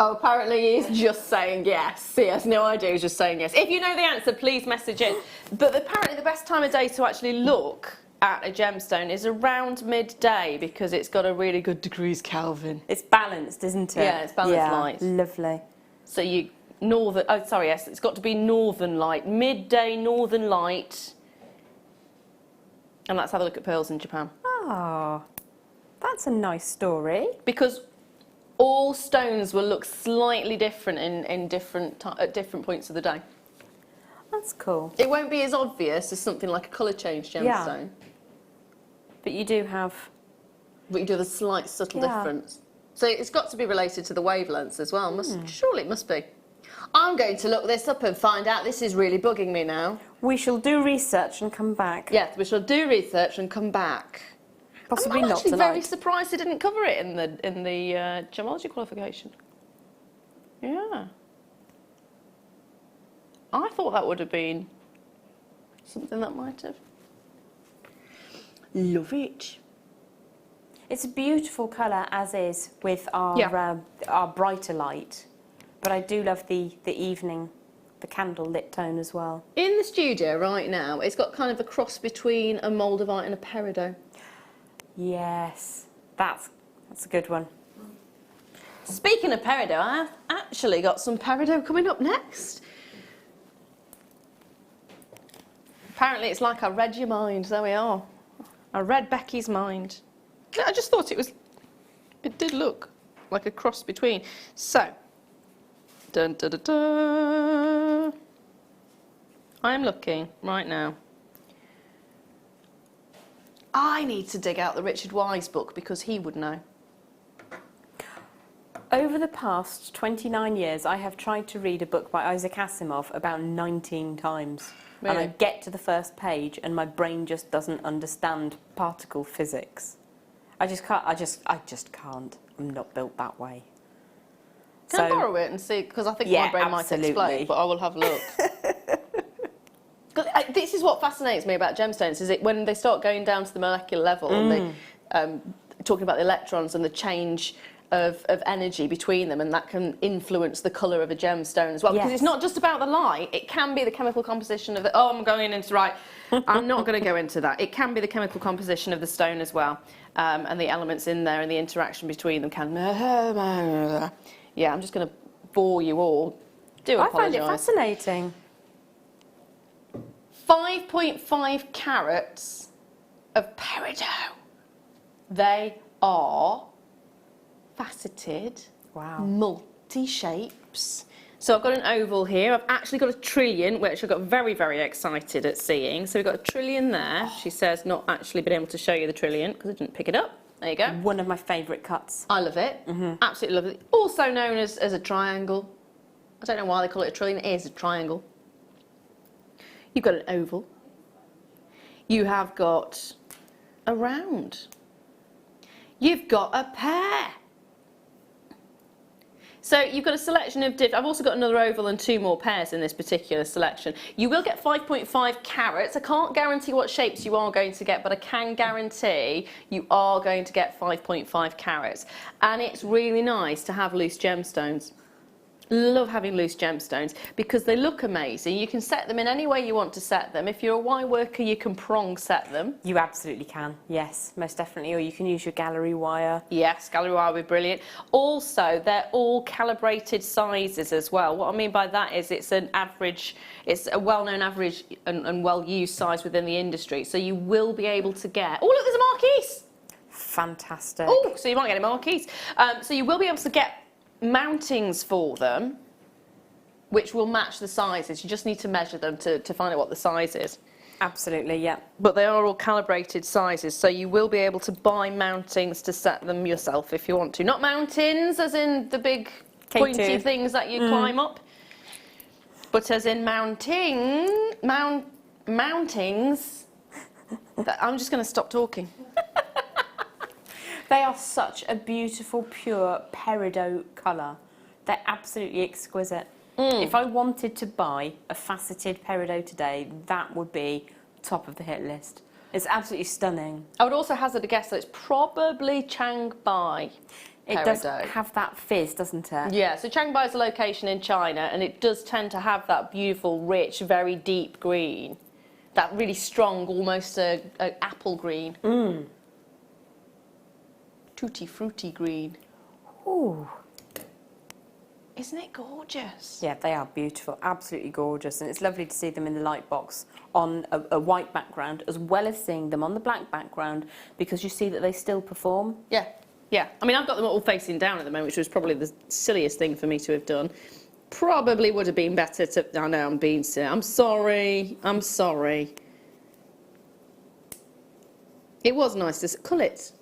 Oh, apparently he's just saying yes. He has no idea, he's just saying yes. If you know the answer, please message in. But apparently the best time of day to actually look at a gemstone is around midday, because it's got a really good degrees Kelvin. It's balanced, isn't it? Yeah, it's balanced light. Lovely. So you northern. Oh, sorry. Yes, it's got to be northern light, midday northern light. And let's have a look at pearls in Japan. Oh, that's a nice story. Because all stones will look slightly different at different points of the day. That's cool. It won't be as obvious as something like a colour change gemstone. Yeah. But you do have... But you do have a slight subtle difference. So it's got to be related to the wavelengths as well. Surely it must be. I'm going to look this up and find out. This is really bugging me now. We shall do research and come back. Yes, we shall do research and come back. Possibly I'm not actually tonight. very surprised they didn't cover it in the gemology qualification. Yeah. I thought that would have been something that might have. Love it. It's a beautiful colour as is with our brighter light, but I do love the evening, the candle lit tone as well. In the studio right now, it's got kind of a cross between a moldavite and a peridot. Yes, that's a good one. Speaking of peridot, I've actually got some peridot coming up next. Apparently it's like I read your mind. There we are. I read Becky's mind. I just thought it did look like a cross between. So, dun, dun, dun, dun. I am looking right now. I need to dig out the Richard Wise book because he would know. Over the past 29 years, I have tried to read a book by Isaac Asimov about 19 times. Really? And I get to the first page and my brain just doesn't understand particle physics. I just can't. I'm not built that way. Can I borrow it and see? Because I think my brain might explode, but I will have a look. This is what fascinates me about gemstones, is it when they start going down to the molecular level and they talking about the electrons and the change of energy between them, and that can influence the colour of a gemstone as well. Because it's not just about the light, it can be the chemical composition of the... Oh, I'm going into... Right, I'm not going to go into that. It can be the chemical composition of the stone as well, and the elements in there and the interaction between them can... Yeah, I'm just going to bore you all. Do apologise. I find it fascinating. 5.5 carats of peridot. They are faceted, multi-shapes. So I've got an oval here. I've actually got a trillion, which I got very, very excited at seeing. So we've got a trillion there. She says not actually been able to show you the trillion because I didn't pick it up. There you go. One of my favourite cuts. I love it. Absolutely love it. Also known as a triangle. I don't know why they call it a trillion. It is a triangle. You've got an oval. You have got a round. You've got a pear. So you've got a selection of different... I've also got another oval and 2 more pairs in this particular selection. You will get 5.5 carats. I can't guarantee what shapes you are going to get, but I can guarantee you are going to get 5.5 carats. And it's really nice to have loose gemstones. Love having loose gemstones because they look amazing. You can set them in any way you want to set them. If you're a wire worker, you can prong set them. You absolutely can, yes, most definitely. Or you can use your gallery wire. Yes, gallery wire would be brilliant. Also, they're all calibrated sizes as well. What I mean by that is it's an average, it's a well-known average and well-used size within the industry. So you will be able to get... Oh, look, there's a marquise. Fantastic. Oh, so you might get a marquise. So you will be able to get mountings for them which will match the sizes. You just need to measure them to find out what the size is. Absolutely, yeah. But they are all calibrated sizes, so you will be able to buy mountings to set them yourself if you want to. Not mountains as in the big pointy things that you climb up, but as in mountings. I'm just going to stop talking. They are such a beautiful, pure peridot colour. They're absolutely exquisite. If I wanted to buy a faceted peridot today, that would be top of the hit list. It's absolutely stunning. I would also hazard a guess that it's probably Chiangbai. It does have that fizz, doesn't it? Yeah, so Chiangbai is a location in China, and it does tend to have that beautiful, rich, very deep green. That really strong, almost a apple green. Tutti frutti green. Ooh. Isn't it gorgeous? Yeah, they are beautiful, absolutely gorgeous, and it's lovely to see them in the light box on a white background, as well as seeing them on the black background, because you see that they still perform. Yeah, yeah. I mean, I've got them all facing down at the moment, which was probably the silliest thing for me to have done. Probably would have been better to... I know, I'm being silly. I'm sorry. I'm sorry. It was nice to... Cullet.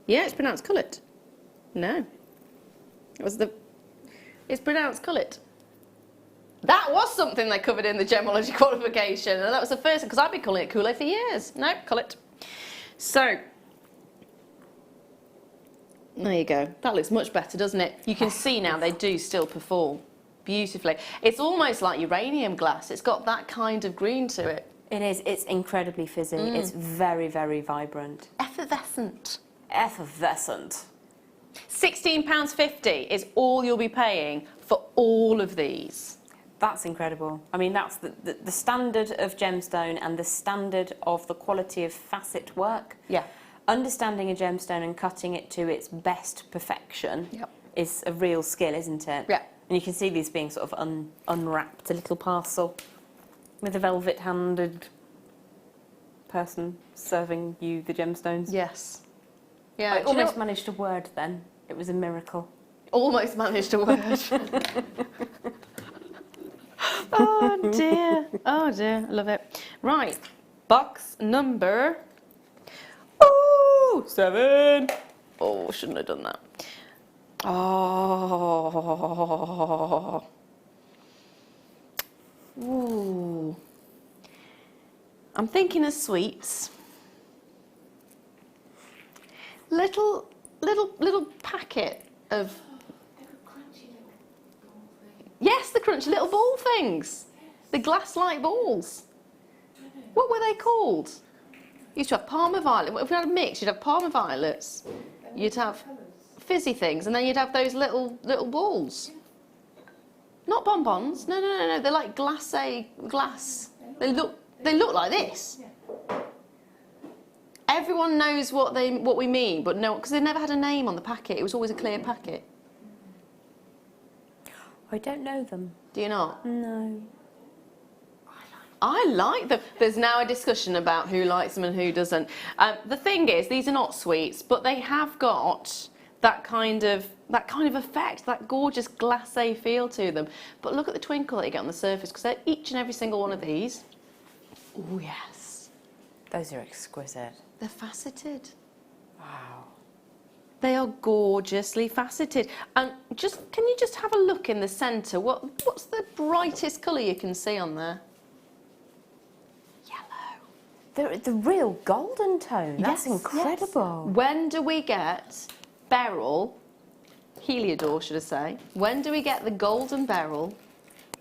Yeah, it's pronounced cullet. No. It was the... It's pronounced cullet. That was something they covered in the gemology qualification, and that was the first, because I've been calling it Kool-Aid for years. No, cullet. So, there you go. That looks much better, doesn't it? You can see now they do still perform beautifully. It's almost like uranium glass. It's got that kind of green to it. It is. It's incredibly fizzy. It's very, very vibrant. Effervescent. Effervescent. £16.50 is all you'll be paying for all of these. That's incredible. I mean, that's the standard of gemstone and the standard of the quality of facet work. Yeah. Understanding a gemstone and cutting it to its best perfection is a real skill, isn't it? Yeah. And you can see these being sort of unwrapped, a little parcel with a velvet-handed person serving you the gemstones. Yes. Yeah, I almost managed a word then. It was a miracle. Almost managed a word. Oh dear. Oh dear. I love it. Right. Box number... Ooh, 7. Oh, shouldn't have done that. Oh. Ooh. I'm thinking of sweets. little packet of. Yes, the crunchy little ball things. The glass-like balls. What were they called? You used to have Parma violet. If we had a mix, you'd have Parma violets. You'd have fizzy things, and then you'd have those little balls. Not bonbons. No. They're like glass. They look like this. Everyone knows what we mean, but no, because they never had a name on the packet. It was always a clear packet. I don't know them. Do you not? No. I like them. There's now a discussion about who likes them and who doesn't. The thing is, these are not sweets, but they have got that kind of effect, that gorgeous glacé feel to them. But look at the twinkle that you get on the surface, because each and every single one of these. Oh yes. Those are exquisite. They're faceted. Wow. They are gorgeously faceted. And can you just have a look in the centre? What's the brightest colour you can see on there? They're the real golden tone. That's Yes, incredible. yes. When do we get beryl, Heliodor should I say, when do we get the golden beryl,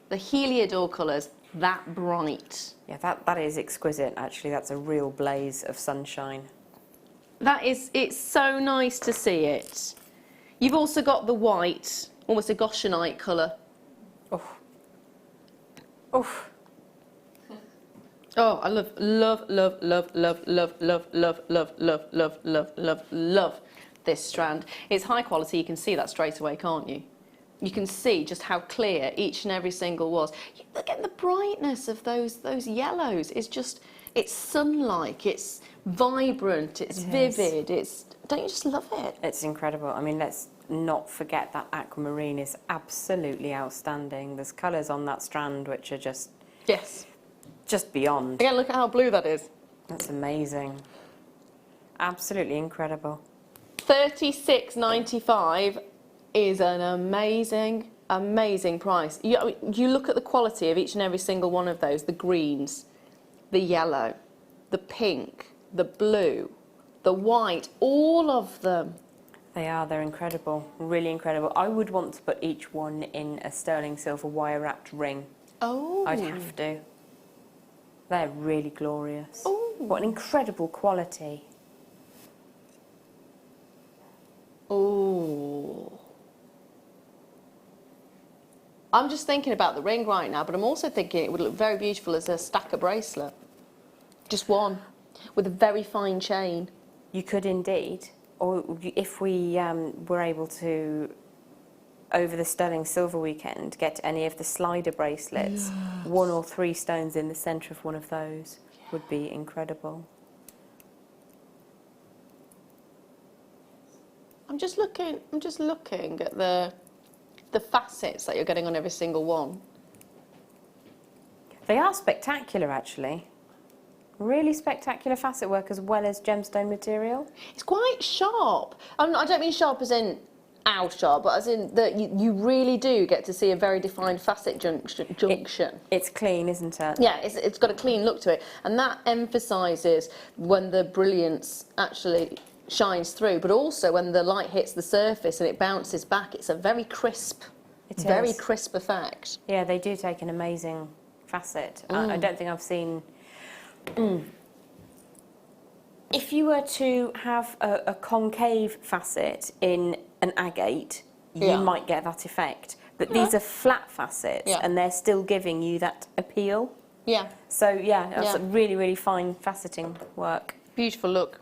the Heliodor colours that bright? Yeah, that is exquisite actually. That's a real blaze of sunshine. It's so nice to see it. You've also got the white, almost a Goshenite colour. Oh. Oh. Oh, I love this strand. It's high quality, you can see that straight away, can't you? You can see just how clear each and every single was. Look at the brightness of those yellows. It's sun-like, it's vibrant, it's vivid, don't you just love it? It's incredible. I mean, let's not forget that aquamarine is absolutely outstanding. There's colours on that strand which are just... Yes. Just beyond. Again, look at how blue that is. That's amazing. Absolutely incredible. $36.95 is an amazing, amazing price. You look at the quality of each and every single one of those, the greens, the yellow, the pink, the blue, the white, all of them. They're incredible, really incredible. I would want to put each one in a sterling silver wire wrapped ring. Oh. I'd have to. They're really glorious. Ooh. What an incredible quality. Oh. I'm just thinking about the ring right now, but I'm also thinking it would look very beautiful as a stacker bracelet. Just one, with a very fine chain. You could indeed. Or if we were able to, over the sterling silver weekend, get any of the slider bracelets, 1 or 3 stones in the centre of one of those would be incredible. I'm just looking at the facets that you're getting on every single one. They are spectacular, actually. Really spectacular facet work as well as gemstone material. It's quite sharp. I don't mean sharp as in ow sharp, but as in that you really do get to see a very defined facet junction. It's clean, isn't it? Yeah, it's got a clean look to it, and that emphasises when the brilliance actually shines through, but also when the light hits the surface and it bounces back. It's a very crisp, very crisp effect. Yeah, they do take an amazing facet. I don't think I've seen... If you were to have a concave facet in an agate, you might get that effect. But these are flat facets, and they're still giving you that appeal. Yeah. So, yeah, that's a really, really fine faceting work. Beautiful look.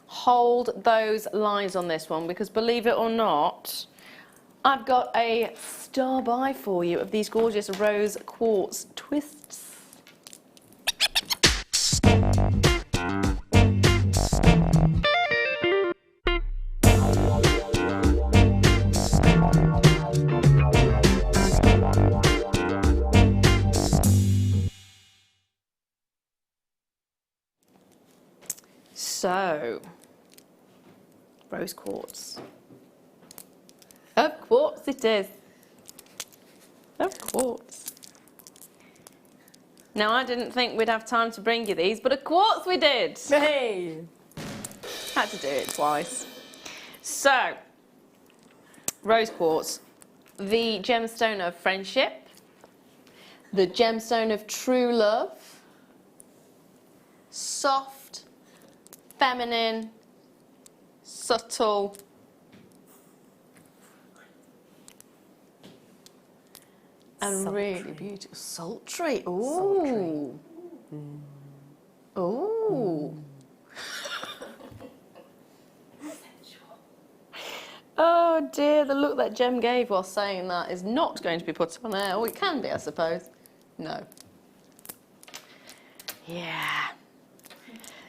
Hold those lines on this one, because believe it or not, I've got a star buy for you of these gorgeous rose quartz twists. So, rose quartz. Of course it is. Of course. Now, I didn't think we'd have time to bring you these, but of course we did. Hey! Had to do it twice. So, rose quartz, the gemstone of friendship, the gemstone of true love, soft, feminine, subtle, and Sultry. really beautiful. Sultry. Ooh. Ooh. Oh dear, the look that Jem gave while saying that is not going to be put on air. Oh, it can be, I suppose. No. Yeah.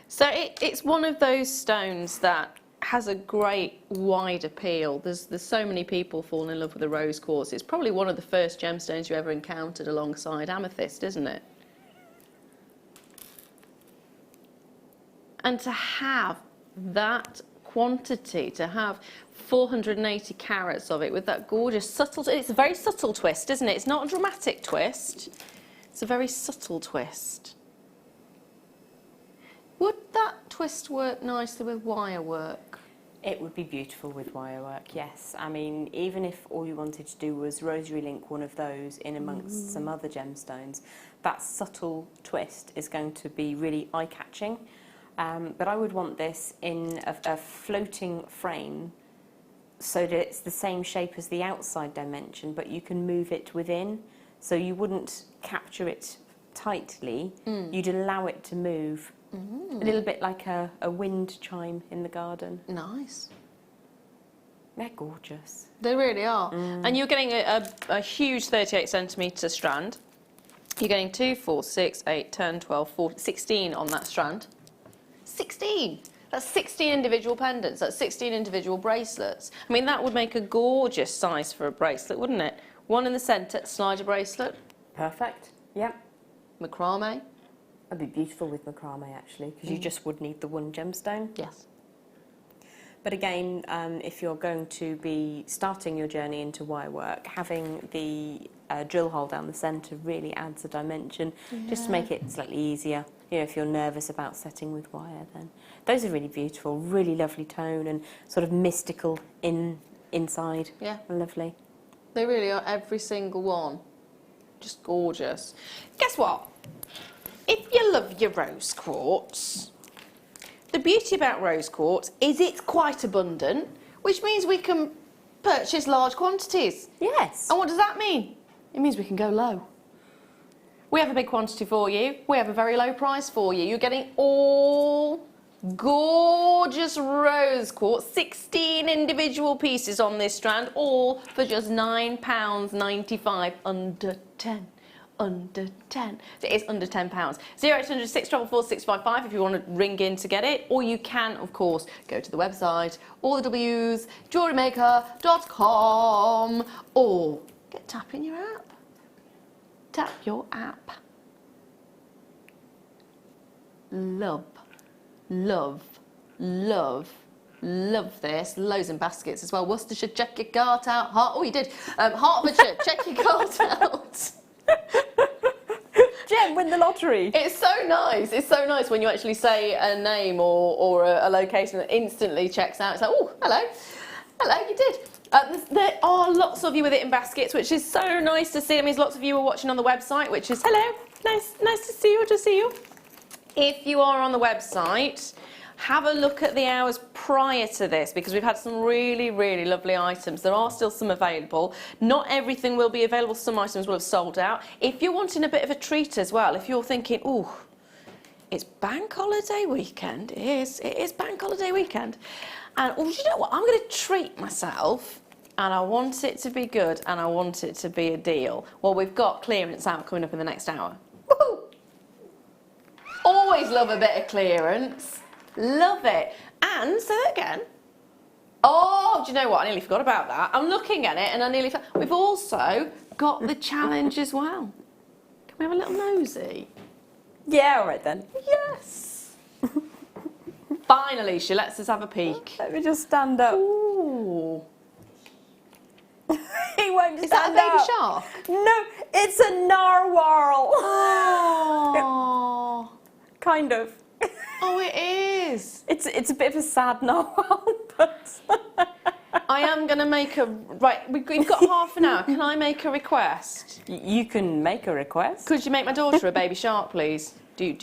So it's one of those stones that has a great wide appeal. There's so many people falling in love with the rose quartz. It's probably one of the first gemstones you ever encountered alongside amethyst, isn't it? And to have that quantity, to have 480 carats of it with that gorgeous subtle, it's a very subtle twist, isn't it? It's not a dramatic twist, it's a very subtle twist. Would that twist work nicely with wire work? It would be beautiful with wire work, yes. I mean, even if all you wanted to do was rosary link one of those in amongst some other gemstones, that subtle twist is going to be really eye-catching. But I would want this in a floating frame so that it's the same shape as the outside dimension, but you can move it within. So you wouldn't capture it tightly, you'd allow it to move. A little bit like a wind chime in the garden. Nice. They're gorgeous. They really are. And you're getting a huge 38 centimetre strand. You're getting 2, 4, 6, 8, 10, 12, 14, 16 on that strand. 16! That's 16 individual pendants. That's 16 individual bracelets. I mean, that would make a gorgeous size for a bracelet, wouldn't it? One in the centre, slider bracelet. Perfect. Yep. Macrame. That'd be beautiful with macrame, actually, because you just would need the one gemstone. Yes. But again, if you're going to be starting your journey into wire work, having the drill hole down the centre really adds a dimension, just to make it slightly easier. You know, if you're nervous about setting with wire, then those are really beautiful, really lovely tone and sort of mystical inside. Yeah. Lovely. They really are, every single one. Just gorgeous. Guess what? If you love your rose quartz, the beauty about rose quartz is it's quite abundant, which means we can purchase large quantities. Yes. And what does that mean? It means we can go low. We have a big quantity for you. We have a very low price for you. You're getting all gorgeous rose quartz, 16 individual pieces on this strand, all for just £9.95, under 10. Under 10. It is under £10. 0800 644 655 if you want to ring in to get it, or you can, of course, go to the website, all the W's, JewelleryMaker.com, or tap in your app. Tap your app. Love, love, love, love this. Loads in baskets as well. Worcestershire, check your cart out. Oh, you did. Hertfordshire, check your cart out. Jem, win the lottery. It's so nice. It's so nice when you actually say a name or a location that instantly checks out. It's like, oh, hello. Hello, you did. There are lots of you with it in baskets, which is so nice to see. It means lots of you are watching on the website, which is, hello, nice to see you, to see you. If you are on the website, have a look at the hours prior to this, because we've had some really, really lovely items. There are still some available. Not everything will be available. Some items will have sold out. If you're wanting a bit of a treat as well, if you're thinking, oh, it's bank holiday weekend. It is bank holiday weekend. And, oh, do you know what? I'm going to treat myself, and I want it to be good, and I want it to be a deal. Well, we've got clearance out coming up in the next hour. Woohoo! Always love a bit of clearance. Love it. And, say that again. Oh, do you know what? I nearly forgot about that. I'm looking at it, and I nearly forgot. We've also got the challenge as well. Can we have a little nosy? Yeah, all right then. Yes. Finally, she lets us have a peek. Let me just stand up. Ooh. He won't Is that a stand baby up. shark? No, it's a narwhal. Oh. Kind of. Oh, it is. It's a bit of a sad novel, but I am going to make a... Right, we've got half an hour. Can I make a request? you can make a request. Could you make my daughter a baby shark, please? Do.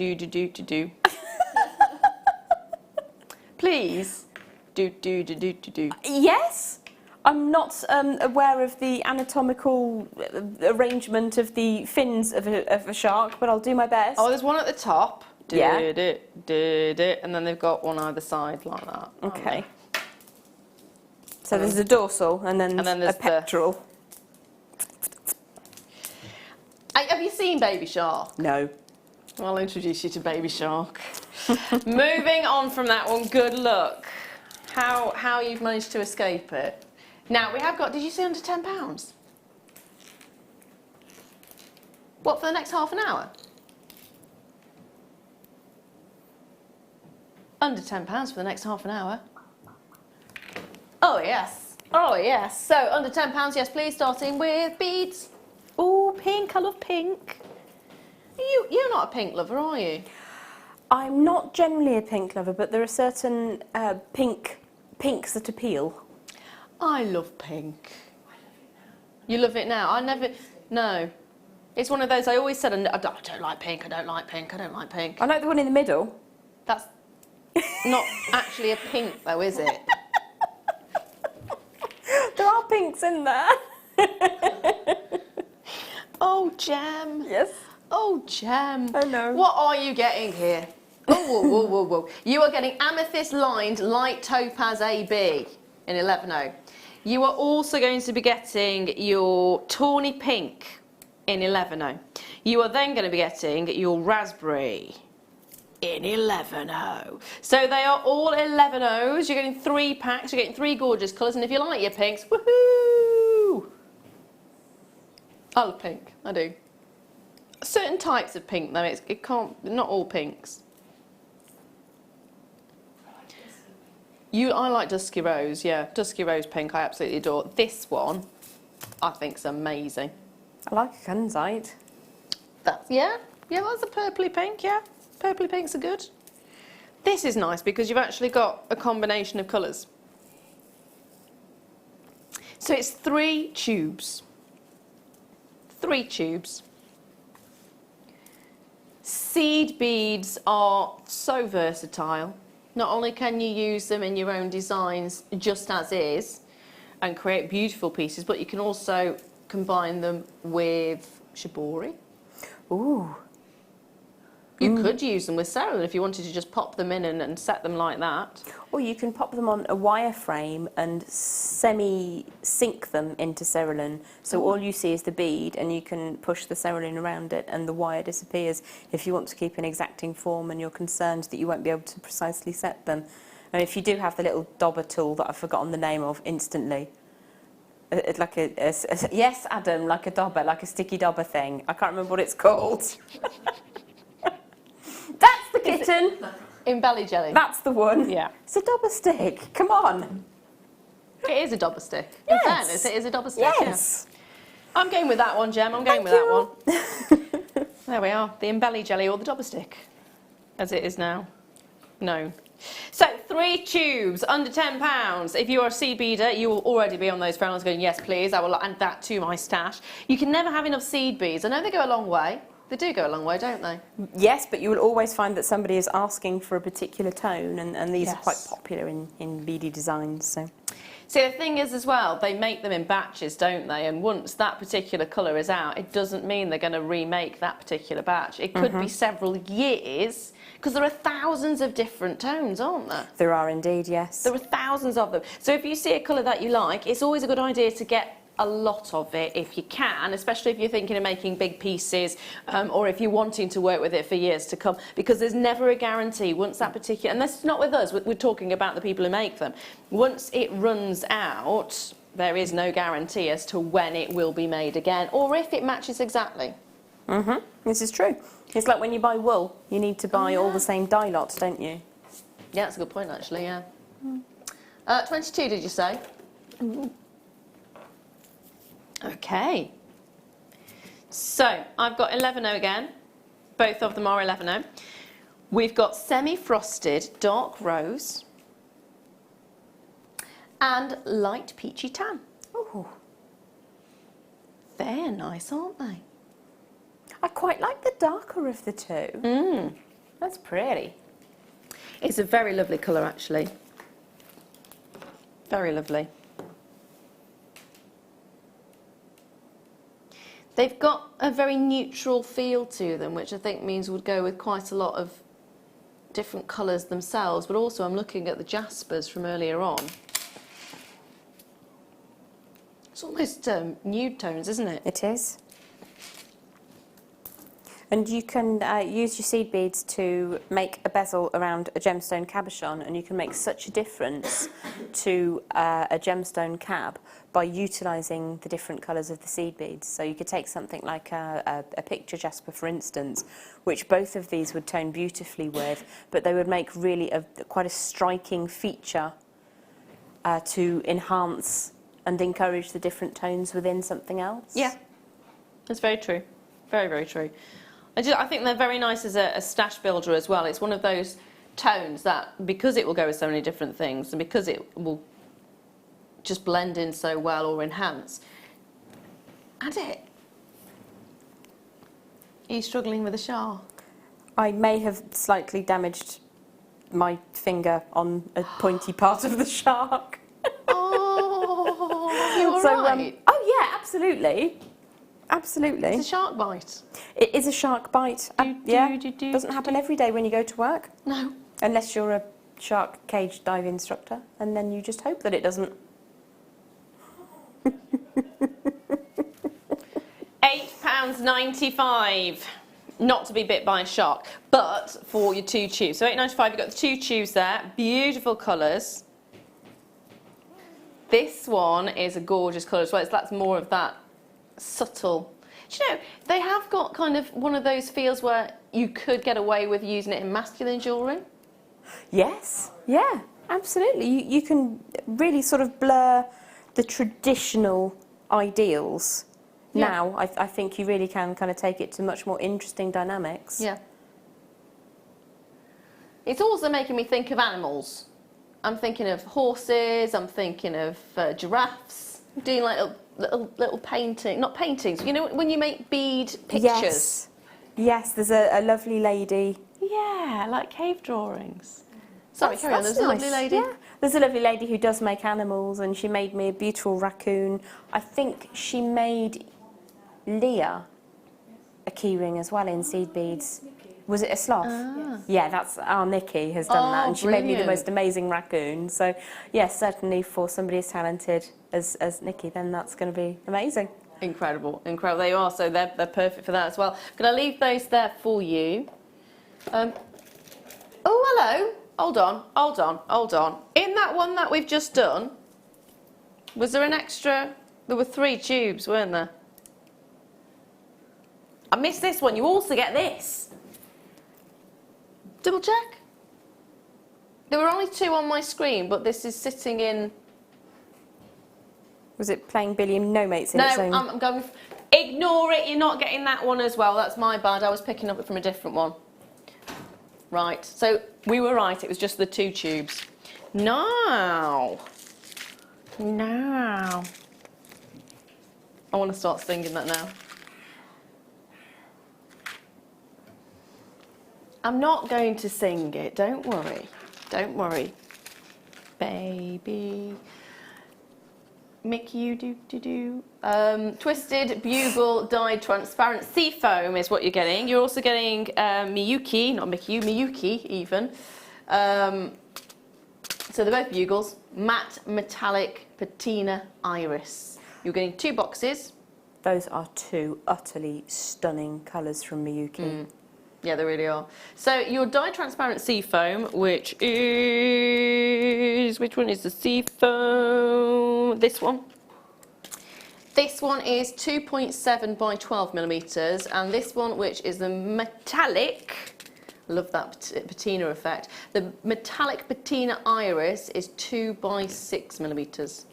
Please. Do. Yes. I'm not aware of the anatomical arrangement of the fins of a shark, but I'll do my best. Oh, there's one at the top. Yeah. And then they've got one either side like that. Okay. So there's a dorsal and then there's a pectoral. Have you seen Baby Shark? No. I'll introduce you to Baby Shark. Moving on from that one, good luck. How you've managed to escape it. Now, we have got, did you say under £10? What, for the next half an hour? Under £10 for the next half an hour. Oh, yes. Oh, yes. So, under £10, yes, please, starting with beads. Oh, pink. I love pink. You're not a pink lover, are you? I'm not generally a pink lover, but there are certain pinks that appeal. I love pink. You love it now? I never... No. It's one of those, I always said, I don't like pink, I don't like pink, I don't like pink. I like the one in the middle. That's not actually a pink, though, is it? There are pinks in there. Oh, Gem. Yes. Oh, Gem. I know. What are you getting here? Oh, whoa. You are getting amethyst lined light topaz AB in 11.0. You are also going to be getting your tawny pink in 11.0. You are then going to be getting your raspberry in 11.0. So they are all 11.0s. You're getting 3 packs. You're getting 3 gorgeous colours. And if you like your pinks, woohoo! I love pink. I do. Certain types of pink, though. It can't. Not all pinks. I like Dusky Rose, yeah. Dusky Rose pink, I absolutely adore. This one, I think's amazing. I like a kunzite. Yeah, that's a purpley pink, yeah. Purpley pinks are good. This is nice because you've actually got a combination of colours. So it's 3 tubes. 3 tubes. Seed beads are so versatile. Not only can you use them in your own designs just as is and create beautiful pieces, but you can also combine them with shibori. Ooh. You could use them with cerulean if you wanted to just pop them in and set them like that. Or you can pop them on a wireframe and semi-sink them into cerulean. So all you see is the bead and you can push the cerulean around it and the wire disappears if you want to keep an exacting form and you're concerned that you won't be able to precisely set them. And if you do have the little dobber tool that I've forgotten the name of instantly, yes, Adam, like a dobber, like a sticky dobber thing. I can't remember what it's called. That's the kitten. In belly jelly. That's the one. Yeah. It's a dobber stick. Come on. It is a dobber stick. Yes. In fairness, it is a dobber stick. Yes. Yeah. I'm going with that one, Gem. I'm going with that one. There we are. The embelly jelly or the dobber stick, as it is now known. So 3 tubes under £10. If you are a seed beader, you will already be on those phone lines going, yes, please, I will add that to my stash. You can never have enough seed beads. I know they go a long way. They do go a long way, don't they? Yes, but you will always find that somebody is asking for a particular tone, and these are quite popular in beady designs. So. See, the thing is as well, they make them in batches, don't they? And once that particular colour is out, it doesn't mean they're going to remake that particular batch. It could be several years, because there are thousands of different tones, aren't there? There are indeed, yes. There are thousands of them. So if you see a colour that you like, it's always a good idea to get a lot of it if you can, especially if you're thinking of making big pieces or if you're wanting to work with it for years to come, because there's never a guarantee once that particular, and that's not with us, we're talking about the people who make them. Once it runs out, there is no guarantee as to when it will be made again or if it matches exactly. This is true. It's like when you buy wool, you need to buy all the same dye lot, don't you? Yeah, that's a good point actually, yeah. 22 did you say? Okay, so I've got 11.0 again, both of them are 11.0. We've got semi-frosted dark rose and light peachy tan. Oh, They're nice, aren't they? I quite like the darker of the two. That's pretty. It's a very lovely colour, actually. Very lovely. They've got a very neutral feel to them, which I think means would go with quite a lot of different colours themselves, but also I'm looking at the jaspers from earlier on. It's almost nude tones, isn't it? It is. And you can use your seed beads to make a bezel around a gemstone cabochon, and you can make such a difference to a gemstone cab by utilising the different colours of the seed beads. So you could take something like a picture jasper, for instance, which both of these would tone beautifully with, but they would make really quite a striking feature to enhance and encourage the different tones within something else. Yeah, that's very true. Very, very true. I think they're very nice as a stash builder as well. It's one of those tones that, because it will go with so many different things and because it will just blend in so well or enhance, add it. Are you struggling with a shark? I may have slightly damaged my finger on a pointy part of the shark. Oh, you all right? Oh yeah, absolutely. Absolutely. It's a shark bite. It is a shark bite. Doesn't happen every day when you go to work. No. Unless you're a shark cage dive instructor, and then you just hope that it doesn't. £8.95. Not to be bit by a shark, but for your 2 tubes. So £8.95, you've got the 2 tubes there. Beautiful colours. This one is a gorgeous colour as well. That's more of that subtle. Do you know, they have got kind of one of those feels where you could get away with using it in masculine jewellery. Yes, yeah, absolutely. You can really sort of blur the traditional ideals. Yeah. Now, I think you really can kind of take it to much more interesting dynamics. Yeah. It's also making me think of animals. I'm thinking of horses, I'm thinking of giraffes. I'm doing like little painting, not paintings, you know when you make bead pictures? Yes, there's a lovely lady. Yeah, like cave drawings. Sorry, carry on, That's there's a nice. lovely lady. Yeah. There's a lovely lady who does make animals, and she made me a beautiful raccoon. I think she made Leah a keyring as well in seed beads. Was it a sloth? Ah. Yeah, that's our Nikki has done that, and she made me the brilliant. most amazing raccoon. So, yes, certainly for somebody as talented as Nikki, then that's going to be amazing. Incredible, incredible. They are, so they're perfect for that as well. I'm going to leave those there for you. Oh, hello. Hold on. In that one that we've just done, was there an extra? There were 3 tubes, weren't there? I missed this one. You also get this. Double check. There were only 2 on my screen, but this is sitting in... Was it playing Billiam No Mates in No, its own? I'm going... Ignore it, you're not getting that one as well. That's my bad. I was picking up it from a different one. Right, so we were right. It was just the 2 tubes. Now. I want to start singing that now. I'm not going to sing it, don't worry. Don't worry. Baby. Mickey, you do. Twisted Bugle Dyed Transparent Seafoam is what you're getting. You're also getting Miyuki, not Mickey, Miyuki even. So they're both bugles. Matte Metallic Patina Iris. You're getting 2 boxes. Those are 2 utterly stunning colours from Miyuki. Yeah, they really are. So your Dyed Transparent Seafoam, which is... Which one is the Seafoam? This one. This one is 2.7 by 12 millimetres, and this one, which is the metallic... Love that patina effect. The metallic patina iris is 2 by 6 millimetres.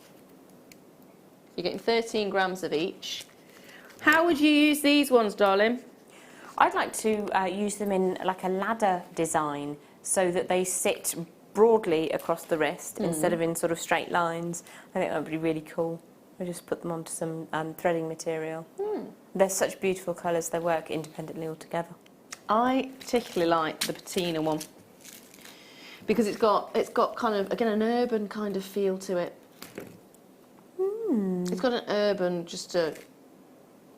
You're getting 13 grams of each. How would you use these ones, darling? I'd like to use them in like a ladder design so that they sit broadly across the wrist instead of in sort of straight lines. I think that would be really cool. I just put them onto some threading material. They're such beautiful colours, they work independently altogether. I particularly like the patina one because it's got kind of, again, an urban kind of feel to it. It's got an urban, just a,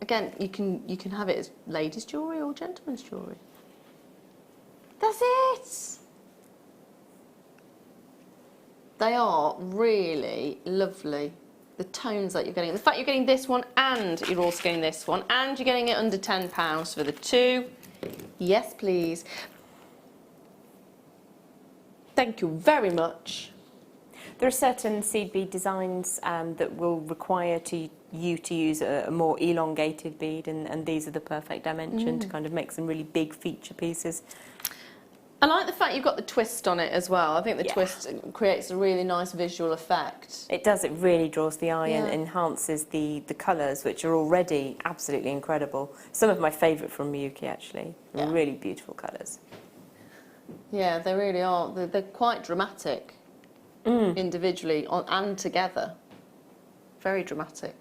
again, you can have it as ladies' jewellery or gentlemen's jewellery. That's it. They are really lovely. The tones that you're getting, the fact you're getting this one and you're also getting this one and you're getting it under £10 for the two. Yes, please. Thank you very much. There are certain seed bead designs that will require you to use a more elongated bead, and these are the perfect dimension to kind of make some really big feature pieces. I like the fact you've got the twist on it as well. I think the twist creates a really nice visual effect. It does, it really draws the eye and enhances the colours, which are already absolutely incredible. Some of my favourite from Miyuki, actually. Really beautiful colours. Yeah, they really are. They're quite dramatic, individually and together. Very dramatic.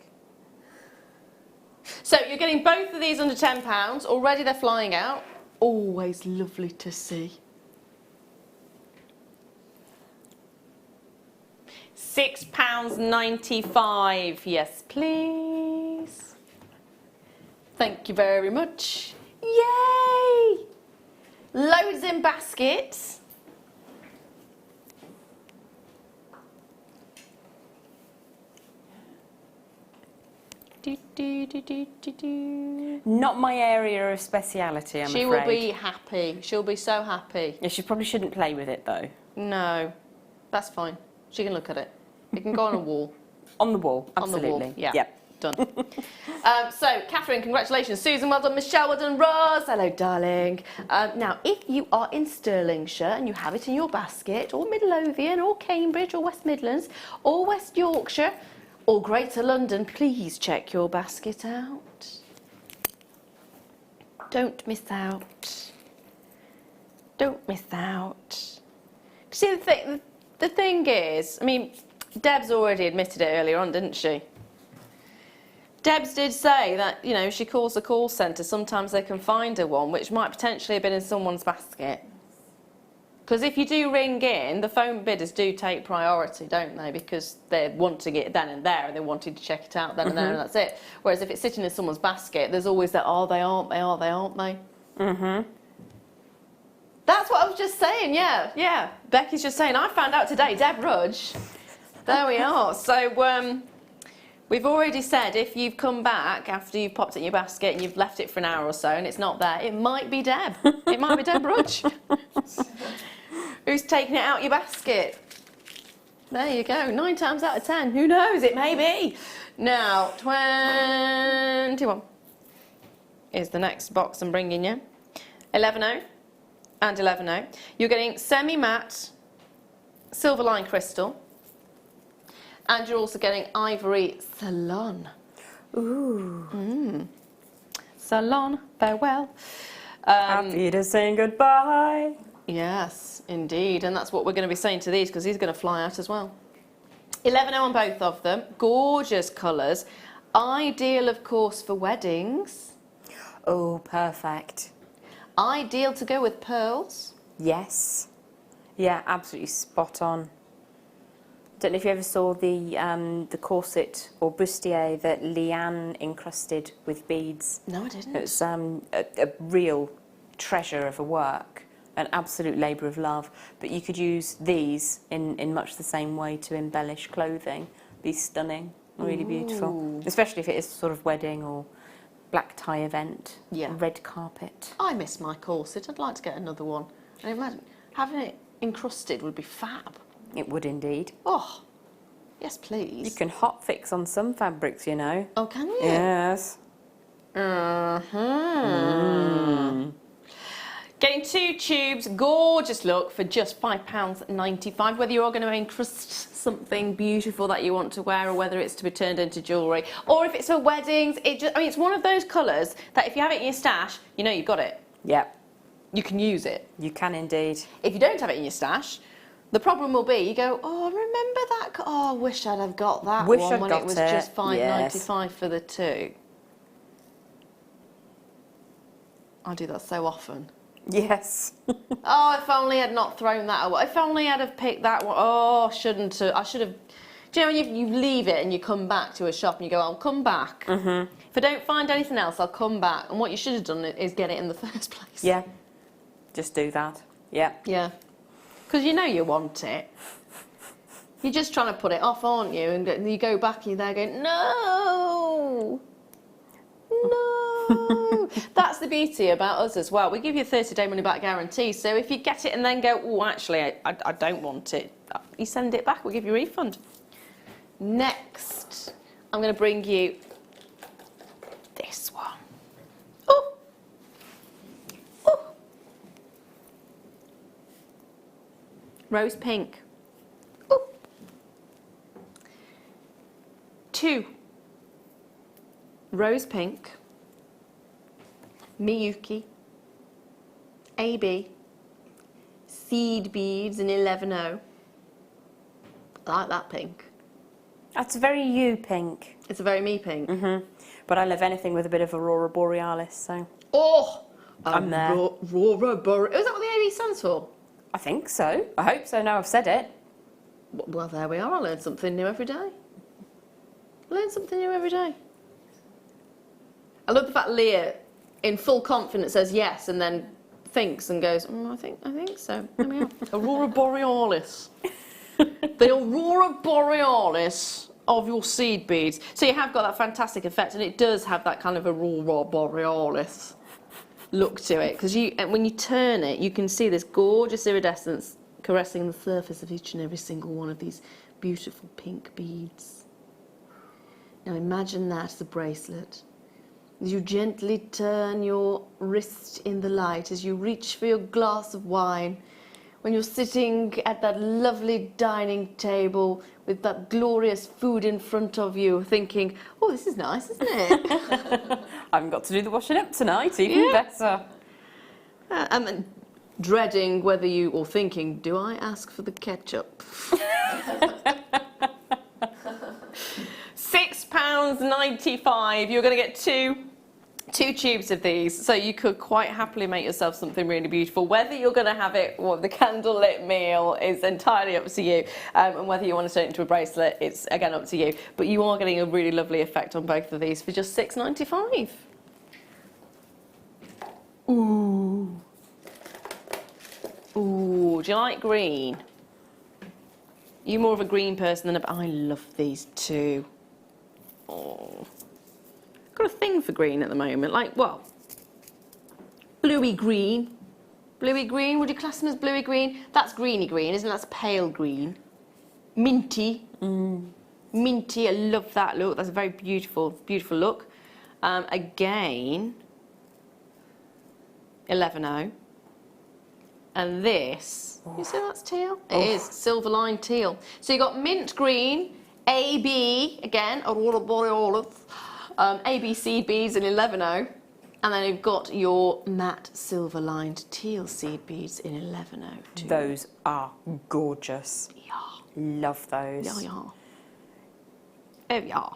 So you're getting both of these under £10. Already they're flying out. Always lovely to see. £6.95. Yes, please. Thank you very much. Yay! Loads in baskets. Not my area of speciality, I'm afraid. She will be happy. She'll be so happy. Yeah, she probably shouldn't play with it, though. No, that's fine. She can look at it. It can go on a wall. On the wall, absolutely. On the wall, yeah. Yep. Done. So, Catherine, congratulations. Susan, well done. Michelle, well done. Roz, hello, darling. Now, if you are in Stirlingshire and you have it in your basket, or Midlothian, or Cambridge, or West Midlands, or West Yorkshire, or Greater London, please check your basket out. Don't miss out. Don't miss out. See, the thing is, I mean, Deb's already admitted it earlier on, didn't she? Debs did say that, you know, she calls the call centre, sometimes they can find her one, which might potentially have been in someone's basket. Because if you do ring in, the phone bidders do take priority, don't they? Because they're wanting it then and there, and they wanted to check it out then and there, and that's it. Whereas if it's sitting in someone's basket, there's always that, are they, aren't they, are they, aren't they? That's what I was just saying, yeah. Becky's just saying, I found out today, Deb Rudge. There we are. So, we've already said if you've come back after you've popped it in your basket and you've left it for an hour or so and it's not there, it might be Deb. It might be Deb Rudge. Who's taking it out your basket? There you go. 9 times out of 10. Who knows? It may be. Now, 21 is the next box I'm bringing you. 11.0 and 11.0. You're getting semi-matte silver line crystal. And you're also getting ivory salon. Ooh. Salon, farewell. Happy to say goodbye. Yes, indeed. And that's what we're going to be saying to these, because these are going to fly out as well. 11.0 on both of them. Gorgeous colours. Ideal, of course, for weddings. Oh, perfect. Ideal to go with pearls. Yes. Yeah, absolutely spot on. Don't know if you ever saw the corset or bustier that Leanne encrusted with beads. No, I didn't. It's a real treasure of a work, an absolute labour of love. But you could use these in much the same way to embellish clothing. Be stunning, really beautiful. Especially if it is sort of wedding or black tie event, red carpet. I miss my corset. I'd like to get another one. And imagine having it encrusted would be fab. It would indeed. Oh, yes, please. You can hot fix on some fabrics, you know. Oh, can you? Yes. Getting 2 tubes, gorgeous look for just £5.95. Whether you are going to encrust something beautiful that you want to wear, or whether it's to be turned into jewellery, or if it's for weddings, it's one of those colours that if you have it in your stash, you know you've got it. Yeah. You can use it. You can indeed. If you don't have it in your stash, the problem will be you go, oh, remember that? Oh, I wish I'd have got that Wish one I'd when got it was it. just £5.95 Yes. for the 2. I do that so often. Yes. Oh, if only I'd not thrown that away. If only I'd have picked that one. Oh, I should have. Do you know when you leave it and you come back to a shop and you go, I'll come back. Mm-hmm. If I don't find anything else, I'll come back. And what you should have done is get it in the first place. Yeah. Just do that. Yeah. Yeah. Because you know you want it. You're just trying to put it off, aren't you? And you go back and you're there going, no! No! That's the beauty about us as well. We give you a 30-day money-back guarantee. So if you get it and then go, oh, actually, I don't want it, you send it back. We'll give you a refund. Next, I'm going to bring you this one. Oh! Oh! Rose pink. Oh! 2. Rose pink, Miyuki, AB, seed beads in 11.0. I like that pink. That's very you pink. It's a very me pink. Mm-hmm. But I love anything with a bit of Aurora Borealis, so... Oh! I'm there. Aurora Borealis. Is that what the AB stands for? I think so. I hope so, now I've said it. Well, there we are. I learn something new every day. Learn something new every day. I love the fact Leah, in full confidence, says yes and then thinks and goes, I think so. There we are. Aurora Borealis. The Aurora Borealis of your seed beads. So you have got that fantastic effect, and it does have that kind of Aurora Borealis look to it, because when you turn it, you can see this gorgeous iridescence caressing the surface of each and every single one of these beautiful pink beads. Now imagine that as a bracelet. You gently turn your wrist in the light as you reach for your glass of wine, when you're sitting at that lovely dining table with that glorious food in front of you, thinking, oh, this is nice, isn't it? I haven't got to do the washing up tonight, even better. And then dreading whether or thinking, do I ask for the ketchup? £6.95. You're going to get two tubes of these, so you could quite happily make yourself something really beautiful. Whether you're going to have it, the candlelit meal is entirely up to you, and whether you want to turn it into a bracelet, it's again up to you. But you are getting a really lovely effect on both of these for just £6.95. Ooh. Ooh, do you like green? You're more of a green person than I love these too. Oh. Got a thing for green at the moment, like, well, bluey green. Bluey green, would you class them as bluey green? That's greeny green, isn't it? That's pale green. Minty. Minty, I love that look. That's a very beautiful, beautiful look. Again, 11.0. And this, you see that's teal? It is, silver line teal. So you've got mint green, AB, again, Aurora Borealis. AB seed beads in 11.0, and then you've got your matte silver lined teal seed beads in 11.0 too. Those are gorgeous. Yeah. Love those. Yeah, yeah. Oh, yeah.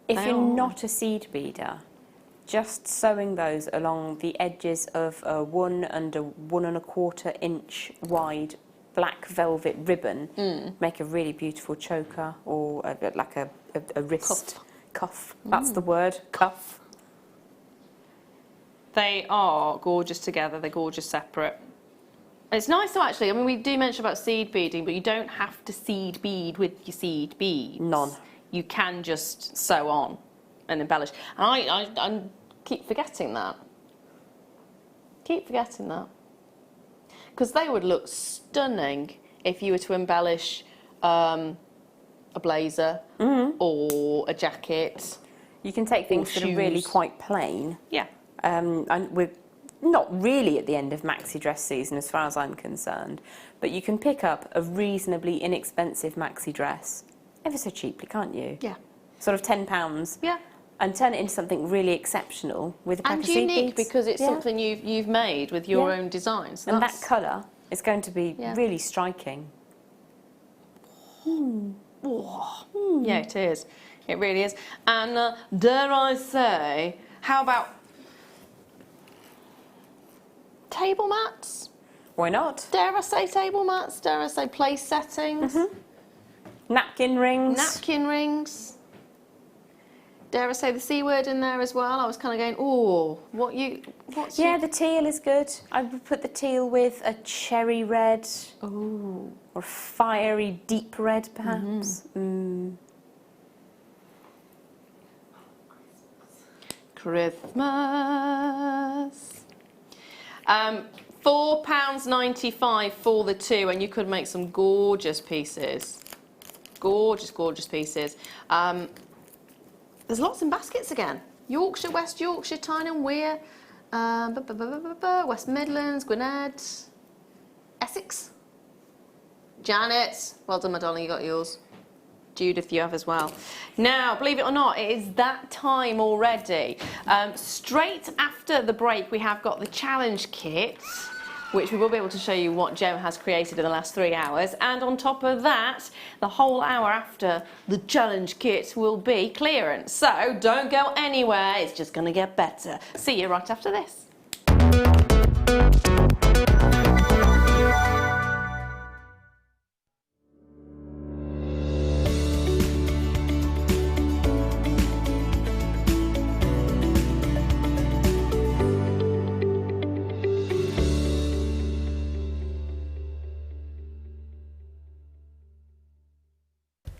If They you're are. not a seed beader, just sewing those along the edges of a 1 and a 1 1/4 inch wide black velvet ribbon make a really beautiful choker, or like a wrist cuff. That's the word, cuff. They are gorgeous together, they're gorgeous separate. It's nice to actually, I mean, we do mention about seed beading, but you don't have to seed bead with your seed beads. None. You can just sew on and embellish. And I keep forgetting that. Keep forgetting that. Because they would look stunning if you were to embellish a blazer or a jacket. You can take things that are really shoes. quite plain. Yeah. And with not really at the end of maxi dress season as far as I'm concerned, but you can pick up a reasonably inexpensive maxi dress ever so cheaply, can't you? Yeah. Sort of £10. Yeah. And turn it into something really exceptional with a pack And of seed unique beads. because it's Yeah. something you've made with your Yeah. own design. So And that that's- colour is going to be Yeah. really striking. Yeah, it is. It really is. And dare I say, how about table mats? Why not? Dare I say table mats? Dare I say place settings? Napkin rings. Napkin rings? Dare I say the C word in there as well? I was kind of going, oh, what's Yeah, the teal is good. I would put the teal with a cherry red. Ooh. Or fiery deep red, perhaps. Christmas. £4.95 for the two, and you could make some gorgeous pieces. Gorgeous, gorgeous pieces. There's lots in baskets again. Yorkshire, West Yorkshire, Tyne and Wear, West Midlands, Gwynedd, Essex. Janet, well done, Madonna, you got yours. Judith, you have as well. Now, believe it or not, it is that time already. Straight after the break, we have got the challenge kit, which we will be able to show you what Jem has created in the last 3 hours. And on top of that, the whole hour after the challenge kit will be clearance. So don't go anywhere, it's just going to get better. See you right after this.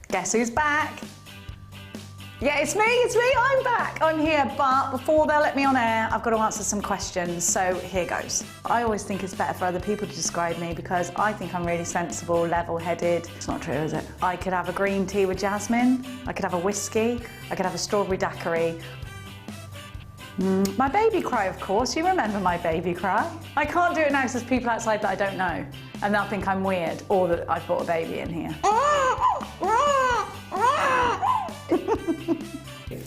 Guess who's back? Yeah, it's me, I'm back. I'm here, but before they'll let me on air, I've got to answer some questions, so here goes. I always think it's better for other people to describe me because I think I'm really sensible, level-headed. It's not true, is it? I could have a green tea with jasmine, I could have a whiskey, I could have a strawberry daiquiri. My baby cry, of course. You remember my baby cry. I can't do it now because there's people outside that I don't know, and they'll think I'm weird or that I've brought a baby in here.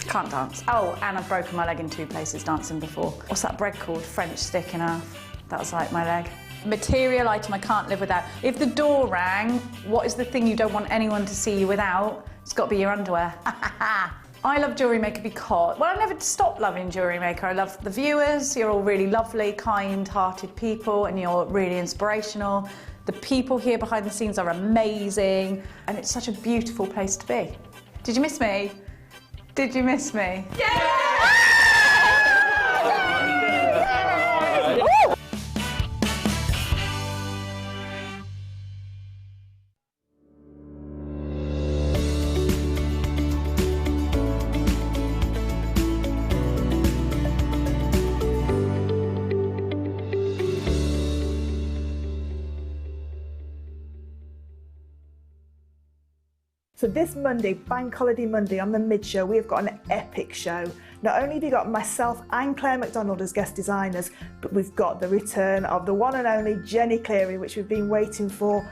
Can't dance. Oh, and I've broken my leg in 2 places dancing before. What's that bread called? French stick in half. That was like my leg. Material item I can't live without. If the door rang, what is the thing you don't want anyone to see you without? It's got to be your underwear. I love JewelleryMaker because, well, I never stopped loving JewelleryMaker. I love the viewers. You're all really lovely, kind-hearted people, and you're really inspirational. The people here behind the scenes are amazing, and it's such a beautiful place to be. Did you miss me? Did you miss me? Yeah! So this Monday, Bank Holiday Monday on the mid-show, we have got an epic show. Not only have we got myself and Claire McDonald as guest designers, but we've got the return of the one and only Jenny Cleary, which we've been waiting for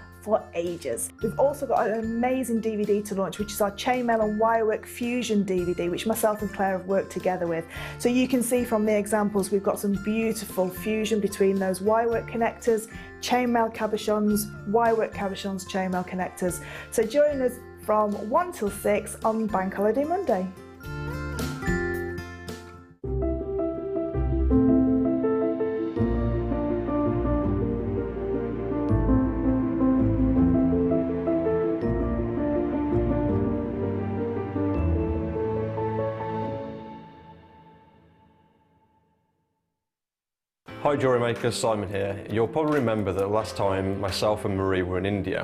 ages. We've also got an amazing DVD to launch, which is our chainmail and wirework fusion DVD, which myself and Claire have worked together with. So you can see from the examples, we've got some beautiful fusion between those wirework connectors, chainmail cabochons, wirework cabochons, chainmail connectors. So join us from 1 till 6 on Bank Holiday Monday. Hi JewelleryMaker, Simon here. You'll probably remember that last time myself and Marie were in India,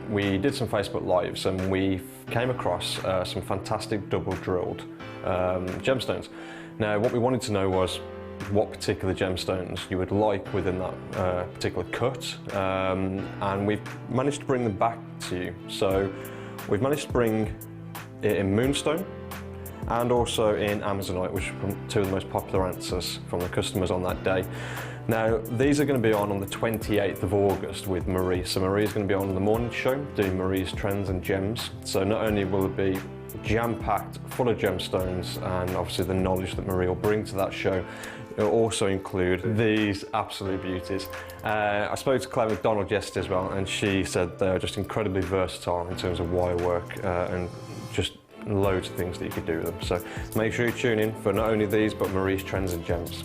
we did some Facebook Lives and we came across some fantastic double drilled gemstones. Now what we wanted to know was what particular gemstones you would like within that particular cut, and we've managed to bring them back to you. So we've managed to bring it in moonstone, and also in Amazonite, which were two of the most popular answers from the customers on that day. Now, these are going to be on the 28th of August with Marie. So Marie's going to be on the morning show doing Marie's Trends and Gems. So not only will it be jam-packed, full of gemstones, and obviously the knowledge that Marie will bring to that show, it'll also include these absolute beauties. I spoke to Claire McDonald yesterday as well, and she said they're just incredibly versatile in terms of wire work and just loads of things that you could do with them. So make sure you tune in for not only these, but Marie's Trends and Gems.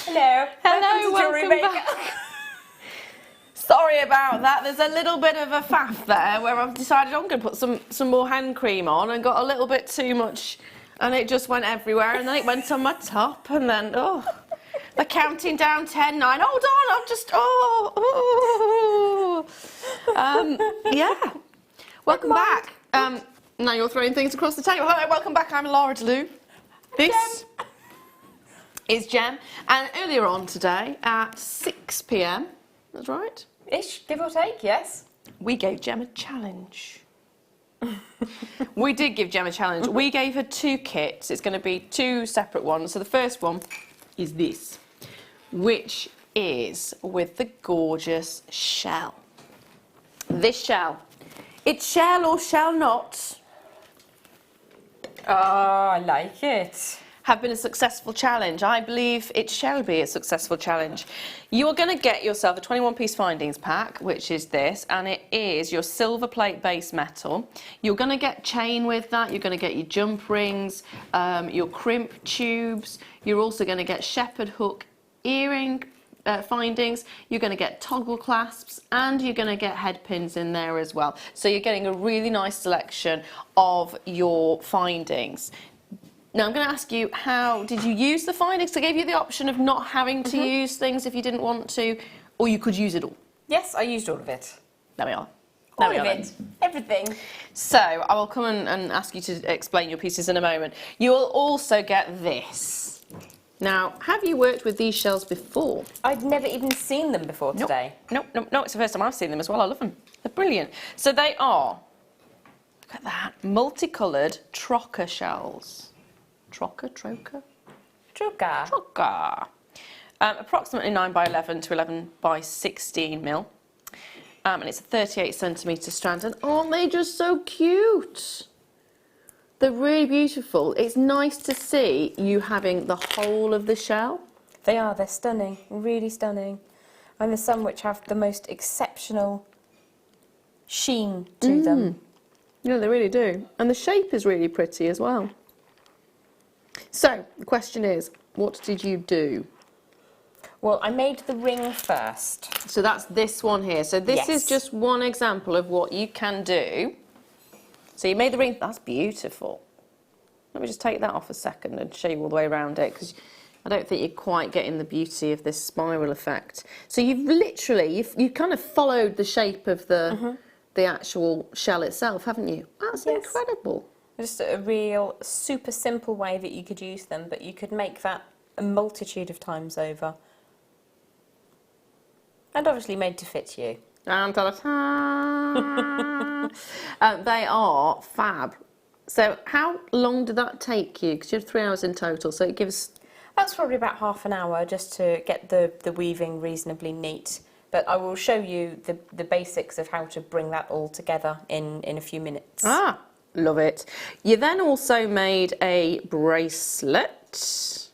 Hello. Hello, welcome JewelleryMaker. back. Sorry about that. There's a little bit of a faff there where I've decided I'm going to put some more hand cream on and got a little bit too much, and it just went everywhere, and then it went on my top, and then they're counting down 10, 9. Hold on, I'm just yeah. Welcome back. Now you're throwing things across the table. Hello, welcome back. I'm Lara De-Leuw. This is Gem, and earlier on today at 6 p.m, that's right? Ish, give or take, yes. We gave Gem a challenge. We did give Gem a challenge. We gave her 2 kits. It's going to be 2 separate ones. So the first one is this, which is with the gorgeous shell. This shell. It shall or shall not. Oh, I like it. Have been a successful challenge. I believe it shall be a successful challenge. You are going to get yourself a 21-piece findings pack, which is this, and it is your silver plate base metal. You're going to get chain with that. You're going to get your jump rings, your crimp tubes. You're also going to get shepherd hook earring findings. You're going to get toggle clasps, and you're going to get head pins in there as well. So you're getting a really nice selection of your findings. Now I'm going to ask you, how did you use the findings? I gave you the option of not having to use things if you didn't want to, or you could use it all. Yes, I used all of it. There we are. All of it. Everything. So I will come and ask you to explain your pieces in a moment. You will also get this. Now, have you worked with these shells before? I'd never even seen them before today. Nope, it's the first time I've seen them as well. I love them. They're brilliant. So they are, look at that, multicoloured trocker shells. Trocker? Approximately 9 by 11 to 11 by 16 mil. And it's a 38 centimetre strand. And aren't they just so cute? They're really beautiful. It's nice to see you having the whole of the shell. They are, they're stunning, really stunning. And there's some which have the most exceptional sheen to them. Yeah, they really do. And the shape is really pretty as well. So, the question is, what did you do? Well, I made the ring first. So that's this one here. So this is Yes. just one example of what you can do. So you made the ring. That's beautiful. Let me just take that off a second and show you all the way around it, because I don't think you're quite getting the beauty of this spiral effect. So you've literally, you've kind of followed the shape of the actual shell itself, haven't you? That's incredible. Just a real super simple way that you could use them, but you could make that a multitude of times over. And obviously made to fit you. And they are fab. So how long did that take you? Because you had 3 hours in total, so it gives... That's probably about half an hour just to get the weaving reasonably neat. But I will show you the basics of how to bring that all together in a few minutes. Ah, love it. You then also made a bracelet.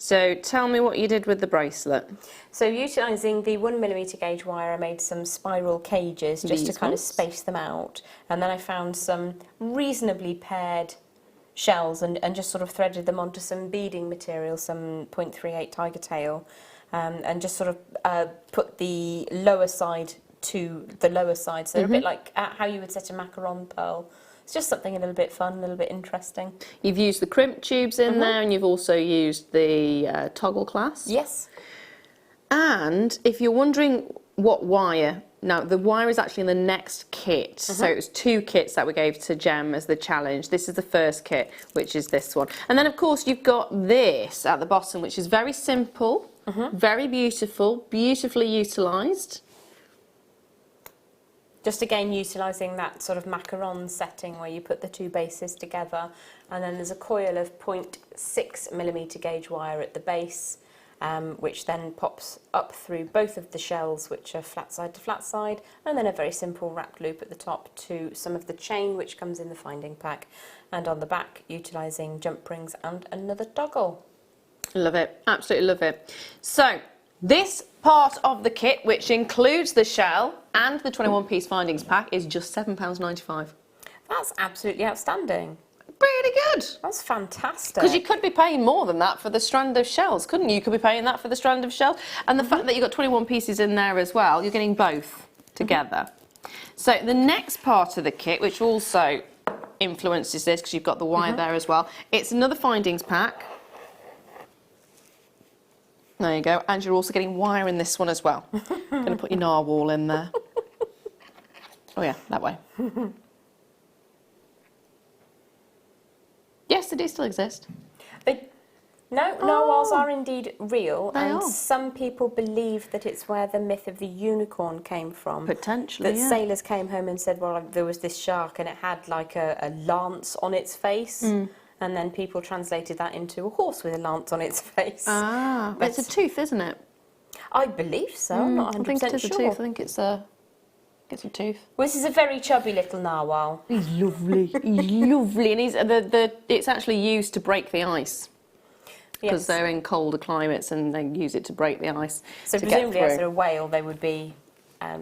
So tell me what you did with the bracelet. So utilising the 1mm gauge wire, I made some spiral cages just to kind of space them out. And then I found some reasonably paired shells and just sort of threaded them onto some beading material, some 0.38 tiger tail, and just sort of put the lower side to the lower side. So they're a bit like how you would set a macaron pearl. It's just something a little bit fun, a little bit interesting. You've used the crimp tubes in there, and you've also used the toggle clasp. Yes. And if you're wondering what wire, now the wire is actually in the next kit. So it was 2 kits that we gave to Gem as the challenge. This is the first kit, which is this one. And then of course you've got this at the bottom, which is very simple, very beautiful, beautifully utilised. Just again utilising that sort of macaron setting where you put the 2 bases together, and then there's a coil of 0.6mm gauge wire at the base, which then pops up through both of the shells, which are flat side to flat side, and then a very simple wrapped loop at the top to some of the chain which comes in the finding pack, and on the back utilising jump rings and another toggle. Love it, absolutely love it. So this part of the kit, which includes the shell and the 21-piece findings pack, is just £7.95. That's absolutely outstanding. Pretty good. That's fantastic. Because you could be paying more than that for the strand of shells, couldn't you? You could be paying that for the strand of shells. And the fact that you've got 21 pieces in there as well, you're getting both together. So the next part of the kit, which also influences this, because you've got the wire there as well, it's another findings pack. There you go. And you're also getting wire in this one as well. Going to put your narwhal in there. Oh yeah, that way. Yes, they do still exist. Narwhals are indeed real, They and are. some people believe that it's where the myth of the unicorn came from. Potentially, That yeah. sailors came home and said, well, there was this shark and it had like a lance on its face, and then people translated that into a horse with a lance on its face. Ah, but it's a tooth, isn't it? I believe so, I'm not 100% I think it is a sure. tooth. I think it's a tooth. Well, this is a very chubby little narwhal. He's lovely. He's lovely, and it's actually used to break the ice. Because they're in colder climates and they use it to break the ice. So to presumably, get as through. a whale, they would be a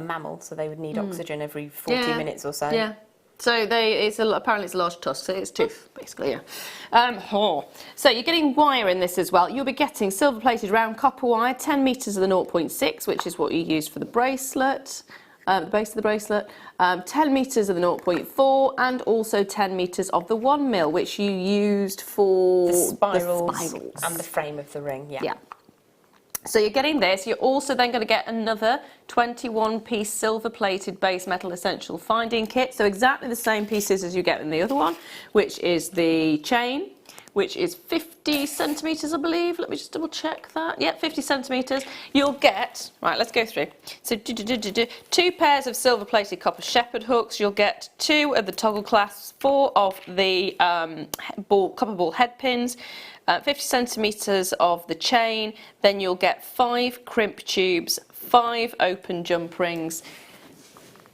mammal, so they would need oxygen every 40 minutes or so. Yeah. So apparently it's a large tusk, so it's tooth, basically, yeah. So you're getting wire in this as well. You'll be getting silver-plated round copper wire, 10 metres of the 0.6, which is what you used for the bracelet, the base of the bracelet, 10 metres of the 0.4, and also 10 metres of the 1 mil, which you used for The spirals, the spirals. and the frame of the ring, yeah. So you're getting this. You're also then going to get another 21-piece silver-plated base metal essential finding kit. So exactly the same pieces as you get in the other one, which is the chain, which is 50 centimetres, I believe. Let me just double check that. Yep, 50 centimetres. You'll get, right, let's go through. So 2 pairs of silver-plated copper shepherd hooks. You'll get 2 of the toggle clasps, 4 of the copper ball head pins, 50 centimetres of the chain. Then you'll get 5 crimp tubes, 5 open jump rings,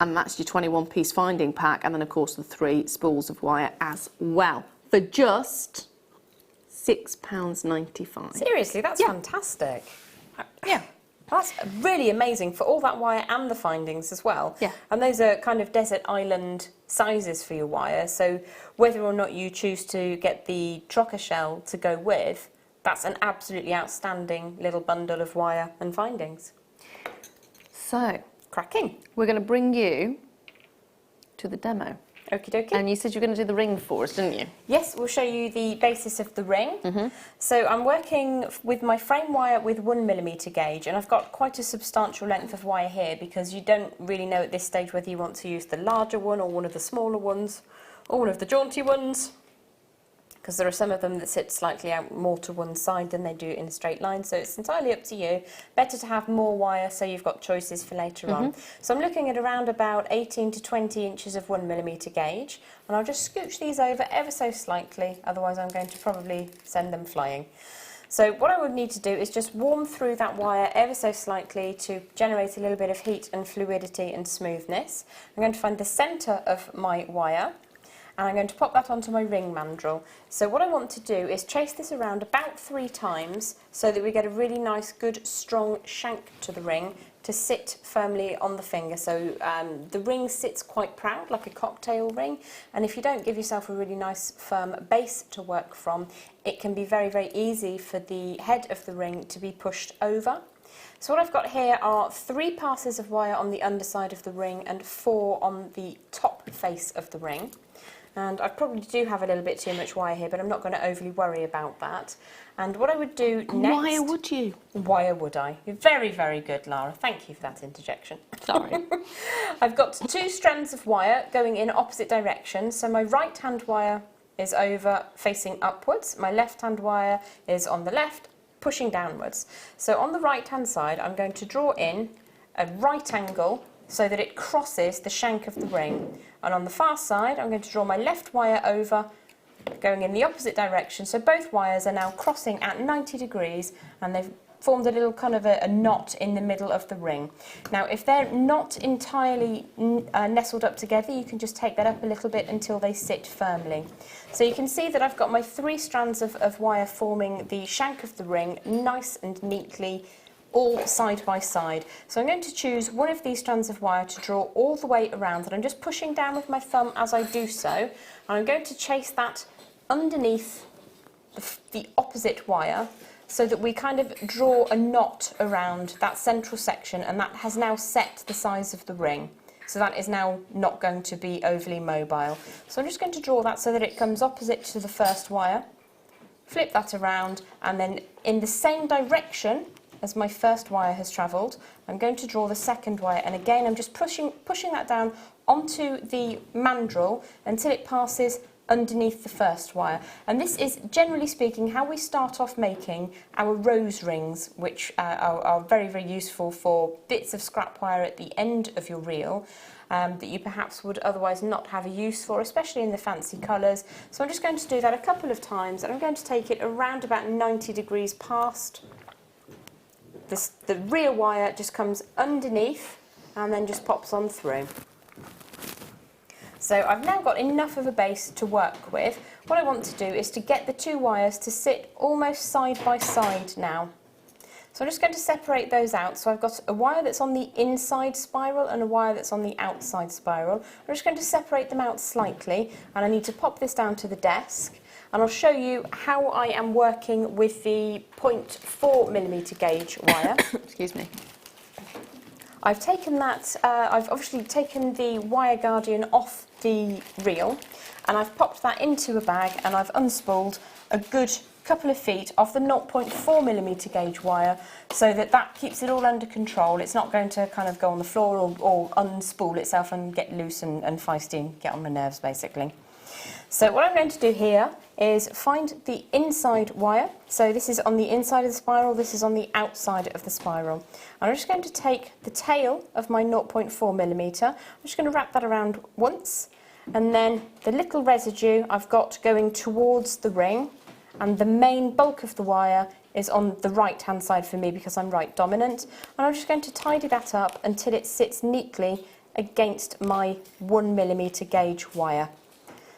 and that's your 21-piece finding pack. And then, of course, the 3 spools of wire as well, for just £6.95. Seriously, that's fantastic. Yeah. That's really amazing for all that wire and the findings as well. Yeah. And those are kind of desert island sizes for your wire, so whether or not you choose to get the trocker shell to go with, that's an absolutely outstanding little bundle of wire and findings. So, Cracking. we're going to bring you to the demo. Okie dokie. And you said you were going to do the ring for us, didn't you? Yes, we'll show you the basis of the ring. So I'm working with my frame wire with 1mm gauge, and I've got quite a substantial length of wire here because you don't really know at this stage whether you want to use the larger one or one of the smaller ones or one of the jaunty ones, because there are some of them that sit slightly out more to one side than they do in a straight line, so it's entirely up to you. Better to have more wire so you've got choices for later on. So I'm looking at around about 18 to 20 inches of 1mm gauge, and I'll just scooch these over ever so slightly, otherwise I'm going to probably send them flying. So what I would need to do is just warm through that wire ever so slightly to generate a little bit of heat and fluidity and smoothness. I'm going to find the centre of my wire, and I'm going to pop that onto my ring mandrel. So what I want to do is chase this around about 3 times so that we get a really nice, good, strong shank to the ring to sit firmly on the finger. So the ring sits quite proud, like a cocktail ring, and if you don't give yourself a really nice firm base to work from, it can be very, very easy for the head of the ring to be pushed over. So what I've got here are 3 passes of wire on the underside of the ring and 4 on the top face of the ring. And I probably do have a little bit too much wire here, but I'm not going to overly worry about that. And what I would do next... Why would you? Why would I? You're very, very good, Lara. Thank you for that interjection. Sorry. I've got 2 strands of wire going in opposite directions. So my right-hand wire is over facing upwards. My left-hand wire is on the left, pushing downwards. So on the right-hand side, I'm going to draw in a right angle so that it crosses the shank of the ring. And on the far side, I'm going to draw my left wire over, going in the opposite direction. So both wires are now crossing at 90 degrees, and they've formed a little kind of a knot in the middle of the ring. Now, if they're not entirely nestled up together, you can just take that up a little bit until they sit firmly. So you can see that I've got my 3 strands of wire forming the shank of the ring nice and neatly, all side by side. So I'm going to choose one of these strands of wire to draw all the way around, and I'm just pushing down with my thumb as I do so, and I'm going to chase that underneath the opposite wire so that we kind of draw a knot around that central section, and that has now set the size of the ring. So that is now not going to be overly mobile. So I'm just going to draw that so that it comes opposite to the first wire, flip that around, and then in the same direction as my first wire has travelled, I'm going to draw the second wire, and again I'm just pushing that down onto the mandrel until it passes underneath the first wire. And this is, generally speaking, how we start off making our rose rings, which are very, very useful for bits of scrap wire at the end of your reel that you perhaps would otherwise not have a use for, especially in the fancy colours. So I'm just going to do that a couple of times, and I'm going to take it around about 90 degrees past. The rear wire just comes underneath and then just pops on through. So I've now got enough of a base to work with. What I want to do is to get the 2 wires to sit almost side by side now. So I'm just going to separate those out. So I've got a wire that's on the inside spiral and a wire that's on the outside spiral. I'm just going to separate them out slightly, and I need to pop this down to the desk. And I'll show you how I am working with the 0.4mm gauge wire. Excuse me. I've taken that, I've obviously taken the wire guardian off the reel, and I've popped that into a bag, and I've unspooled a good couple of feet off the 0.4mm gauge wire so that keeps it all under control. It's not going to kind of go on the floor or unspool itself and get loose and feisty and get on my nerves, basically. So what I'm going to do here is find the inside wire. So this is on the inside of the spiral, this is on the outside of the spiral. I'm just going to take the tail of my 0.4mm, I'm just going to wrap that around once, and then the little residue I've got going towards the ring, and the main bulk of the wire is on the right hand side for me because I'm right dominant, and I'm just going to tidy that up until it sits neatly against my 1mm gauge wire.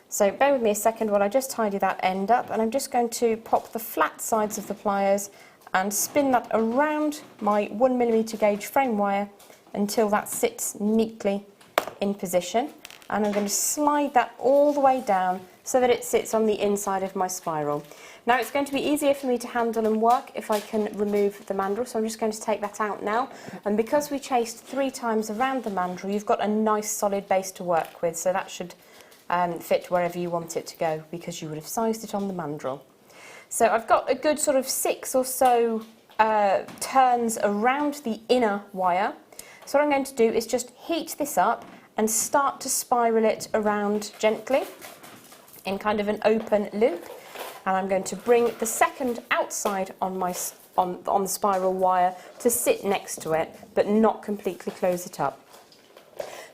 So bear with me a second while I just tidy that end up, and I'm just going to pop the flat sides of the pliers and spin that around my 1mm gauge frame wire until that sits neatly in position, and I'm going to slide that all the way down so that it sits on the inside of my spiral. Now it's going to be easier for me to handle and work if I can remove the mandrel, so I'm just going to take that out now, and because we chased 3 times around the mandrel, you've got a nice solid base to work with, so that should fit wherever you want it to go because you would have sized it on the mandrel. So I've got a good sort of 6 or so turns around the inner wire. So what I'm going to do is just heat this up and start to spiral it around gently in kind of an open loop, and I'm going to bring the second outside on the spiral wire to sit next to it but not completely close it up.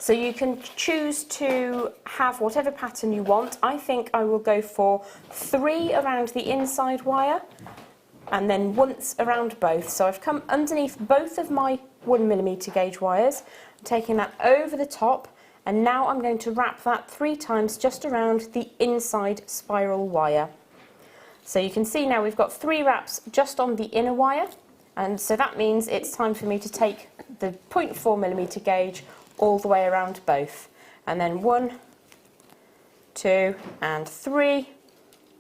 So you can choose to have whatever pattern you want. I think I will go for 3 around the inside wire and then once around both. So I've come underneath both of my 1mm gauge wires, taking that over the top And now I'm going to wrap that 3 times just around the inside spiral wire. So you can see now we've got 3 wraps just on the inner wire, and so that means it's time for me to take the 0.4mm gauge all the way around both. And then 1, 2 and 3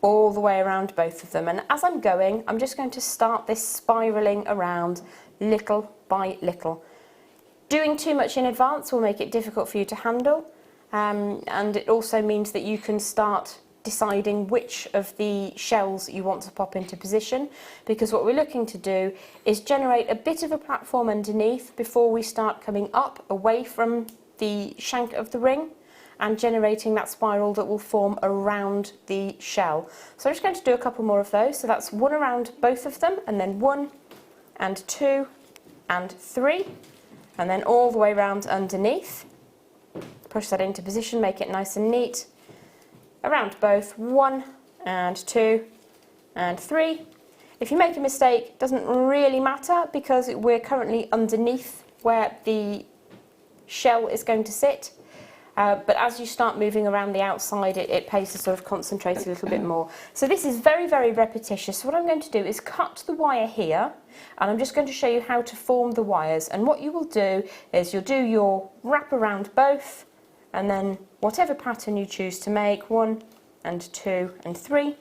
all the way around both of them. And as I'm going, I'm just going to start this spiralling around little by little. Doing too much in advance will make it difficult for you to handle, and it also means that you can start deciding which of the shells you want to pop into position, because what we're looking to do is generate a bit of a platform underneath before we start coming up away from the shank of the ring and generating that spiral that will form around the shell. So I'm just going to do a couple more of those. So that's 1 around both of them, and then 1 and 2 and 3. And then all the way around underneath. Push that into position, make it nice and neat. Around both, 1 and 2 and 3. If you make a mistake, it doesn't really matter because we're currently underneath where the shell is going to sit. But as you start moving around the outside, it pays to sort of concentrate a little bit more. So this is very, very repetitious. So what I'm going to do is cut the wire here, and I'm just going to show you how to form the wires. And what you will do is you'll do your wrap around both, and then whatever pattern you choose to make, 1 and 2 and 3.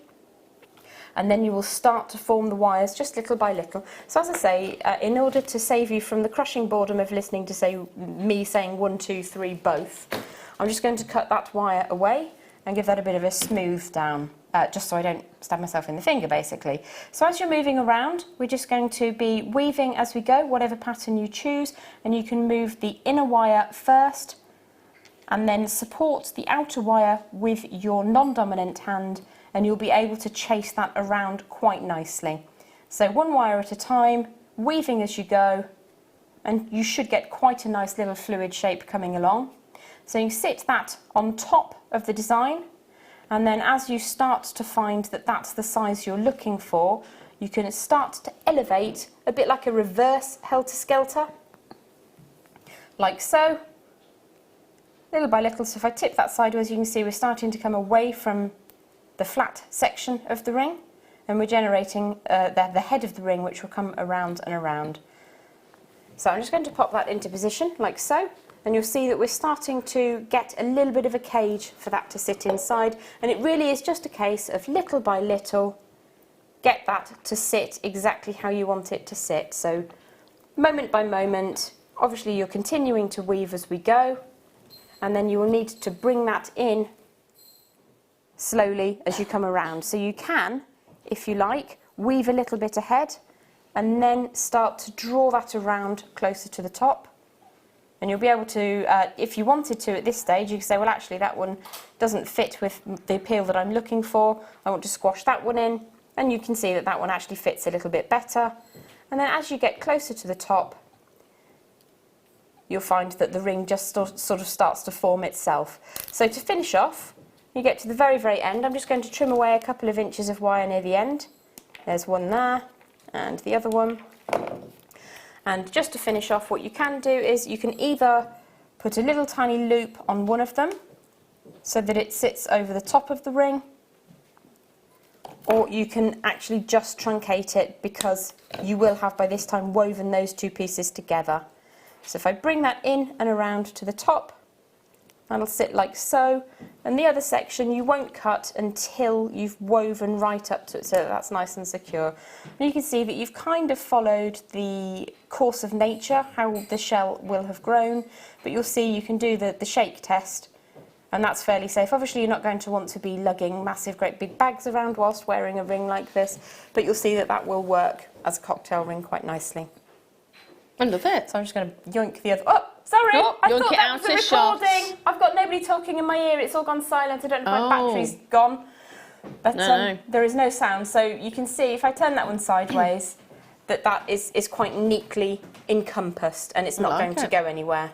And then you will start to form the wires just little by little. So as I say, in order to save you from the crushing boredom of listening to me saying 1, 2, 3 both, I'm just going to cut that wire away and give that a bit of a smooth down, just so I don't stab myself in the finger, basically. So as you're moving around, we're just going to be weaving as we go, whatever pattern you choose, and you can move the inner wire first, and then support the outer wire with your non-dominant hand, and you'll be able to chase that around quite nicely. So 1 wire at a time, weaving as you go, and you should get quite a nice little fluid shape coming along. So you sit that on top of the design, and then as you start to find that that's the size you're looking for, you can start to elevate a bit like a reverse helter-skelter, like so, little by little. So if I tip that sideways, you can see we're starting to come away from the flat section of the ring, and we're generating the head of the ring, which will come around and around. So I'm just going to pop that into position like so, and you'll see that we're starting to get a little bit of a cage for that to sit inside, and it really is just a case of little by little get that to sit exactly how you want it to sit. So moment by moment, obviously you're continuing to weave as we go, and then you will need to bring that in slowly as you come around. So you can, if you like, weave a little bit ahead and then start to draw that around closer to the top. And you'll be able to, if you wanted to at this stage, you can say, well, actually that one doesn't fit with the appeal that I'm looking for. I want to squash that one in. And you can see that that one actually fits a little bit better. And then as you get closer to the top, you'll find that the ring just sort of starts to form itself. So to finish off, you get to the very, very end. I'm just going to trim away a couple of inches of wire near the end. There's one there, and the other one. And just to finish off, what you can do is you can either put a little tiny loop on one of them so that it sits over the top of the ring, or you can actually just truncate it because you will have by this time woven those 2 pieces together. So if I bring that in and around to the top, that'll sit like so, and the other section you won't cut until you've woven right up to it, so that's nice and secure. And you can see that you've kind of followed the course of nature, how the shell will have grown, but you'll see you can do the shake test, and that's fairly safe. Obviously you're not going to want to be lugging massive great big bags around whilst wearing a ring like this, but you'll see that that will work as a cocktail ring quite nicely. I love it. So I'm just going to yoink the other... Oh, sorry, Oh, I yoink thought it that out was of a shot. recording. I've got nobody talking in my ear. It's all gone silent. I don't know if my Oh. battery's gone. But No. there is no sound. So you can see, if I turn that one sideways, that is quite neatly encompassed, and it's not I like going to it. go anywhere.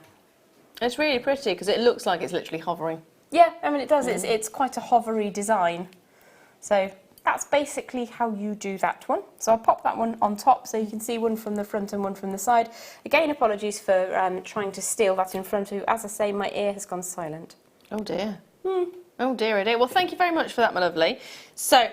It's really pretty because it looks like it's literally hovering. Yeah, I mean, it does. It's quite a hovery design. So that's basically how you do that one. So I'll pop that one on top so you can see one from the front and one from the side. Again, apologies for trying to steal that in front of you. As I say, my ear has gone silent. Oh dear. Oh dear, oh dear. Well, thank you very much for that, my lovely. So,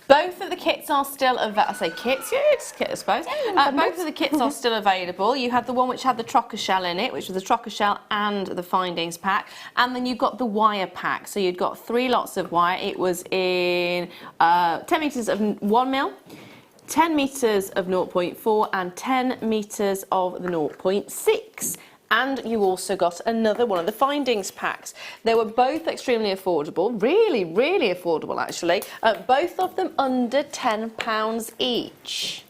both of the kits are still available. I say kits, yeah, it's a kit, I suppose. Both of the kits are still available. You had the one which had the trocker shell in it, which was the trocker shell and the findings pack. And then you got the wire pack. So you'd got 3 lots of wire. It was in 10 metres of 1 mil, 10 metres of 0.4 and 10 metres of the 0.6. And you also got another one of the findings packs. They were both extremely affordable, really, really affordable actually. Both of them under £10 each.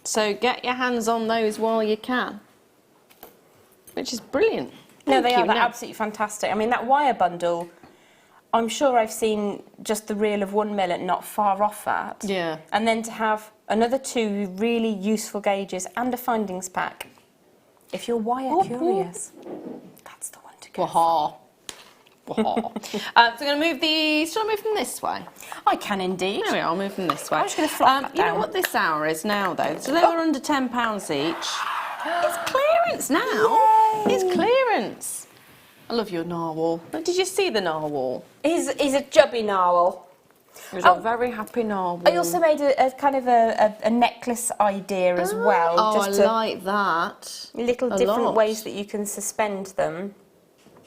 So get your hands on those while you can, which is brilliant. No, they are. They're absolutely fantastic. I mean, that wire bundle, I'm sure I've seen just the reel of 1 mil at not far off that. Yeah. And then to have another 2 really useful gauges and a findings pack. If you're wire curious, that's the one to go. Waha. Waha. So I'm going to move these. Shall I move them this way? I can indeed. There we are, I'll move them this way. I'm just going to flop that You know down. what this hour is now, though? So they were under £10 each. It's clearance now. Yay. It's clearance. I love your narwhal. Did you see the narwhal? He's a chubby narwhal. He's a very happy narwhal. I also made a kind of a necklace idea as well. Oh, just I like that. little a different lot. ways that you can suspend them.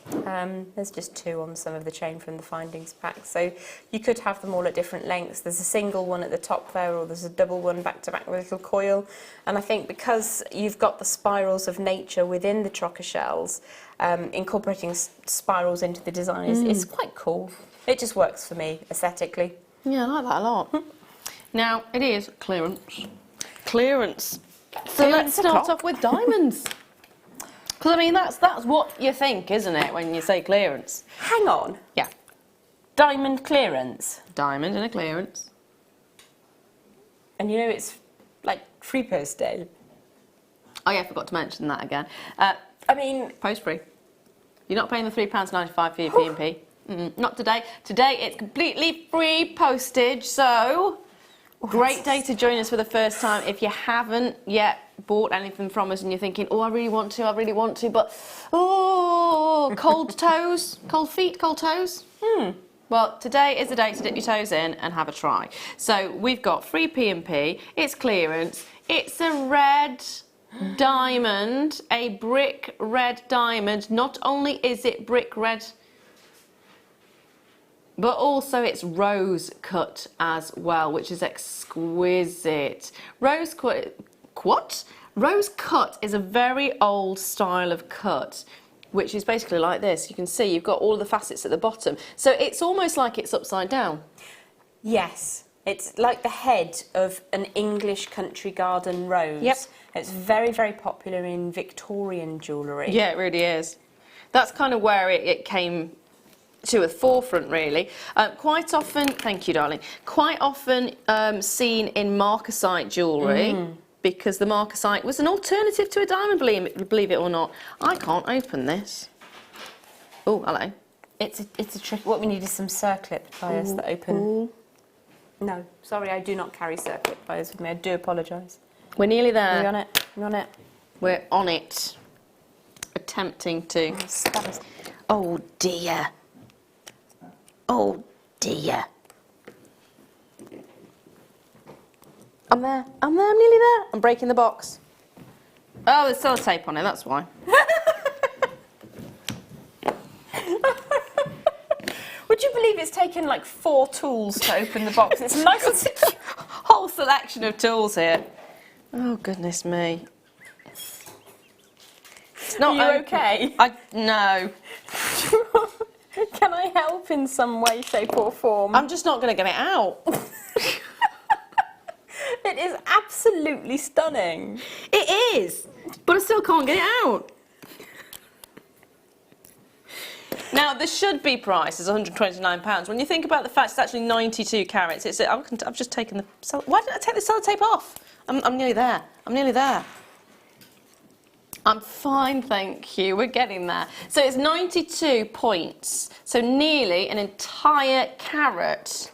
There's just 2 on some of the chain from the findings pack, so you could have them all at different lengths. There's a single one at the top there, or there's a double one back to back with a little coil. And I think because you've got the spirals of nature within the trocker shells, incorporating spirals into the design is quite cool. It just works for me aesthetically. Yeah, I like that a lot. Now, it is clearance. Clearance. So let's start off with diamonds. Because, I mean, that's what you think, isn't it, when you say clearance? Hang on. Yeah. Diamond clearance. Diamond and a clearance. And you know it's like free post day. Oh, yeah, I forgot to mention that again. I mean... Post free. You're not paying the £3.95 for your P&P. Not today. Today it's completely free postage, so great day to join us for the first time. If you haven't yet bought anything from us and you're thinking, oh, I really want to, but, oh, cold toes, cold feet, cold toes. Well, today is the day to dip your toes in and have a try. So we've got free P&P, it's clearance, it's a red diamond, a brick red diamond. Not only is it brick red, but also it's rose cut as well, which is exquisite. Rose cut is a very old style of cut, which is basically like this. You can see you've got all of the facets at the bottom. So it's almost like it's upside down. Yes, it's like the head of an English country garden rose. Yep. It's very, very popular in Victorian jewellery. Yeah, it really is. That's kind of where it came to a forefront, really. Quite often, thank you, darling, quite often seen in marcasite jewellery, because the marcasite was an alternative to a diamond, believe it or not. I can't open this. Oh, hello. It's a trick. What we need is some circlip pliers that open. Ooh. No, sorry, I do not carry circlip pliers with me. I do apologise. We're nearly there. Are we on it? We're on it. We're on it. Attempting to. Oh dear. Oh dear. I'm there. I'm nearly there. I'm breaking the box. Oh, there's sellotape on it, that's why. Would you believe it's taken like 4 tools to open the box? It's nice and secure. Whole selection of tools here. Oh, goodness me. It's not Are you okay? No. Can I help in some way, shape or form? I'm just not going to get it out. It is absolutely stunning. It is, but I still can't get it out. Now, the should-be price is £129. When you think about the fact it's actually 92 carats, I've just taken the... Why didn't I take the sellotape off? I'm nearly there. I'm nearly there. I'm fine, thank you. We're getting there. So it's 92 points. So nearly an entire carat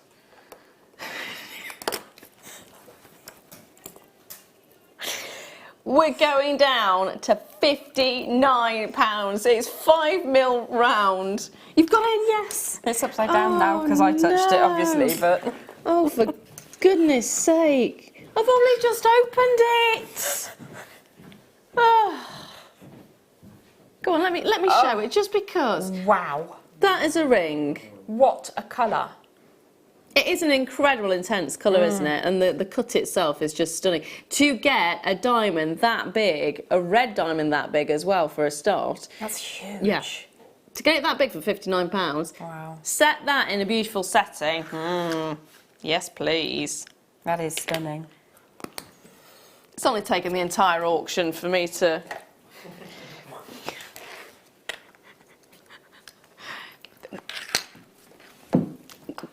we're going down to £59. It's 5mm round. You've got in, yes. It's upside down now because I touched it, obviously, but... Oh, for goodness sake. I've only just opened it. Oh. Go on, let me show it, just because. Wow. That is a ring. What a colour. It is an incredible intense colour, isn't it? And the cut itself is just stunning. To get a diamond that big, a red diamond that big as well for a start. That's huge. Yeah. To get it that big for £59. Wow. Set that in a beautiful setting. Yes, please. That is stunning. It's only taken the entire auction for me to...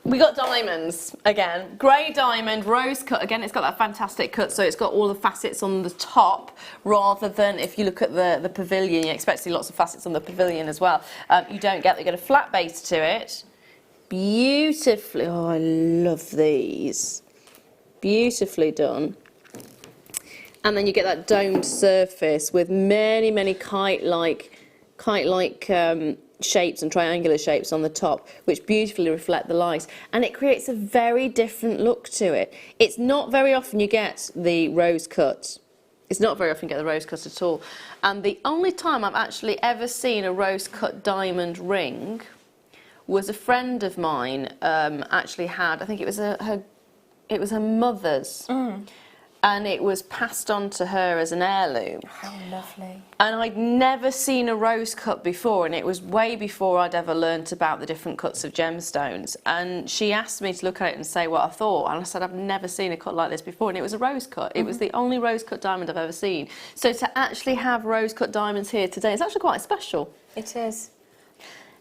We got diamonds again. Grey diamond, rose cut. Again, it's got that fantastic cut, so it's got all the facets on the top, rather than if you look at the pavilion, you expect to see lots of facets on the pavilion as well. You don't get that. You get a flat base to it. Beautifully, oh, I love these. Beautifully done. And then you get that domed surface with many, many kite-like shapes and triangular shapes on the top, which beautifully reflect the light, and it creates a very different look to it. It's not very often you get the rose cut. It's not very often you get the rose cut at all. And the only time I've actually ever seen a rose cut diamond ring was a friend of mine actually had, I think it was her mother's. And it was passed on to her as an heirloom. How lovely. And I'd never seen a rose cut before, and it was way before I'd ever learnt about the different cuts of gemstones. And she asked me to look at it and say what I thought, and I said, I've never seen a cut like this before, and it was a rose cut. It was the only rose cut diamond I've ever seen. So to actually have rose cut diamonds here today is actually quite special. It is.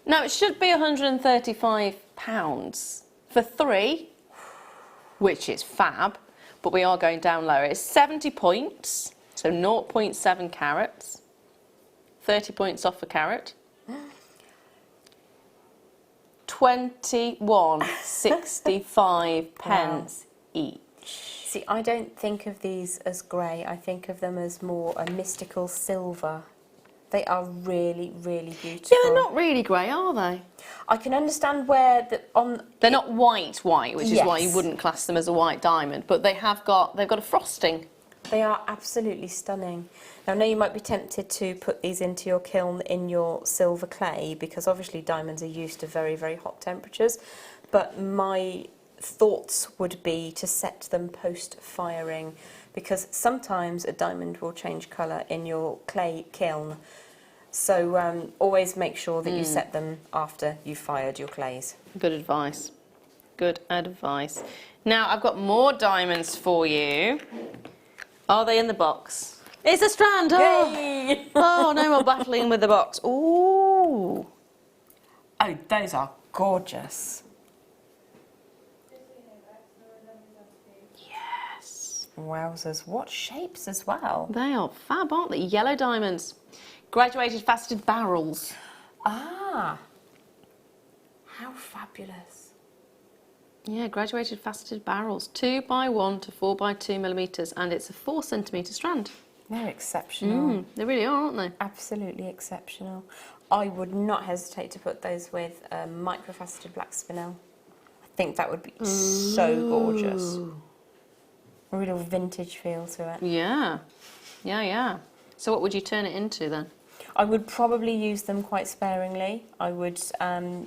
Now, it should be £135 for 3, which is fab. But we are going down lower. It's 70 points, so 0.7 carats, 30 points off a carat. 21.65 pence each. See, I don't think of these as grey. I think of them as more a mystical silver. They are really, really beautiful. Yeah, they're not really grey, are they? I can understand where they're not white, which is why you wouldn't class them as a white diamond. But they've got a frosting. They are absolutely stunning. Now, I know you might be tempted to put these into your kiln in your silver clay, because obviously diamonds are used to very, very hot temperatures. But my thoughts would be to set them post-firing, because sometimes a diamond will change colour in your clay kiln. So always make sure that you set them after you've fired your clays. Good advice. Good advice. Now, I've got more diamonds for you. Are they in the box? It's a strand! Oh, Yay! Oh, no more battling with the box. Ooh. Oh, those are gorgeous. Wowzers, what shapes as well. They are fab, aren't they? Yellow diamonds. Graduated faceted barrels. Ah, how fabulous. Yeah, graduated faceted barrels. 2x1 to 4x2 millimetres, and it's a 4 centimetre strand. They're exceptional. They really are, aren't they? Absolutely exceptional. I would not hesitate to put those with microfaceted black spinel. I think that would be so gorgeous. A real vintage feel to it. Yeah. So what would you turn it into then? I would probably use them quite sparingly. I would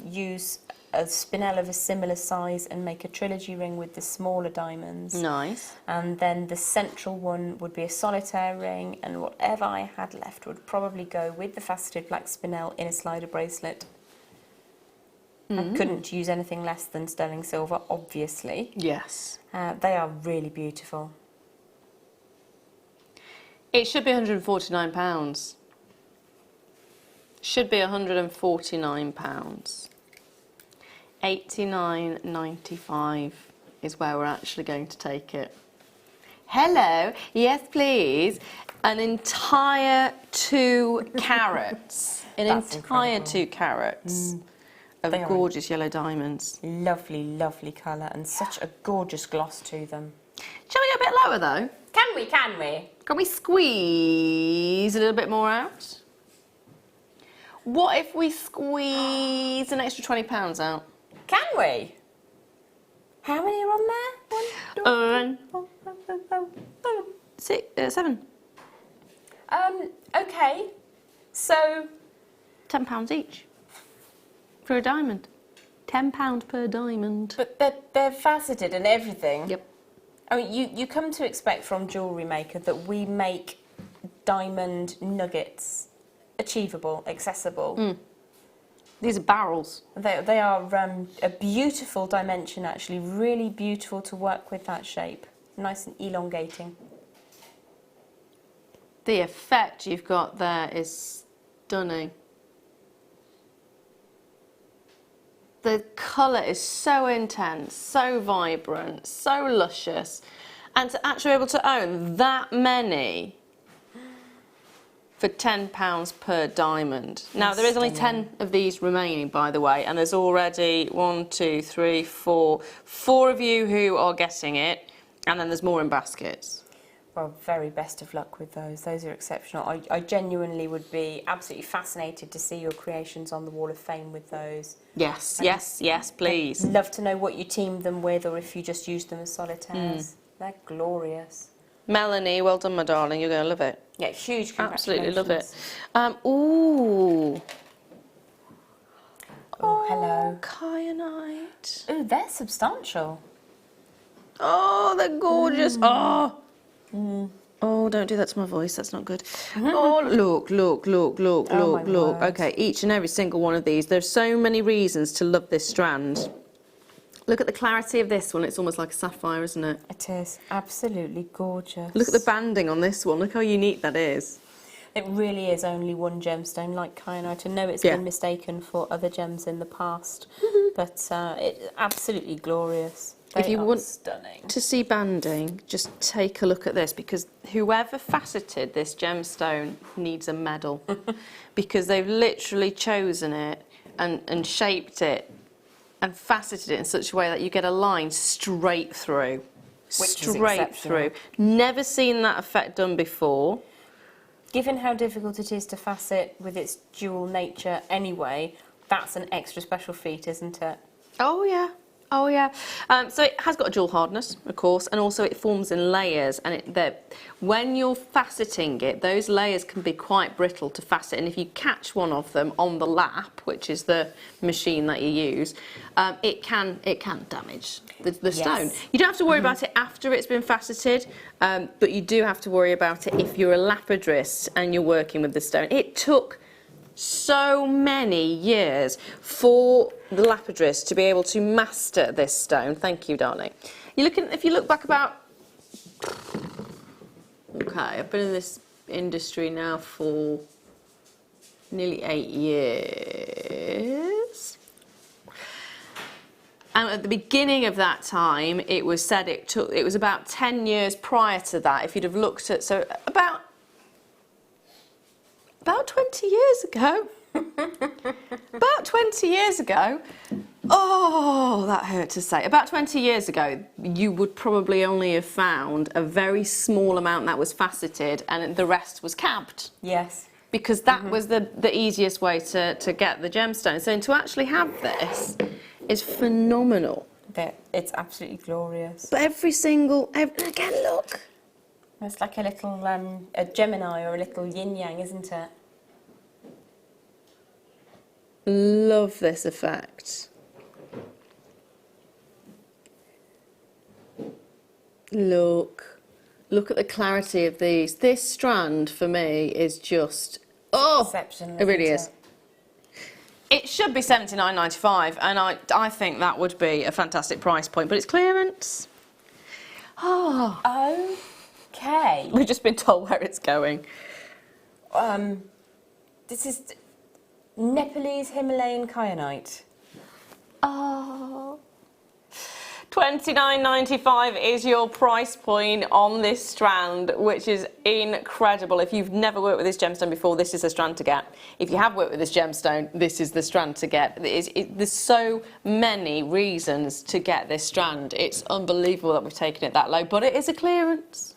use a spinel of a similar size and make a trilogy ring with the smaller diamonds. Nice. And then the central one would be a solitaire ring, and whatever I had left would probably go with the faceted black spinel in a slider bracelet. I couldn't use anything less than sterling silver, obviously. Yes. They are really beautiful. It should be £149. Should be £149. £89.95 is where we're actually going to take it. Hello, yes please. An entire 2 carats. An entire incredible. 2 carats. Of gorgeous yellow diamonds. Lovely, lovely colour, and such a gorgeous gloss to them. Shall we go a bit lower though? Can we? Can we squeeze a little bit more out? What if we squeeze an extra £20 out? Can we? How many are on there? 7. Okay. So £10 each for a diamond. £10 per diamond. But they're faceted and everything. Yep. I mean, you come to expect from Jewellery Maker that we make diamond nuggets achievable, accessible. These are barrels. They are a beautiful dimension, actually. Really beautiful to work with that shape. Nice and elongating. The effect you've got there is stunning. The colour is so intense, so vibrant, so luscious. And to actually be able to own that many for £10 per diamond. Now, there is only 10 of these remaining, by the way, and there's already 1, 2, 3, 4 of you who are getting it, and then there's more in baskets. Well, very best of luck with those. Those are exceptional. I genuinely would be absolutely fascinated to see your creations on the Wall of Fame with those. Yes, yes, please. I'd love to know what you teamed them with or if you just used them as solitaires. They're glorious. Melanie, well done, my darling. You're going to love it. Yeah, huge Absolutely congratulations. love it. Ooh. Oh, hello. Kyanite. Ooh, they're substantial. Oh, they're gorgeous. Oh. Oh, don't do that to my voice. That's not good. Oh, look. word. Okay, each and every single one of these. There's so many reasons to love this strand. Look at the clarity of this one. It's almost like a sapphire, isn't it? It is absolutely gorgeous. Look at the banding on this one. Look how unique that is. It really is only one gemstone like kyanite. I know it's been mistaken for other gems in the past, but it's absolutely glorious. If you want stunning to see banding, just take a look at this, because whoever faceted this gemstone needs a medal because they've literally chosen it and shaped it and faceted it in such a way that you get a line straight through. Straight through. Never seen that effect done before. Given how difficult it is to facet with its dual nature anyway, that's an extra special feat, isn't it? Oh yeah. Oh yeah. So it has got a dual hardness, of course, and also it forms in layers. And when you're faceting it, those layers can be quite brittle to facet. And if you catch one of them on the lap, which is the machine that you use, it can damage the stone. You don't have to worry about it after it's been faceted, but you do have to worry about it if you're a lapidrist and you're working with the stone. It took so many years for the lapidrist to be able to master this stone. Thank you, darling. If you look back about... Okay, I've been in this industry now for nearly 8 years. And at the beginning of that time, it was said it was about 10 years prior to that. If you'd have looked at... So about 20 years ago. About 20 years ago. Oh, that hurt to say. About 20 years ago, you would probably only have found a very small amount that was faceted and the rest was capped. Yes. Because that was the easiest way to get the gemstone. So to actually have this is phenomenal. It's absolutely glorious. But again, look. It's like a little a Gemini or a little yin-yang, isn't it? Love this effect. Look at the clarity of these. This strand for me is just exceptional. It really is. It should be $79.95, and I think that would be a fantastic price point, but it's clearance. Oh. Okay. We've just been told where it's going. This is Nepalese Himalayan kyanite. Oh. $29.95 is your price point on this strand, which is incredible. If you've never worked with this gemstone before, this is the strand to get. If you have worked with this gemstone, this is the strand to get. There's so many reasons to get this strand. It's unbelievable that we've taken it that low, but it is a clearance.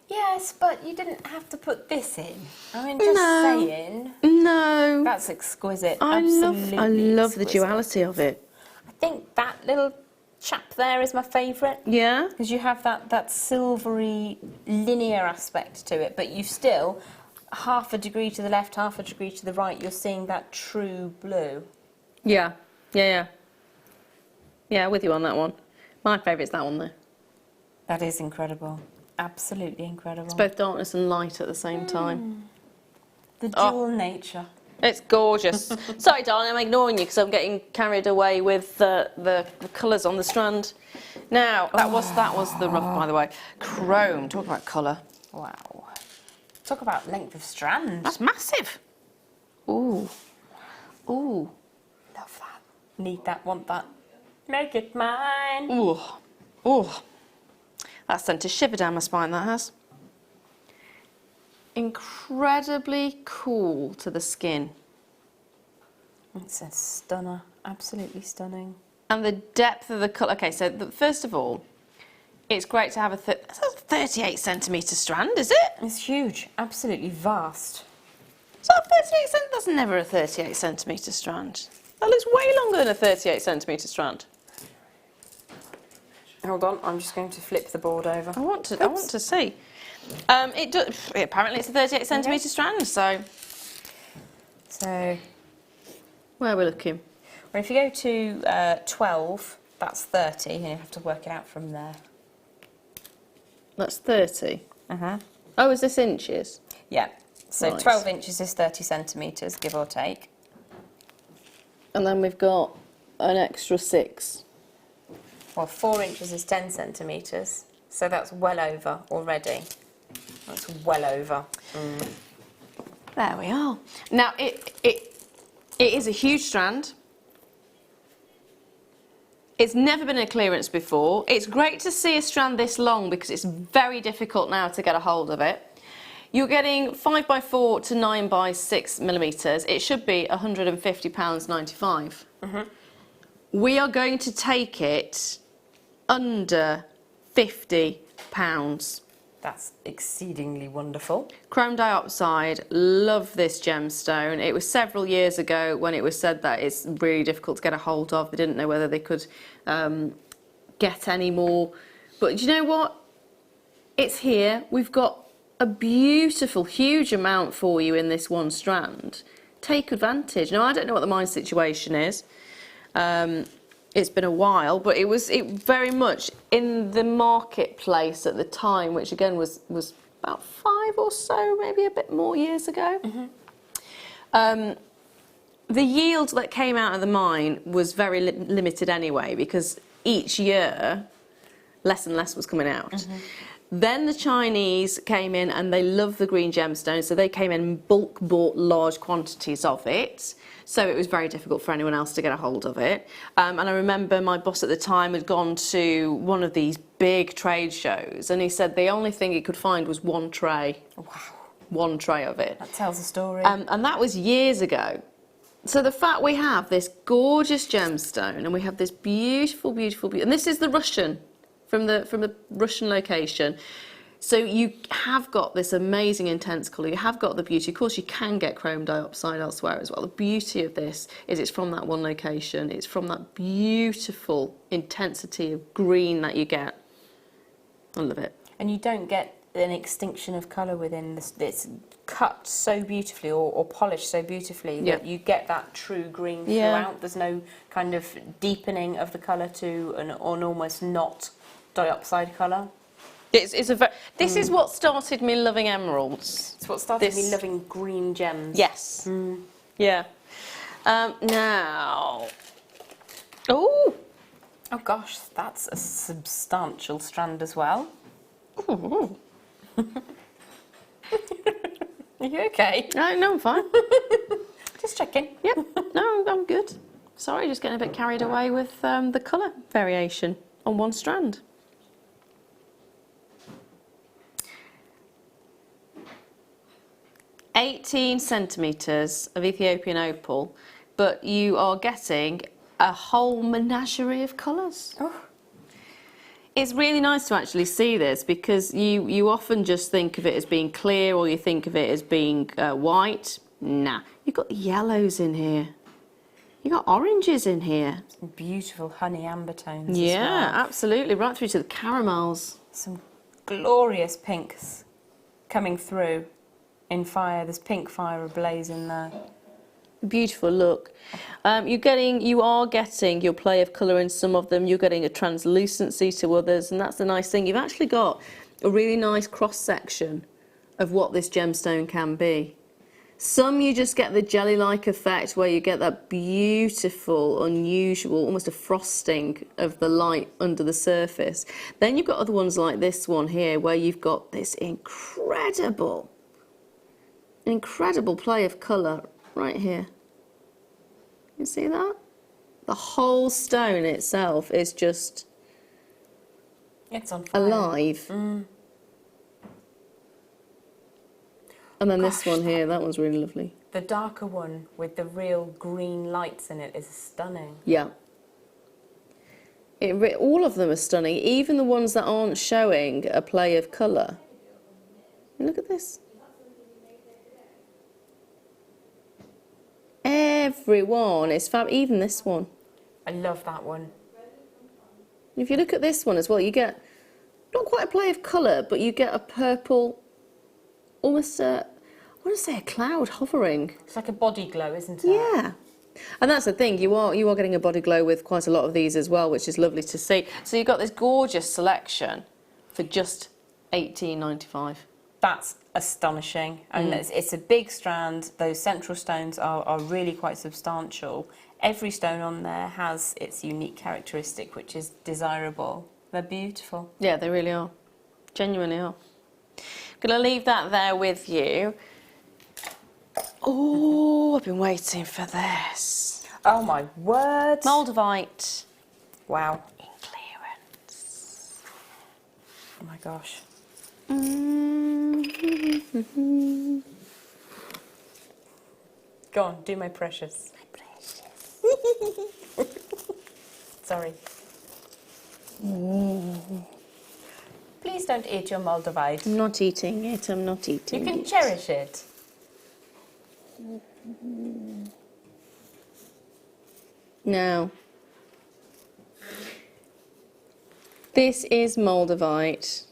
Yes, but you didn't have to put this in. I mean, just saying. No. That's exquisite. I Absolutely love the exquisite. duality of it. I think that little chap there is my favourite. Yeah? Because you have that silvery, linear aspect to it, but you've still, half a degree to the left, half a degree to the right, you're seeing that true blue. Yeah. Yeah. With you on that one. My favourite's that one, though. That is incredible. Absolutely incredible. It's both darkness and light at the same time. The dual nature. It's gorgeous. Sorry, darling, I'm ignoring you because I'm getting carried away with the colours on the strand. Now, that was the rough, by the way. Chrome. Talk about colour. Wow. Talk about length of strand. That's massive. Ooh. Love that. Need that, want that. Make it mine. Ooh. That sent a shiver down my spine, that has. Incredibly cool to the skin. It's a stunner. Absolutely stunning. And the depth of the colour. Okay, so first of all, it's great to have a 38 centimetre strand, is it? It's huge. Absolutely vast. So 38 cent. That's never a 38 centimetre strand. That looks way longer than a 38 centimetre strand. Hold on, I'm just going to flip the board over. I want to see. Apparently it's a 38 centimetre strand. So where are we looking? Well, if you go to 12, that's 30, and you have to work it out from there. That's 30. Oh, is this inches? Yeah. So Nice. 12 inches is 30 centimetres, give or take. And then we've got an extra 6. Well, 4 inches is 10 centimetres, so that's well over already. That's well over. There we are. Now, it is a huge strand. It's never been a clearance before. It's great to see a strand this long because it's very difficult now to get a hold of it. You're getting 5x4 to 9x6 millimetres. It should be £150.95. We are going to take it under £50. That's exceedingly wonderful. Chrome dioxide, love this gemstone. It was several years ago when it was said that it's really difficult to get a hold of. They didn't know whether they could get any more. But do you know what? It's here. We've got a beautiful, huge amount for you in this one strand. Take advantage. Now, I don't know what the mine situation is. It's been a while, but it very much in the marketplace at the time, which again was about 5 or so, maybe a bit more years ago. The yield that came out of the mine was very limited anyway, because each year less and less was coming out. Then the Chinese came in and they love the green gemstone, so they came in and bulk bought large quantities of it. So it was very difficult for anyone else to get a hold of it. And I remember my boss at the time had gone to one of these big trade shows, and he said the only thing he could find was one tray. Wow. One tray of it. That tells a story. And that was years ago. So the fact we have this gorgeous gemstone and we have this beautiful, and this is the Russian, from the Russian location. So you have got this amazing intense colour, you have got the beauty. Of course, you can get chrome dioxide elsewhere as well. The beauty of this is it's from that one location. It's from that beautiful intensity of green that you get. I love it. And you don't get an extinction of colour within this. It's cut so beautifully or polished so beautifully that you get that true green throughout. There's no kind of deepening of the colour to an almost not dioxide colour. This is what started me loving emeralds. It's what started me loving green gems. Yes. Yeah. Now. Oh gosh, that's a substantial strand as well. Ooh. Are you okay? No, I'm fine. Just checking. Yep. No, I'm good. Sorry, just getting a bit carried away with the colour variation on one strand. "18 centimetres of Ethiopian opal, but you are getting a whole menagerie of colours. Oh. It's really nice to actually see this because you often just think of it as being clear or you think of it as being white. Nah, you've got yellows in here. You've got oranges in here. Some beautiful honey amber tones Yeah, as well. absolutely, right through to the caramels. Some glorious pinks coming through in fire. There's pink fire ablaze in there. Beautiful look. You are getting your play of colour in some of them. You're getting a translucency to others, and that's the nice thing. You've actually got a really nice cross section of what this gemstone can be. Some you just get the jelly-like effect where you get that beautiful, unusual, almost a frosting of the light under the surface. Then you've got other ones like this one here where you've got this incredible play of colour right here. You see that? The whole stone itself is just it's on fire. Alive. And then this one here, that one's really lovely. The darker one with the real green lights in it is stunning. Yeah. All of them are stunning, even the ones that aren't showing a play of colour. Look at this. Everyone is fab, even this one. I love that one. If you look at this one as well, you get not quite a play of colour, but you get a purple, almost I want to say a cloud hovering. It's like a body glow, isn't it? Yeah. And that's the thing, you are getting a body glow with quite a lot of these as well, which is lovely to see. So you've got this gorgeous selection for just $18.95. That's astonishing. And it's a big strand. Those central stones are really quite substantial. Every stone on there has its unique characteristic, which is desirable. They're beautiful. Yeah, they really are. Genuinely are. Going to leave that there with you. Oh, I've been waiting for this. Oh my word. Moldavite. Wow. In clearance. Oh my gosh. Go on, do my precious. My precious. Sorry. Please don't eat your moldavite. I'm not eating it, I'm not eating it. You can cherish it. Now, this is Moldavite.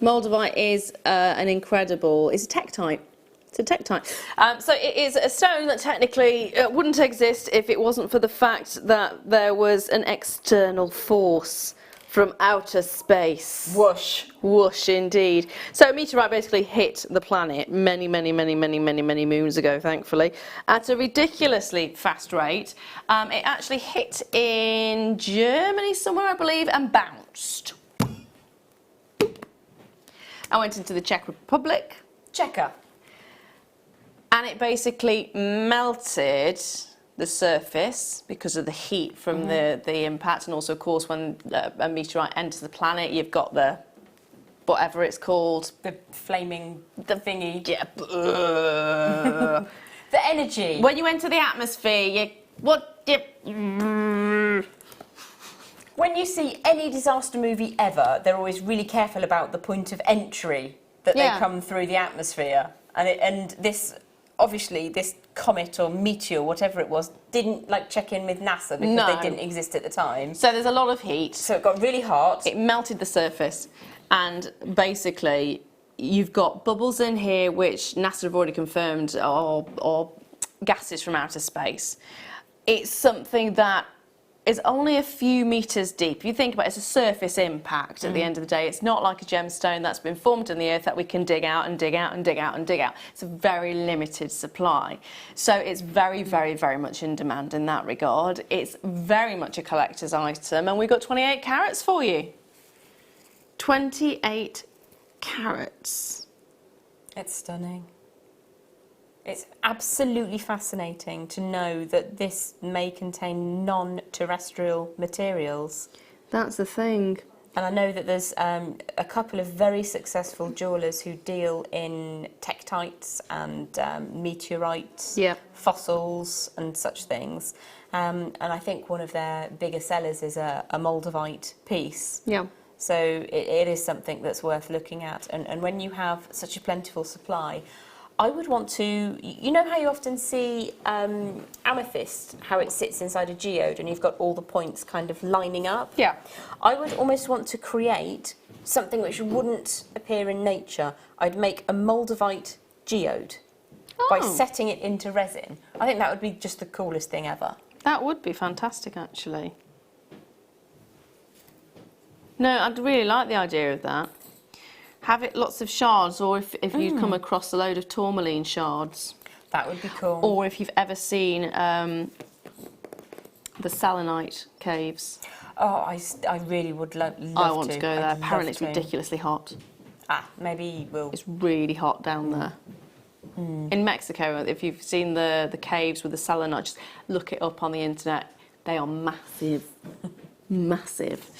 Moldavite is an incredible, it's a tektite. It's a tektite. So it is a stone that technically wouldn't exist if it wasn't for the fact that there was an external force from outer space. Whoosh. Whoosh, indeed. So a meteorite basically hit the planet many moons ago, thankfully, at a ridiculously fast rate. It actually hit in Germany somewhere, I believe, and bounced. I went into the Czech Republic. Checker. And it basically melted the surface because of the heat from the impact, and also, of course, when a meteorite enters the planet, you've got the whatever it's called, the flaming thingy. Yeah. The energy. When you enter the atmosphere, When you see any disaster movie ever, they're always really careful about the point of entry that they come through the atmosphere, and this. Obviously, this comet or meteor, whatever it was, didn't check in with NASA because they didn't exist at the time. So there's a lot of heat. So it got really hot. It melted the surface, and basically you've got bubbles in here which NASA have already confirmed are gases from outer space. It's something that is only a few metres deep. If you think about it, it's a surface impact at the end of the day. It's not like a gemstone that's been formed in the earth that we can dig out and dig out and dig out and dig out. It's a very limited supply. So it's very much in demand in that regard. It's very much a collector's item, and we've got 28 carats for you. 28 carats. It's stunning. It's absolutely fascinating to know that this may contain non-terrestrial materials. That's the thing. And I know that there's a couple of very successful jewellers who deal in tektites and meteorites, fossils and such things. And I think one of their bigger sellers is a Moldavite piece. Yeah. So it is something that's worth looking at. And when you have such a plentiful supply, I would want to, you know how you often see amethyst, how it sits inside a geode and you've got all the points kind of lining up? Yeah. I would almost want to create something which wouldn't appear in nature. I'd make a Moldavite geode by setting it into resin. I think that would be just the coolest thing ever. That would be fantastic, actually. No, I'd really like the idea of that. Have it lots of shards, or if you come across a load of tourmaline shards. That would be cool. Or if you've ever seen the selenite caves. Oh, I really would love to. I want to go there. Apparently it's ridiculously hot. Ah, maybe we'll... It's really hot down there. In Mexico, if you've seen the caves with the selenite, just look it up on the internet. They are massive. Massive.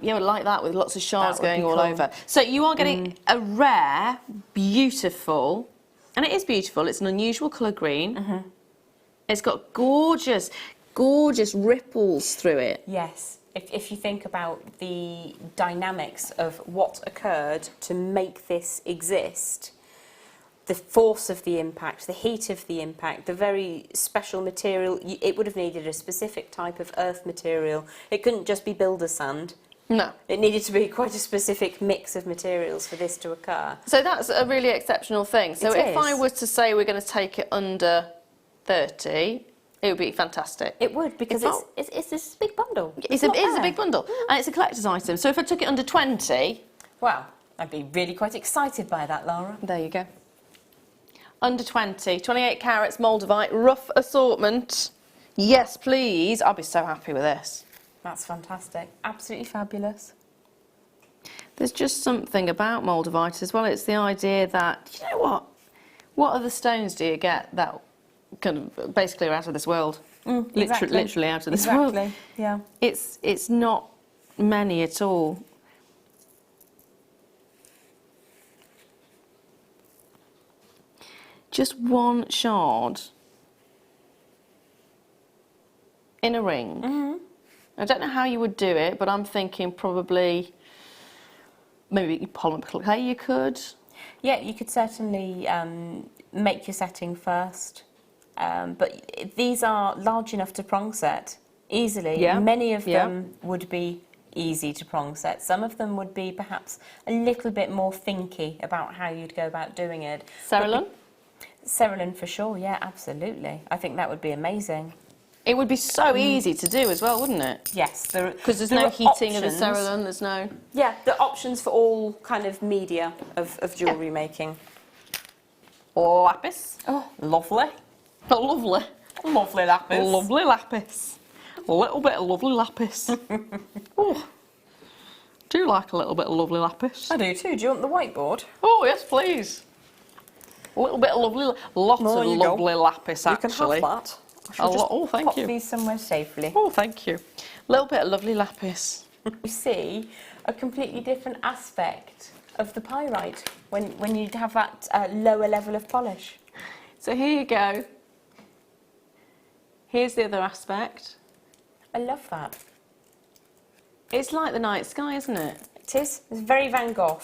Yeah, like that with lots of shards going all over. So you are getting a rare, beautiful, and it is beautiful, it's an unusual colour green. It's got gorgeous, gorgeous ripples through it. Yes. If you think about the dynamics of what occurred to make this exist, the force of the impact, the heat of the impact, the very special material, it would have needed a specific type of earth material. It couldn't just be builder's sand. No. It needed to be quite a specific mix of materials for this to occur. So that's a really exceptional thing. So if I was to say we're going to take it under 30, it would be fantastic. It would, because it's this big bundle. It's a big bundle, and it's a collector's item. So if I took it under 20... Well, I'd be really quite excited by that, Lara. There you go. Under 20, 28 carats, Moldavite, rough assortment. Yes, please. I'll be so happy with this. That's fantastic. Absolutely fabulous. There's just something about Moldavite as well. It's the idea that, you know what other stones do you get that kind of basically are out of this world? Literally out of this world. Yeah. It's not many at all. Just one shard in a ring. I don't know how you would do it, but I'm thinking probably maybe polymer clay you could. Yeah, you could certainly make your setting first, but these are large enough to prong set easily. Yeah. Many of them would be easy to prong set. Some of them would be perhaps a little bit more thinky about how you'd go about doing it. Cerulean? Cerulean for sure, yeah, absolutely. I think that would be amazing. It would be so easy to do as well, wouldn't it? Yes. Because there's no heating of the cerulean, there's no... Yeah, the options for all kind of media of jewellery making. Lapis. Oh, lovely. Lovely. Lovely lapis. Lovely lapis. A little bit of lovely lapis. Oh, do you like a little bit of lovely lapis? I do too. Do you want the whiteboard? Oh, yes, please. A little bit of lovely, lots of lovely lapis, actually. You can have that. Oh, thank you. Pop these somewhere safely. Oh, thank you. A little bit of lovely lapis. You see a completely different aspect of the pyrite when you have that lower level of polish. So here you go. Here's the other aspect. I love that. It's like the night sky, isn't it? It is. It's very Van Gogh.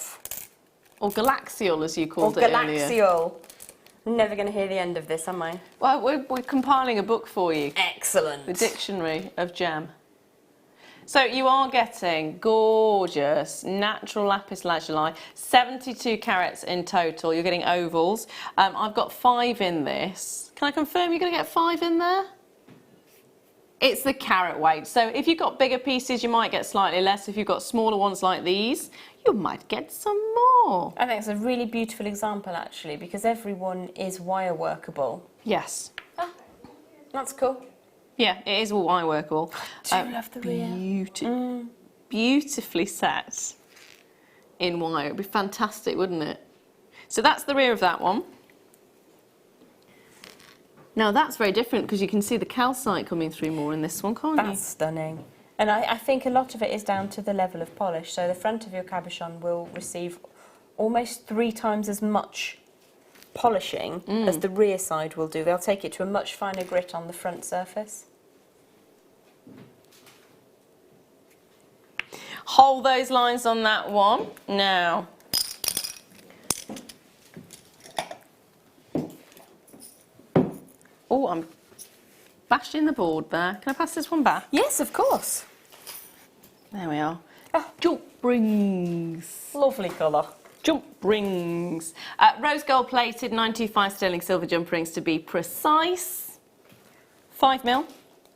Or galaxial, as you called it earlier. Galaxial. I'm never going to hear the end of this, am I? Well, we're compiling a book for you. Excellent. The Dictionary of Gem. So you are getting gorgeous natural lapis lazuli, 72 carats in total. You're getting ovals. I've got 5 in this. Can I confirm you're going to get 5 in there? It's the carat weight. So if you've got bigger pieces, you might get slightly less. If you've got smaller ones like these, you might get some more. I think it's a really beautiful example, actually, because everyone is wire workable. Yes. Ah, that's cool. Yeah, it is all wire workable. I do love the rear. Beautifully set in wire. It'd be fantastic, wouldn't it? So that's the rear of that one. Now that's very different because you can see the calcite coming through more in this one, can't you? That's stunning. And I think a lot of it is down to the level of polish. So the front of your cabochon will receive almost 3 times as much polishing as the rear side will do. They'll take it to a much finer grit on the front surface. Hold those lines on that one. Now, oh, I'm bashing the board there. Can I pass this one back? Yes, of course. There we are. Jump rings. Lovely colour. Jump rings. Rose gold plated 925 sterling silver jump rings to be precise. 5mm.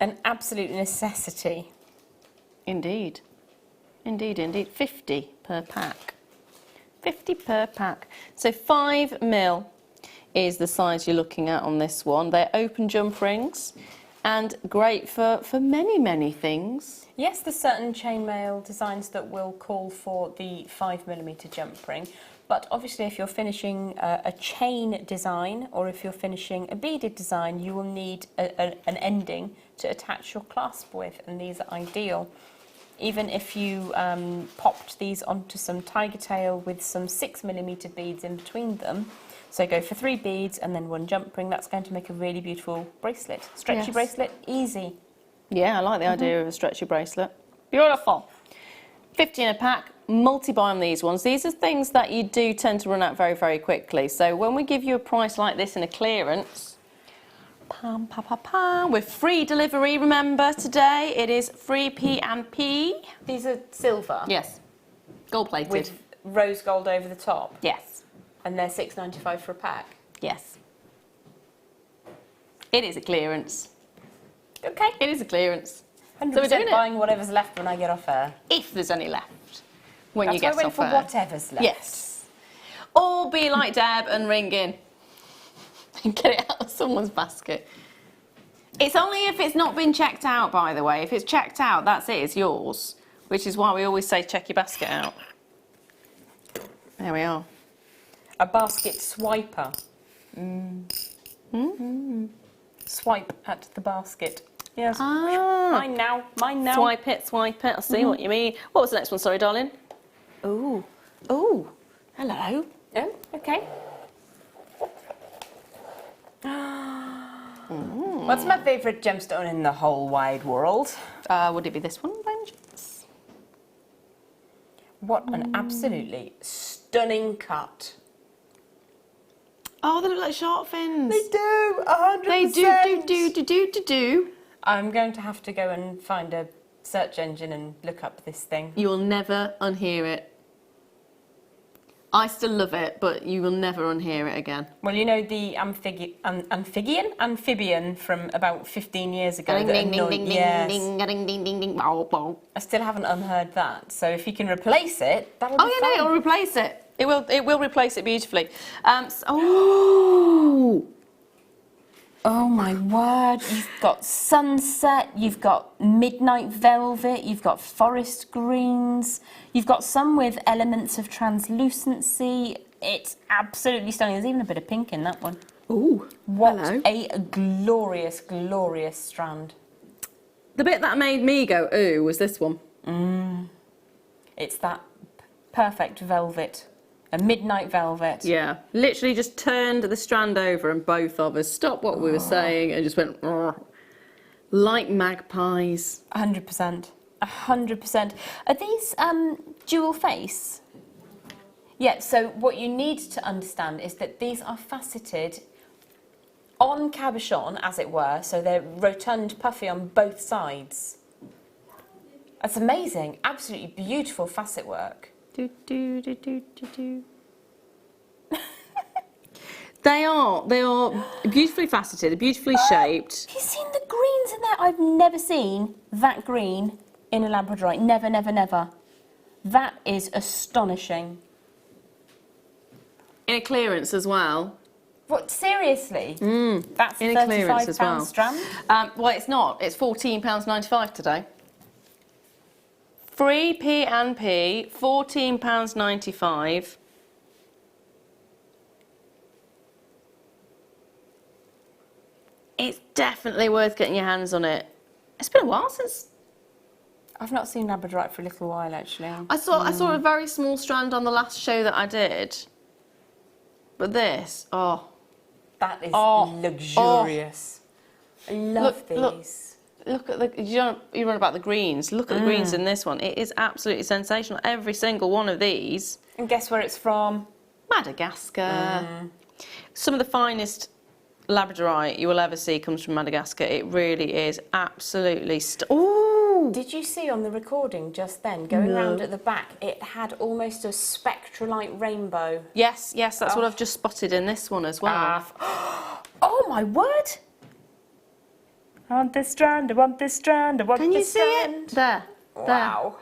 An absolute necessity. Indeed. Indeed, indeed. 50 per pack. 50 per pack. So 5mm is the size you're looking at on this one. They're open jump rings and great for many, many things. Yes, there's certain chainmail designs that will call for the 5mm jump ring, but obviously if you're finishing a chain design or if you're finishing a beaded design, you will need an ending to attach your clasp with, and these are ideal. Even if you popped these onto some tiger tail with some 6mm beads in between them, so go for 3 beads and then 1 jump ring, that's going to make a really beautiful bracelet. Stretchy bracelet, easy. Yeah, I like the idea of a stretchy bracelet. Beautiful. 50 in a pack, multi-buy on these ones. These are things that you do tend to run out very, very quickly. So when we give you a price like this in a clearance, pam, pam, pam, pam, with free delivery, remember, today it is 3pm. These are silver? Yes. Gold plated. With rose gold over the top? Yes. And they're £6.95 for a pack? Yes. It is a clearance. Okay. It is a clearance. 100% So we're doing buying whatever's left when I get off air. If there's any left. When That's you get why I went off for air. whatever's left. Yes. Or be like Deb and ring in. And get it out of someone's basket. It's only if it's not been checked out, by the way. If it's checked out, that's it, it's yours. Which is why we always say check your basket out. There we are. A basket swiper. Swipe at the basket. Yes. Ah. Mine now. Mine now. Swipe it, swipe it. I see what you mean. What was the next one? Sorry, darling. Ooh. Ooh. Hello. Oh, okay. What's my favourite gemstone in the whole wide world? Would it be this one, Vengeance? What an absolutely stunning cut. Oh, they look like shark fins. They do, 100%. They do. I'm going to have to go and find a search engine and look up this thing. You will never unhear it. I still love it, but you will never unhear it again. Well, you know the amphibian from about 15 years ago. Ding, that ding, ding, annoyed- ding, yes. ding, ding, ding, ding, ding, bow, bow. I still haven't unheard that. So if you can replace it, that'll be Oh yeah, fun. no, it'll replace it. It will replace it beautifully. Oh. Oh my word, you've got sunset, you've got midnight velvet, you've got forest greens, you've got some with elements of translucency. It's absolutely stunning. There's even a bit of pink in that one. Ooh. What Hello. a glorious, glorious strand. The bit that made me go ooh was this one. It's that perfect velvet. A midnight velvet. Yeah, literally just turned the strand over and both of us stopped what we were saying and just went like magpies. 100%. 100%. Are these dual face? Yeah, so what you need to understand is that these are faceted on cabochon, as it were, so they're rotund, puffy on both sides. That's amazing. Absolutely beautiful facet work. Do, do, do, do, do, do. They are beautifully faceted, beautifully shaped. Have you seen the greens in there? I've never seen that green in a labradorite. Never, never, never. That is astonishing. In a clearance as well. What, seriously? That's In a clearance as well. £35 strand? Well, it's not. It's £14.95 today. 3p&p, £14.95. It's definitely worth getting your hands on it. It's been a while since I've not seen Labradorite for a little while, actually. I saw a very small strand on the last show that I did. But this, that is luxurious. I love these. Look at the, you run about the greens. Look at the greens in this one. It is absolutely sensational. Every single one of these. And guess where it's from? Madagascar. Some of the finest Labradorite you will ever see comes from Madagascar. It really is absolutely ooh! Did you see on the recording just then, going round at the back, it had almost a spectralite rainbow? Yes, that's what I've just spotted in this one as well. Oh my word! I want this strand, I want this strand, I want Can you this see strand. it? There. Wow.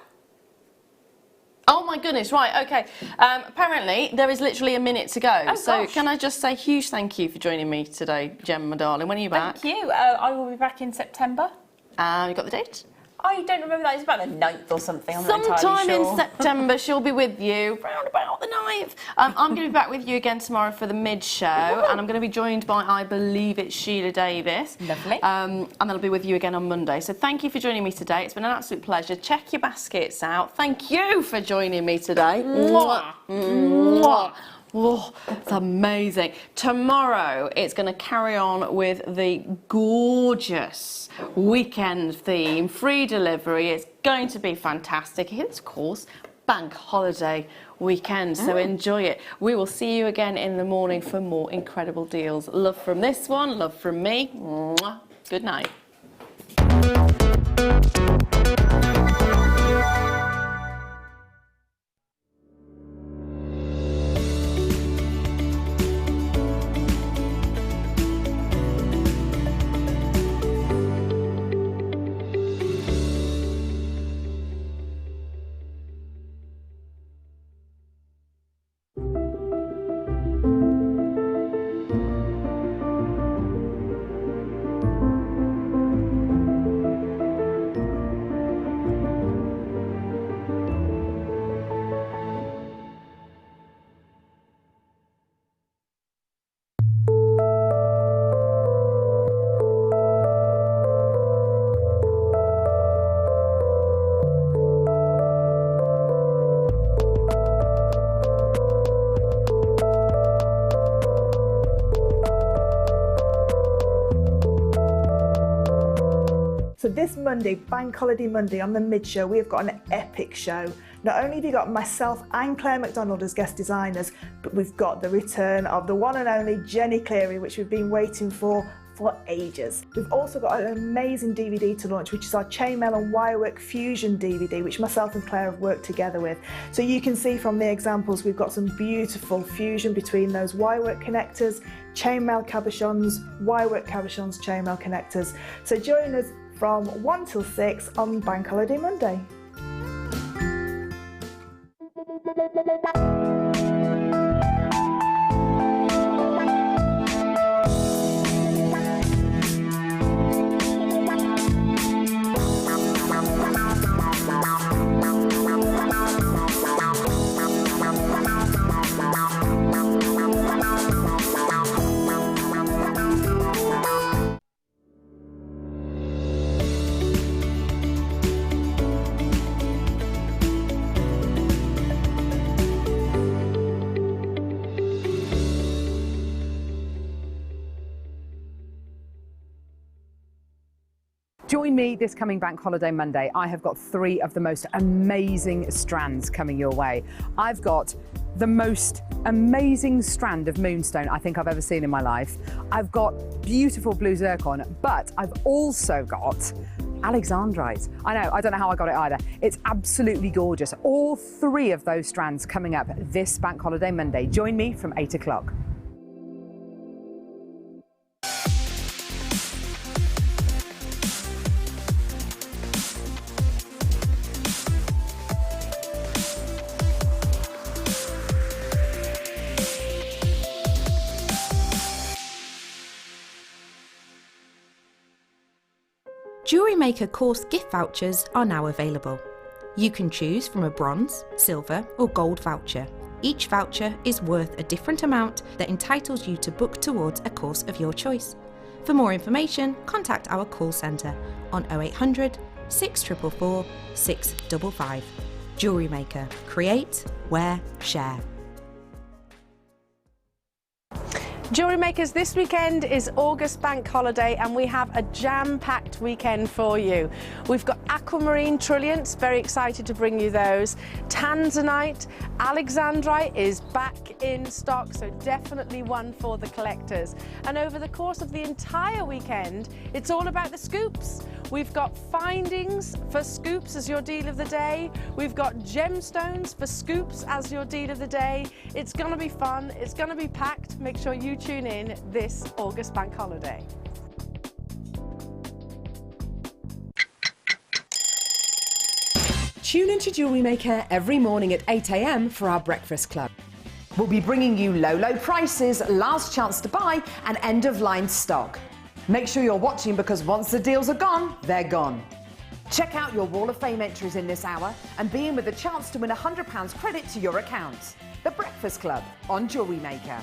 Oh my goodness, right, okay. Apparently, there is literally a minute to go. Oh, so gosh. can I just say a huge thank you for joining me today, Jem, my darling. When are you back? Thank you. I will be back in September. You got the date? I don't remember that. It's about the 9th or something. I'm not entirely Sometime sure. in September, she'll be with you, round about the 9th. I'm going to be back with you again tomorrow for the mid-show, and I'm going to be joined by, I believe it's Sheila Davis. Lovely. And I'll be with you again on Monday. So thank you for joining me today. It's been an absolute pleasure. Check your baskets out. Thank you for joining me today. Mwah. Mwah. Oh, it's amazing. Tomorrow, it's going to carry on with the gorgeous weekend theme, free delivery. It's going to be fantastic. It's, of course, bank holiday weekend, so enjoy it. We will see you again in the morning for more incredible deals. Love from this one, love from me. Mwah. Good night. So this Monday, Bank Holiday Monday, on the mid-show, we have got an epic show. Not only have you got myself and Claire McDonald as guest designers, but we've got the return of the one and only Jenny Cleary, which we've been waiting for ages. We've also got an amazing DVD to launch, which is our Chainmail and Wirework Fusion DVD, which myself and Claire have worked together with. So you can see from the examples, we've got some beautiful fusion between those wirework connectors, chainmail cabochons, wirework cabochons, chainmail connectors. So join us from 1 till 6 on Bank Holiday Monday. Join me this coming Bank Holiday Monday. I have got 3 of the most amazing strands coming your way. I've got the most amazing strand of moonstone I think I've ever seen in my life. I've got beautiful blue zircon, but I've also got Alexandrite. I know, I don't know how I got it either. It's absolutely gorgeous. All 3 of those strands coming up this Bank Holiday Monday. Join me from 8 o'clock. JewelleryMaker course gift vouchers are now available. You can choose from a bronze, silver or gold voucher. Each voucher is worth a different amount that entitles you to book towards a course of your choice. For more information, contact our call centre on 0800 644 655. Jewellery Maker. Create, wear, share. Jewellery Makers, this weekend is August Bank Holiday and we have a jam-packed weekend for you. We've got aquamarine trilliants, very excited to bring you those. Tanzanite, Alexandrite is back in stock, so definitely one for the collectors. And over the course of the entire weekend, it's all about the scoops. We've got findings for scoops as your deal of the day. We've got gemstones for scoops as your deal of the day. It's going to be fun. It's going to be packed. Make sure you tune in this August Bank Holiday. Tune into Jewellery Maker every morning at 8 a.m. for our breakfast club. We'll be bringing you low prices, last chance to buy, and end-of-line stock. Make sure you're watching because once the deals are gone, they're gone. Check out your Wall of Fame entries in this hour and be in with a chance to win £100 credit to your account. The Breakfast Club on Jewellery Maker.